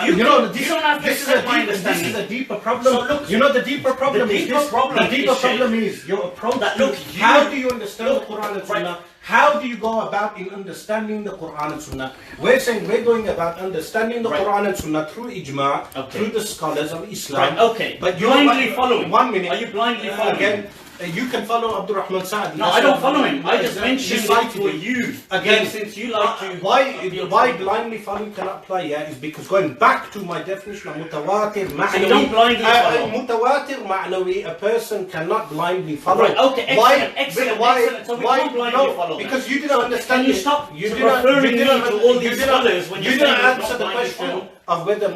you know, you don't have to this is accept my this understanding. is a deeper problem. So look, you know, the deeper problem the is deeper this. problem The deeper is, problem Shaykh, is your approach. that, to look, how do you understand look, the Quran and right. Sunnah? How do you go about in understanding the Quran and Sunnah? We're saying we're going about understanding the Right. Quran and Sunnah through ijma, Okay. through the scholars of Islam. Right, okay. But you're blindly following. 1 minute. Are you blindly following? Again, you can follow Abdul Rahman Sa'di. No, That's I don't what- follow him. I just Exactly. mentioned You it cited for it. you. Again, since you like to why blindly following cannot apply here is because going back to my definition of mutawatir, So you don't blindly follow. Mutawatir ma'nawi, a person cannot blindly follow. Right, okay, excellent, excellent, excellent. So we can't blindly follow because then. you didn't understand Can you it. stop You referring me to all these scholars when you you're didn't saying answer not the blindly question follow? of whether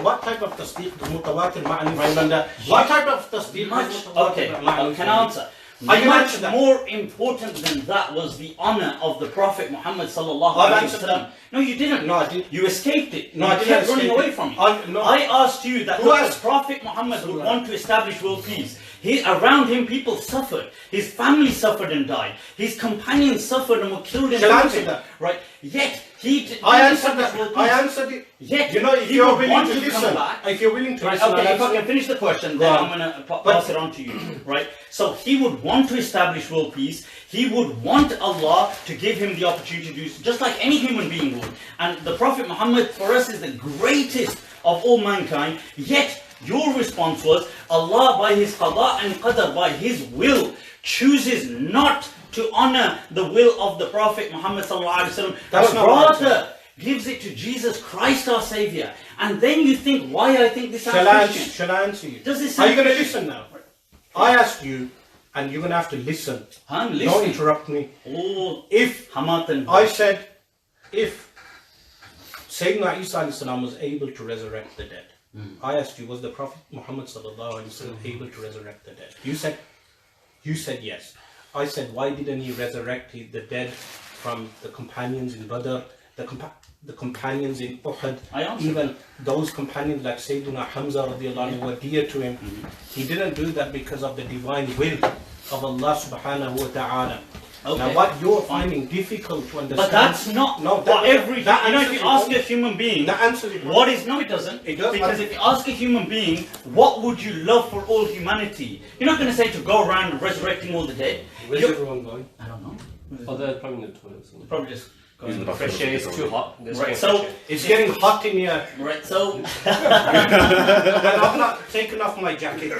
what type of tasdeeq the mutawatir ma'nawi fall under. What type of tasdeeq Much, is mutawatir okay, ma'nawi can fall I under? answer? I can Much answer that. more important than that was the honor of the Prophet Muhammad sallallahu I've alaihi answered wasallam. that. No, you didn't. No, I didn't. You escaped it. No, you I didn't kept running escape away it. from it. No. I asked you that Who look, asked? the Prophet Muhammad would Surah. want to establish world peace. Around him, people suffered. His family suffered and died. His companions suffered and were killed in Shall I the answer that? Right. Yet he I didn't answered establish that. world I peace. answered it. Yet You know, if he you're would willing want to come listen, back. if you're willing to Right, listen, okay, I'll if I answer can it. finish the question, Go then on. I'm going to pass it on to you. Right? So he would want to establish world peace. He would want Allah to give him the opportunity to do so, just like any human being would. And the Prophet Muhammad for us is the greatest of all mankind. Yet your response was, Allah by His qada and qadar, by His will, chooses not to honor the will of the Prophet Muhammad sallallahu alaihi wasallam, That's but not what I rather gives it to Jesus Christ our Savior. And then you think, why I think this sounds Christian. Shall I answer you? Does this Are you sound going to Christian? listen now? I asked you, and you're going to have to listen. I'm Don't listening. interrupt me. Oh, If Hamatan. I said, if Sayyidina Isa alayhi salam was able to resurrect the dead, I asked you, was the Prophet Muhammad sallallahu alaihi wasallam able to resurrect the dead? You said yes. I said, why didn't he resurrect the dead from the companions in Badr, the companions in Uhud, I answered even those companions like Sayyidina Hamza radiallahu anhu were dear to him? He didn't do that because of the divine will of Allah subhanahu wa ta'ala. Okay. Now what you're finding difficult to understand... But that's not No, what that- every... that you know, if answers you your ask point. a human being... That answers your point. What is... No, it doesn't. It does. Because if you ask a human being, what would you love for all humanity? You're not going to say to go around resurrecting all the dead. Where's You're- everyone going? I don't know. Oh, they're probably in the toilet. Probably just going to the Fresh air is too hot. There's Right, no so... fresh air. It's getting hot in here. Right, so... And I've not taken off my jacket.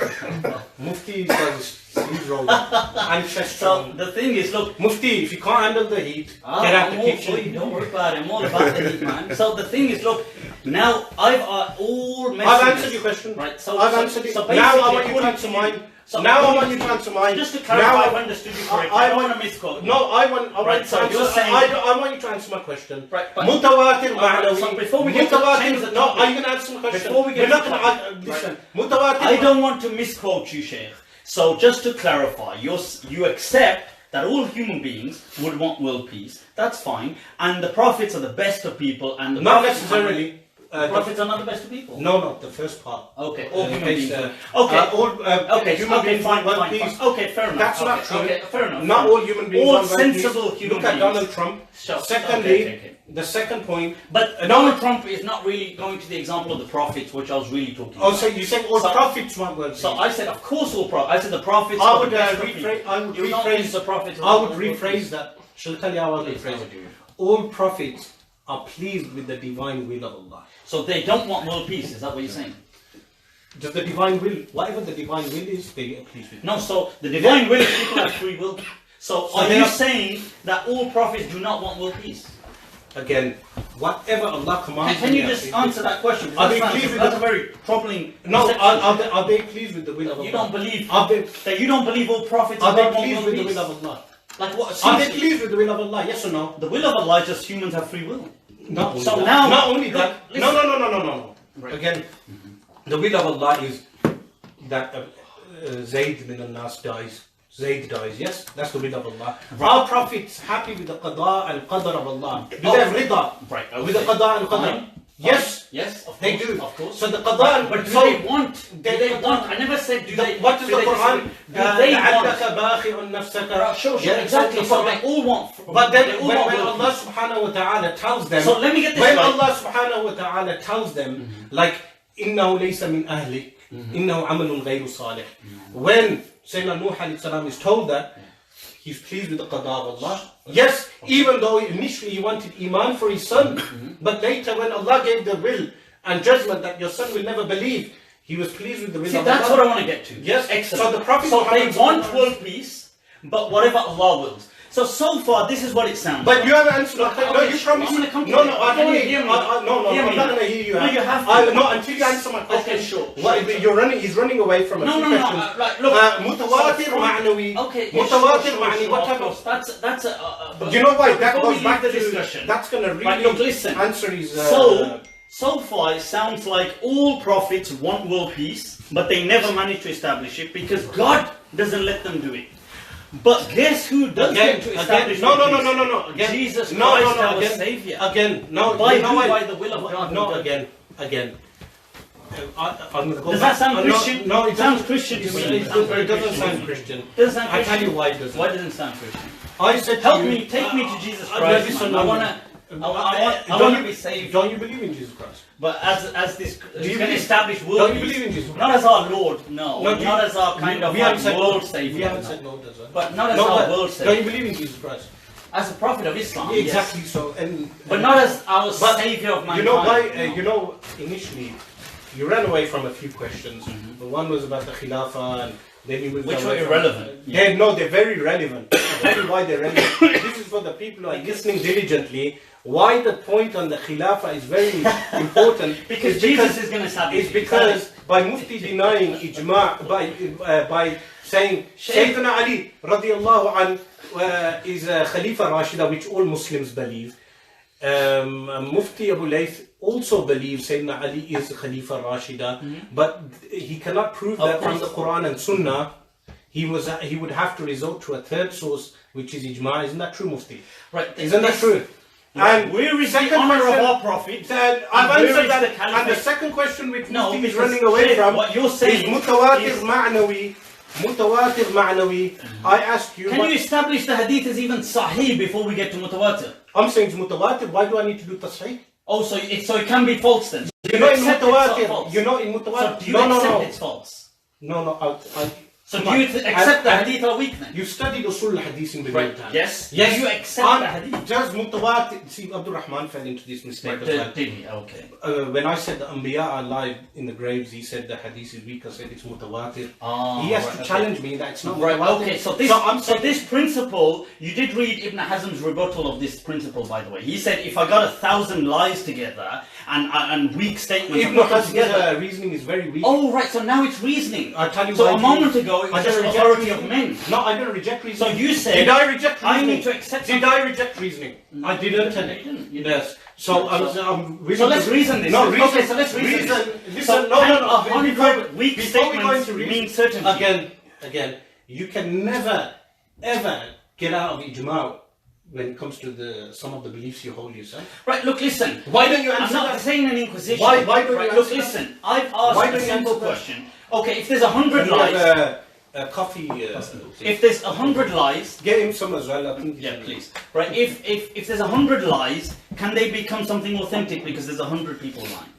Mufti got his sleeves rolled up. And chest So, on. the thing is, look... Mufti, if you can't handle the heat, get out the kitchen. Don't worry about it. I'm all about the heat, man. So the thing is, look, now I've all I've messages. answered your question. Right, so I've answered it. So Now I basically, want you to according answer mine. So now I want you to answer mine. Just to clarify, I've understood you correctly. I don't want to misquote. No, I want so to answer. you're saying, I want you to answer my question. Right, but Mutawatir ma'nawi. so before we get to change the no, topic, are you going to answer my question? before we get We're to not going to listen. Mutawatir. I don't want to misquote you, Shaykh. So just to clarify, you accept that all human beings would want world peace. That's fine. And the prophets are the best of people, and the Not prophets necessarily. prophets are not the best of people. No, the first part. Okay, all human beings. Okay, Human beings fine, want peace. peace. Okay, fair enough. That's not true. Okay, fair enough. Not all human beings all want world peace. sensible human Look at beings. Donald Trump. Secondly, the second point. But Donald Trump is not really going to the example of the prophets, which I was really talking about. Oh, so you said all prophets want world peace. So I said, of course, all prophets. I said the prophets. I would rephrase the prophets. I would rephrase that. Shall I tell you how I would rephrase it? All prophets are pleased with the divine will of Allah. So they don't want world peace. Is that what you're saying? Does the divine will, whatever the divine will is, they are pleased with. No. So the divine will is people have free will. So are you saying that all prophets do not want world peace? Again, whatever Allah commands. Can you just answer that question? Are they pleased with that's a very troubling. No, are they pleased with the will of Allah? You don't believe that you don't believe all prophets are they want pleased world with the peace? will of Allah? Like what? Are they pleased with the will of Allah? Yes or no? The will of Allah is just humans have free will. Not only So that. now, not only look, that. listen. No. Right. Again, the will of Allah is that Zayd bin al-Nas dies. Zayd dies. Yes, that's the will of Allah. Right. Are prophets happy with the qada and qadar of Allah? Do they have rida? Right. Okay. With the qada and qadar? Fine. Yes. Yes, of course. They do. Of course. So the qada and But do they want? Do they qada- want? I never said do they. What is do the they Quran? disagree? Do they want? لَعَلَّكَ بَاخِعٌ نَفْسَكَ. Sure, Yeah, exactly. So Quran. they all want. But then they all when want Allah world peace. subhanahu wa ta'ala tells them, So let me get this when right. Allah subhanahu wa ta'ala tells them, like, إِنَّهُ لَيْسَ مِنْ أَهْلِكَ إِنَّهُ عَمَلٌ غَيْرُ صَالِحٍ. When Sayyidina Nuh alayhi salam is told that, he's pleased with the qada of Allah. Yes, even though initially he wanted iman for his son, but later when Allah gave the will and judgment that your son will never believe, he was pleased with the will See, of that's Allah. what I want to get to. Yes, Excellent. so the Prophet So they Muhammad want sallallahu world peace, but whatever Allah wills. So far, this is what it sounds But like. you haven't answered my question. No, you promised. I'm gonna come to No, it. I Can don't you hear hear you. me? No, Hear I'm me not now. going to hear you. No, you have to. No, until you answer my question. Okay, sure. You're running. He's running away from a No, few no, no. questions. Like, look. Mutawatir ma'nawi. Okay. Yeah, Mutawatir sure, ma'nawi. What of type course. of? That's a. But you know why? That before we goes back leave to the discussion. That's going to really Right, look, listen. answer his. So far, it sounds like all prophets want world peace, but they never manage to establish it because God doesn't let them do it. But guess who does get to establish no. Again, Jesus Christ, our again, Savior. Again, no. By you know who? why? By the will of God. No, again. I'm gonna go Does back. that sound Christian? No, it sounds doesn't. Christian to me. It doesn't sound Christian. Doesn't sound I Christian. tell you why it doesn't. Why doesn't it sound Christian? I said to Help you, me, take me to Jesus no, Christ. listen, man. I want to be saved. Don't you believe in Jesus Christ? But as this you can believe- establish world Don't you peace. believe in Jesus Christ? Not as our Lord, no. No, do not you- as our kind of we haven't said world no. savior. We haven't no. said no, does it? But not as No, our but world don't savior. you believe in Jesus Christ? As a prophet of Islam, Exactly yes. so. But not as our But savior of mankind. You know why? no. You know, initially, you ran away from a few questions. The one was about the Khilafah, and then you moved Which away were from- irrelevant. They're very relevant. I'll tell you why they're relevant. This is for the people who are listening diligently. Why the point on the Khilafah is very important. Because is Jesus is going to establish It's because by Mufti denying ijma', by saying Sayyidina Ali radiallahu an is Khalifa Rashida, which all Muslims believe. Mufti Abu Layth also believes Sayyidina Ali is Khalifa Rashida, but he cannot prove that from the Quran and Sunnah. He would have to resort to a third source, which is ijma'. Isn't that true, Mufti? Right. Isn't that true? And where is the honor of our prophet? I've answered that. And the second question which Mufti is running away from what you're saying is mutawatir ma'nawi. Mutawatir ma'nawi. I asked you. Can you establish the hadith is even sahih before we get to mutawatir? I'm saying it's mutawatir. Why do I need to do tasheeh? Oh, so it can be false then? You know in accept mutawatir. it's false? You know in mutawatir. So do you accept it's false? No. So do you accept the hadith are weak then? You studied usul al-hadith in Birmingham. Right. Yes. Yes. Do you accept the hadith? Just mutawatir. See, Abdul Rahman fell into this mistake as well. Did he? Okay. When I said the Anbiya are alive in the graves, he said the hadith is weak. I said it's mutawatir. He has to challenge me that it's not mutawatir. Okay, so this principle, you did read Ibn Hazm's rebuttal of this principle, by the way. He said, if I got 1,000 lies together and weak statements Ibn Hazm's reasoning is very weak. Oh, right, so now it's reasoning. I'll tell you so why a moment ago, So it was I just didn't reject authority of reasoning. men. No, I didn't reject reasoning. So you said, did I reject I reasoning? need to accept Did I reject reasoning? I didn't. You didn't. Yes. So I'm willing So let's to reason this. No, reason. Okay, so let's reason this. Listen, So, no. and 100 weak before we go statements into mean reason, certainty. again, you can never, ever get out of ijma' when it comes to some of the beliefs you hold yourself. Right, look, listen. Why don't you answer I'm not that? saying an inquisition. Why don't you right, answer look, that? listen. I've asked Why a don't you simple answer that? question. Okay, if there's 100 You lies, have a coffee. if there's 100 lies, Get him some as well. I think. yeah, please. Right, if there's 100 lies, can they become something authentic because there's 100 people lying?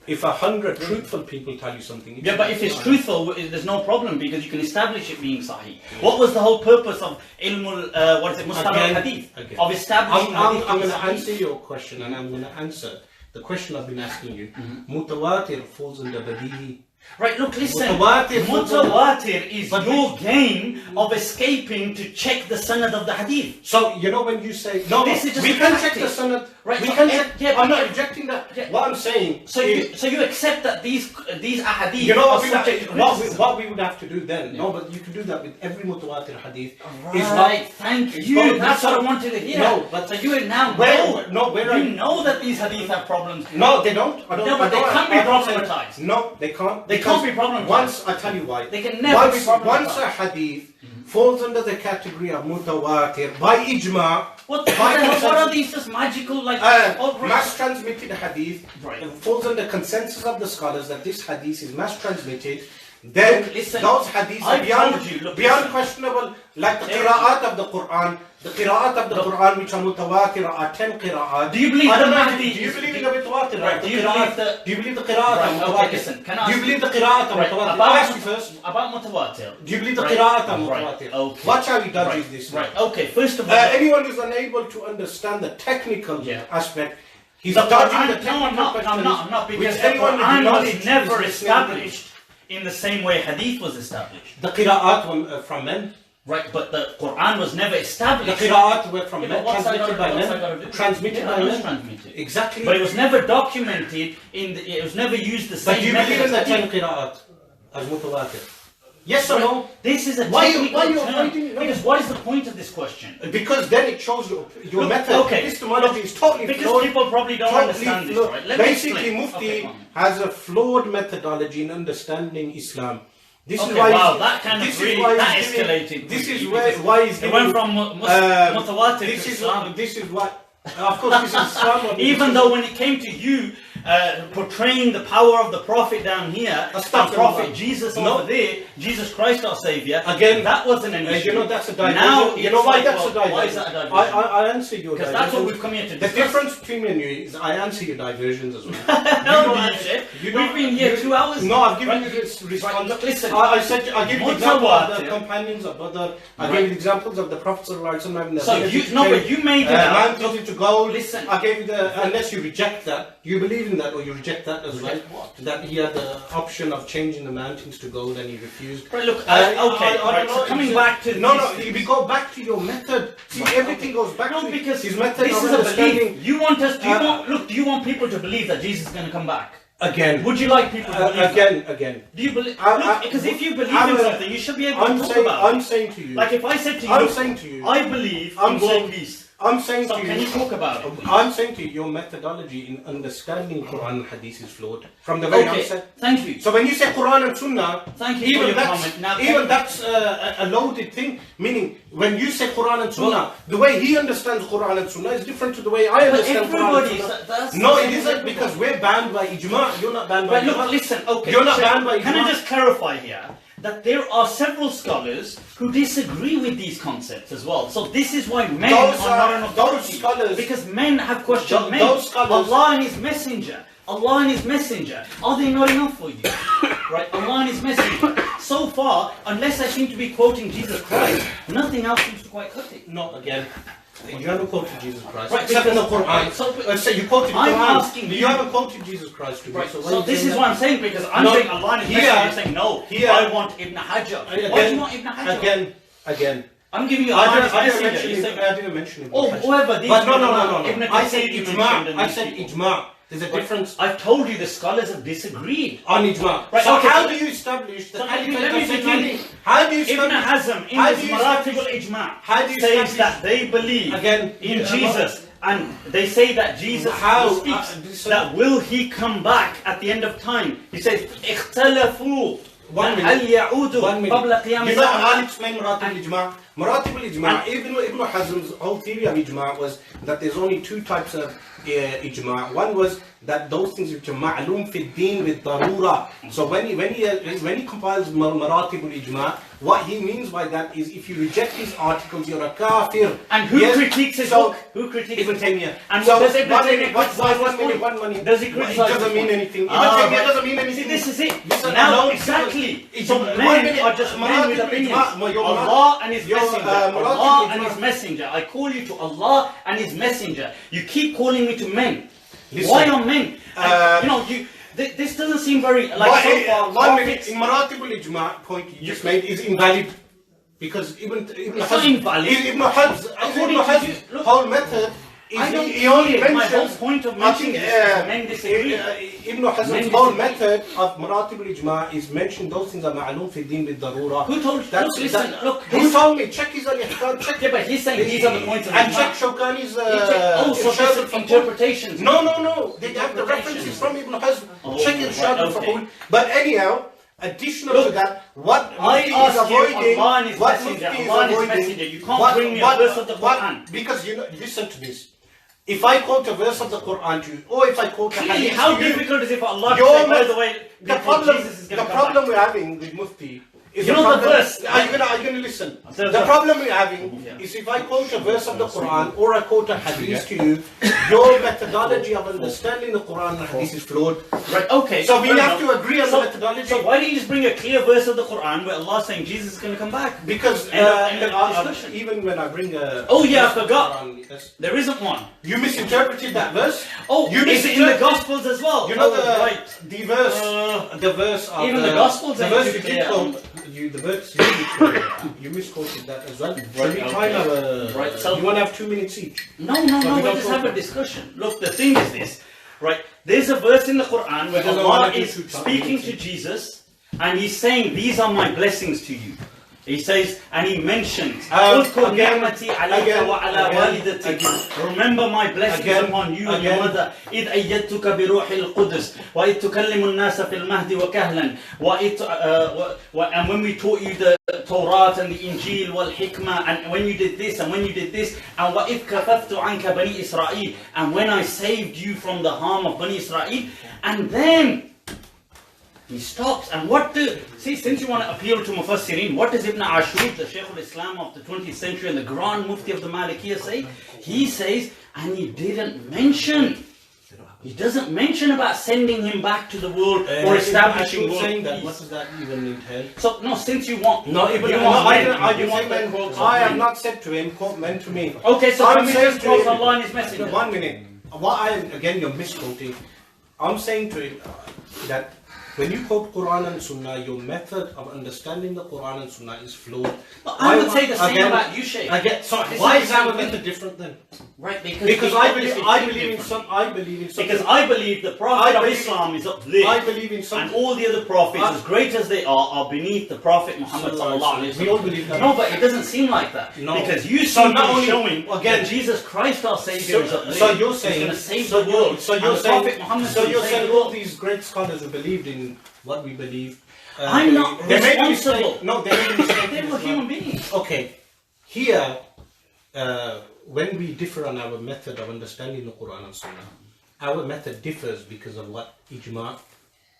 If 100 truthful people tell you something. Yeah, but if it's truthful, there's no problem because you can establish it being sahih. What was the whole purpose of ilmul, mustalah hadith? Again. Of establishing hadith I'm being going to sahih? answer your question, and I'm going to answer the question I've been asking you. Mutawatir falls under badihi. Right, look, listen. Mutawatir is but your game of escaping to check the sanad of the hadith. So, you know when you say, no, This is just we a can check practice. the sanad, Right, we so can if- check, yeah, I'm but- not rejecting that. Yeah. What I'm saying So you accept that these ahadith you know are what we, would, subject to what, we, criticism? what we would have to do then, Yeah. no, but you can do that with every mutawatir hadith. Right, thank it's you. not- That's what I wanted to hear. No, but so you now where you know that these hadith have problems. No, they don't. I don't. No, but I don't, they can't be I don't say- problematized. No, they can't. They can't be problematized. Once I tell you why. They can never be problematized. Once a hadith falls under the category of mutawatir by ijma'. What are these just magical like? Mass transmitted hadith Right. falls under consensus of the scholars that this hadith is mass transmitted. Then Look, listen, those hadiths are I've beyond, told you, look, beyond listen. questionable, like the qira'at of the Quran. The qira'at of the Quran, which are mutawatir, are 10 qira'at. Do you believe I don't the know, Mahdi do you is- believe in the mutawatir? Right, The do you qira'at- believe the- Do you believe the qira'at Right, of okay, mutawatir? listen, can I Do you ask believe the qira'at of Right, mutawatir? I ask you first. about mutawatir. Do you believe the Right, qira'at of right, mutawatir? okay. Watch how he dodges Right, this. right, okay. First of all, Anyone who's unable to understand the technical Yeah. aspect, he's the dodging Quran, the technical no, questions. I'm not, because which the anyone with Quran knowledge was never is listening. established in the same way hadith was established. The qira'at were from men. Right, but the Quran was never The established. qira'at were from Yeah, men, but what's that transmitted gotta- by what's that gotta men. do? Transmitted Yeah, by it was men. transmitted. Exactly. But it was never documented it was never used the But same do you method believe in the as 10 hadith. qira'at as mutawatir? Yes or no? This is a Why you technical term. avoiding- no. Because what is the point of this question? Because then it shows your Look, method. okay, Epistemology is totally because flawed. people probably don't Totally understand this, flawed. right? Let me Basically, explain. Mufti Okay, go on. has a flawed methodology in understanding Islam. This Okay, is why wow, he's- that kind of this is really, why that he's giving- escalated. This is Because why he's it giving. went from mutawatir This to is Islam. this is what. Of course, this is Islam. Even though when it came to you portraying the power of the Prophet down here, and Prophet Jesus over there, Jesus Christ our Saviour, Again, that wasn't an issue. you know that's a diversion. Now you know why that's a diversion? Why is that a diversion? I answer your Because diversions. that's what we've come here to The discuss. difference between me and you is I answer your diversions as well. No, don't- bullshit. you We've don't- been here you- 2 hours. No, I've given Right. you this response. Right, look, listen. I said I give you examples of the Mutawatir. companions of Badr. I Right. gave you examples of the Prophet ﷺ. So but you made it man out. goes into gold. Listen. I gave you the unless you reject that, you believe in that or you reject that as well. Reject what? That he had the option of changing the mountains to gold and he refused. Right, look, I right, don't so know, coming it's back to no, this- we go back to your method. See, everything goes back No, to because his method this of is a understanding. belief. You want us? Do you want people to believe that Jesus is going to come back? Again, Would you like people to believe that? again. Do you believe? I- Look, because if you believe I'm in a- something, you should be able to I'm talk saying, about I'm it. saying to you. Like if I said to you, I'm saying to you. I believe I'm in world saying- peace. I'm saying So to can you. you talk about it? please? I'm saying to you, your methodology in understanding Quran and Hadith is flawed from the very Okay, outset. thank you. So when you say Quran and Sunnah, Thank you for your comment. Now, even that's a loaded thing. Meaning, when you say Quran and Sunnah, the way he understands Quran and Sunnah is different to the way I But understand Quran and everybody, Sunnah. that's No, the it same isn't as because everybody. we're banned by ijma. You're not banned by But look, ijma. listen, okay. You're not so banned by Can I ijma. just clarify here that there are several scholars who disagree with these concepts as well. So this is why men Those are not an those authority. scholars. Because men have questioned men. Those scholars. Allah and His Messenger. Allah and His Messenger. Are they not enough for you? Right? Allah and His Messenger. So far, unless I seem to be quoting Jesus Christ, nothing else seems to quite cut it. No, again. You haven't quoted Jesus Christ. Right, Except in the because- Quran. so- You quoted I'm Quran. asking You you- haven't quoted Jesus Christ to me. Right, why so you this saying is that? what I'm saying because I'm No, saying Allah and His here- Messenger. You're saying no. here- I want Ibn Hajar. Why do you want Ibn Hajar? Again. I'm giving you Allah and His I didn't Messenger. mention You're it. saying, I didn't mention it. oh, whoever these But no. people are, Ibn I said Kathir, you ijma. mentioned and I these said people. ijma. There's a difference. I've told you the scholars have disagreed. On ijma. Right, So okay, how do you establish the let me caliphate of begin. Ali? How do you Ibn establish? Hazm in how his do you Maratib establish- al-Ijma' how do you says establish- that they believe Again, in yeah, Jesus, and they say that Jesus How- speaks so- that will he come back at the end of time. He says, اختلفوا 1 minute. هل يعودوا 1 minute. قبل قيام You know, الساعة. I'll explain Maratib al-Ijma'. Maratib al-Ijma', Ibn Hazm's whole theory of Ijma' was that there's only two types of Ijma'. One was that those things which are ma'loom fi din with darura. So when he compiles Maratib al-Ijma', what he means by that is if you reject these articles, you're a kafir. And who critiques his book? Who critiques Ibn Taymiyyah. And So, what does Ibn one Taymiyyah minute, criticize one this minute, point? 1 minute. Does he It criticize doesn't this mean point? anything. Ibn Ah, Taymiyyah right. doesn't mean anything. See, this is it. Listen, Now, alone- exactly. It's So one men minute. are just men with Maratib opinions. al-Ijma', your Allah and His your, Messenger. Maratib Allah and al-Ijma'. His Messenger. I call you to Allah and His Messenger. You keep calling me to men. Listen, Why are men? And, you know, this doesn't seem very like so far. 1 minute. prophets- In Maratib al-Ijma' point you just made is invalid. Because Ibn It's not invalid. Ibn Hazm's According to you, look, whole method is I don't he only see it. My mentions. whole point of I mentioning think, this is that men disagree. Ibn Hazm's Men whole disagree. method of Maratib al-Ijma' is mentioning those things are ma'loom fi din with darura. Who told you? That's- Look, listen, that- look. Who told me? Check his al-Ihkam, check. Yeah, but he's saying these are the points of And Ijma'. check Shawkani's Oh, so Irshad this is al-Fuqul. interpretations. No. They have the references from Ibn Hazm. Oh, Check Irshad right, okay. al-Fuqul. But anyhow, additional Look, to that, what I Mufti is ask you, avoiding, Allah and His what Messenger, Mufti is Allah and His avoiding, Messenger. You can't bring me a verse of the Quran. Because listen to this. If I quote a verse of the Quran to you, or if I quote a Clearly, hadith how to you, difficult is it for Allah to your say, by meth- the way, the before problem, Jesus is going the to come problem back? we're having with Mufti is You know the problem, verse. Are you gonna listen? The The verse. problem we're having Yeah. is if I quote a verse of the Quran or I quote a hadith to you, your methodology of understanding the Quran and hadith is flawed. Right, okay. So we fair have enough. to agree on the methodology. So why don't you just bring a clear verse of the Quran where Allah is saying Jesus is going to come back? Because End of discussion. even when I bring a Oh, yeah, I verse of the forgot. Quran, yes. There isn't one. You misinterpreted that verse. Oh, You is it in the misinterpreted- Gospels as well? You know Oh, right. the verse of even the Gospels the ain't verse too you did clear. quote, the verse you misquoted that as well. Should we try okay. now? Right, so- you want to have 2 minutes each? No, we we'll don't just talk have a about- discussion. Look, the thing is this, right? There's a verse in the Quran where He doesn't Allah wanna do is 2 times. speaking to Jesus and He's saying, these are my blessings to you. He says, and He mentions, "Udhkur again, ni'mati alayka again, wa ala again, walidatik." Remember my blessings again, upon you and your again. mother. إِذْ أَيَّدْتُكَ بِرُوحِ الْقُدُسِ وَإِذْ تُكَلِّمُ النَّاسَ فِي الْمَهْدِ وَكَهْلًا and when we taught you the Torah and the Injil wal-Hikmah, and when you did this and when you did this, and وَإِذْ كَفَفْتُ عَنْكَ بَنِي إِسْرَائِيل, and when I saved you from the harm of Bani Israel. And then he stops, and since you want to appeal to Mufassirin, what does Ibn Ashur, the Shaykh al-Islam of the 20th century and the Grand Mufti of the Malikiyya say? He says, and he doesn't mention about sending him back to the world or establishing world saying that. peace. What does that even entail? So, no, since you want... No, even you no, want men, I you didn't want say the men. quotes of I have men. not said to him, quote men to me. Okay, so I'm can we saying just to quote him- Allah and His Messenger? 1 minute. Again, you're misquoting. I'm saying to him that when you quote Quran and Sunnah, your method of understanding the Quran and Sunnah is flawed. I would say the same about you, Shaykh. So This why is is our the same method different then? Right, Because I believe in something. something. Because I believe the Prophet of Islam is up there. I believe in And something. all the other prophets, as great as they are beneath the Prophet Muhammad sallallahu alaihi wasallam. We all believe that. No, but it doesn't seem like that. No. Because you So seem to not be only- showing again- that Jesus Christ our Savior is up there. So you're saying, He's going to save so the world. So you're and the saying, Prophet Muhammad so you're save saying the all world. these great scholars who believed in what we believe. I'm not they made a responsible. mistake. No, they made a mistake. They in were Islam. human beings. Okay, here, when we differ on our method of understanding the Quran and Sunnah, our method differs because of what ijma,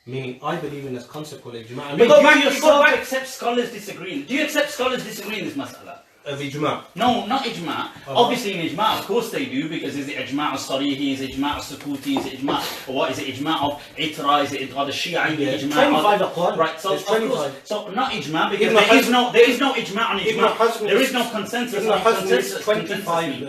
meaning I believe in this concept called ijma. And But we you yourself accept scholars disagreeing. Do you accept scholars disagreeing in this mas'ala? of ijma. No, not ijma. Obviously in ijma, of course they do, because is it ijma al-sarihi, is it ijma al-sukuti, is it ijma, or what is it ijma of itra, is it the Shi'i, Yeah, ijma 25 of... aqwal. Right, so There's of course, 25. so not ijma, because Ibn there is no ijma on Ibn ijma. Hazm There is- is no consensus Ibn on Hazm consensus. is 25 means.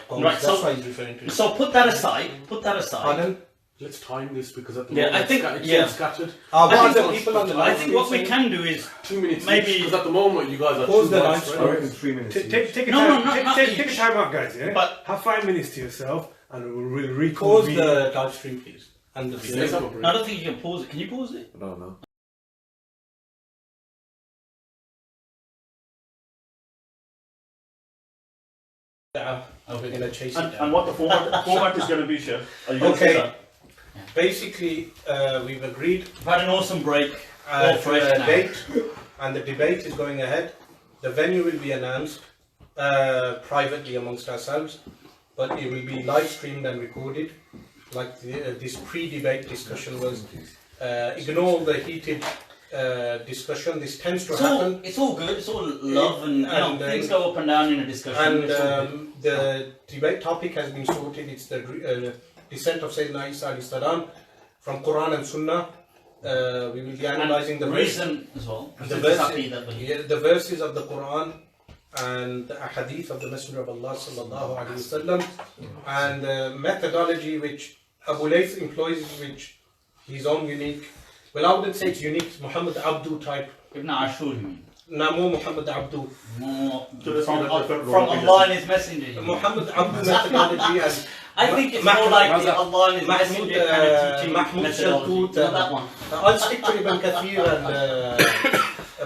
qawls. Right, That's so- why he's referring to. So put that aside, Pardon? Let's time this because at the Yeah, moment I think- it's yeah. scattered. What I are think the people on the I live think stream what we saying? can do is 2 minutes maybe... because at the moment you guys are Pause too the much, live right? stream. 3 minutes. Take a No, time, no, not take a each. time out, guys. Yeah. But- have 5 minutes to yourself, and we'll Pause reconvene. the live stream, please. And the Let's video. have a break. I don't think you can pause it. Can you pause it? I don't know. Okay. In a chase it And down. what the format is going to be, Chef? Are you going to say Okay. that? Basically, we've agreed We've had an awesome break. All to fresh a now. date, and the debate is going ahead. The venue will be announced privately amongst ourselves, but it will be live streamed and recorded. Like this pre-debate discussion was. Ignore the heated discussion. This tends to happen. It's all good. It's all love and, And, things go up and down in a discussion. And It's all good. the debate topic has been sorted. It's the descent of Sayyidina Isa alayhi salam from Quran and Sunnah. We will be analyzing the reason as well. the verses of the Quran and the hadith of the Messenger of Allah sallallahu alaihi wasallam, and the methodology which Abu Layth employs, which his own unique. Well, I wouldn't say it's unique. It's Muhammad Abduh type. Ibn Ashur, you mean? Namo Muhammad Abduh. More So let's from, give it a different from role, Allah and His Messenger. you mean? Muhammad Abduh methodology as I think it's more like the Allah and His Mahmoud, Messenger kind of teaching Mahmoud methodology. Shaltut, Not that one. I'll stick to Ibn Kathir,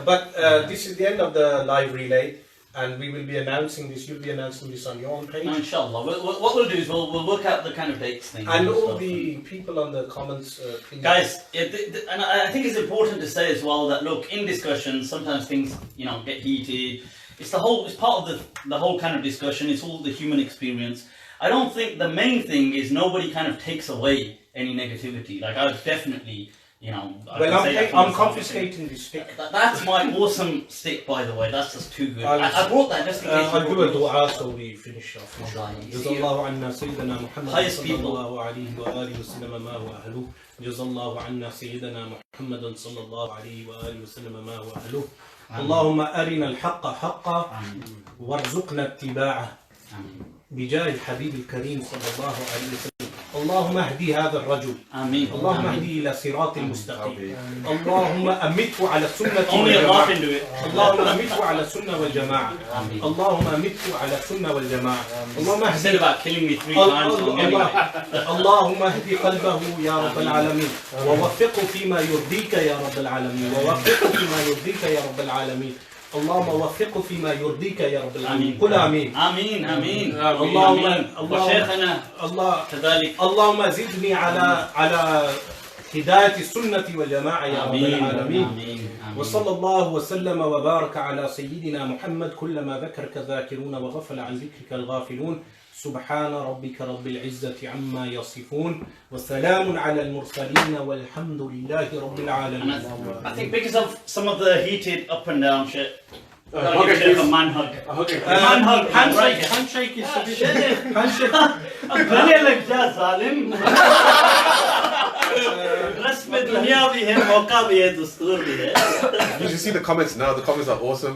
but this is the end of the live relay, and we will be announcing this. You'll be announcing this on your own page, No, inshallah. What we'll do is we'll work out the kind of dates thing. and all stuff. the people on the comments, please. Guys, and I think it's important to say as well that look, in discussions sometimes things get heated. It's part of the whole kind of discussion. It's all the human experience. I don't think the main thing is nobody kind of takes away any negativity. Like I've definitely, I'm confiscating this stick. That's my awesome stick, by the way. That's just too good. I brought that just in case. I'll do a dua so we finish off. Wallahi. Jazallahu anna Sayyidina Muhammad Highest people. sallallahu alayhi wa alihi wa sallam ma huwa ahluh. Jazallahu anna Sayyidina Muhammad sallallahu alayhi wa alihi wa sallam ma huwa ahluh. اللهم أرنا الحق حقا وارزقنا اتباعه بجاه الحبيب الكريم صلى الله عليه وسلم. اللهم اهدي هذا الرجل. Ameen. اللهم اهدي إلى صراط المستقيم. اللهم أمته على السنة Only Allah والجماعة. can do it. اللهم أمته على السنة والجماعة. اللهم أمته على السنة والجماعة. اللهم I said اهدي about killing me 3 times. I'm getting it. اللهم اهدي قلبه يا رب العالمين، ووفقه فيما يرضيك يا رب العالمين، ووفقه فيما يرضيك يا رب العالمين. اللهم وفقه فيما يرضيك يا رب العالمين. قل آمين. آمين آمين. اللهم وشيخنا الله كذلك. اللهم زدني على هداية السنة والجماعة يا رب العالمين. آمين. وصلى الله وسلم وبارك على سيدنا محمد. كلما ذكرك ذاكرون وغفل عن ذكرك الغافلون. سبحان ربك رب العزة عما يصفون وسلام على المرسلين والحمد لله رب العالمين. I think because of some of the heated up and down shit, gotta okay, give Shaykh a please. man hug. Okay. Man hug. Handshake is sufficient. Handshake. गले लग जा जालिम. रस्म दुनिया भी है, मौका भी है, दस्तूर भी है. You should see the comments now. The comments are awesome.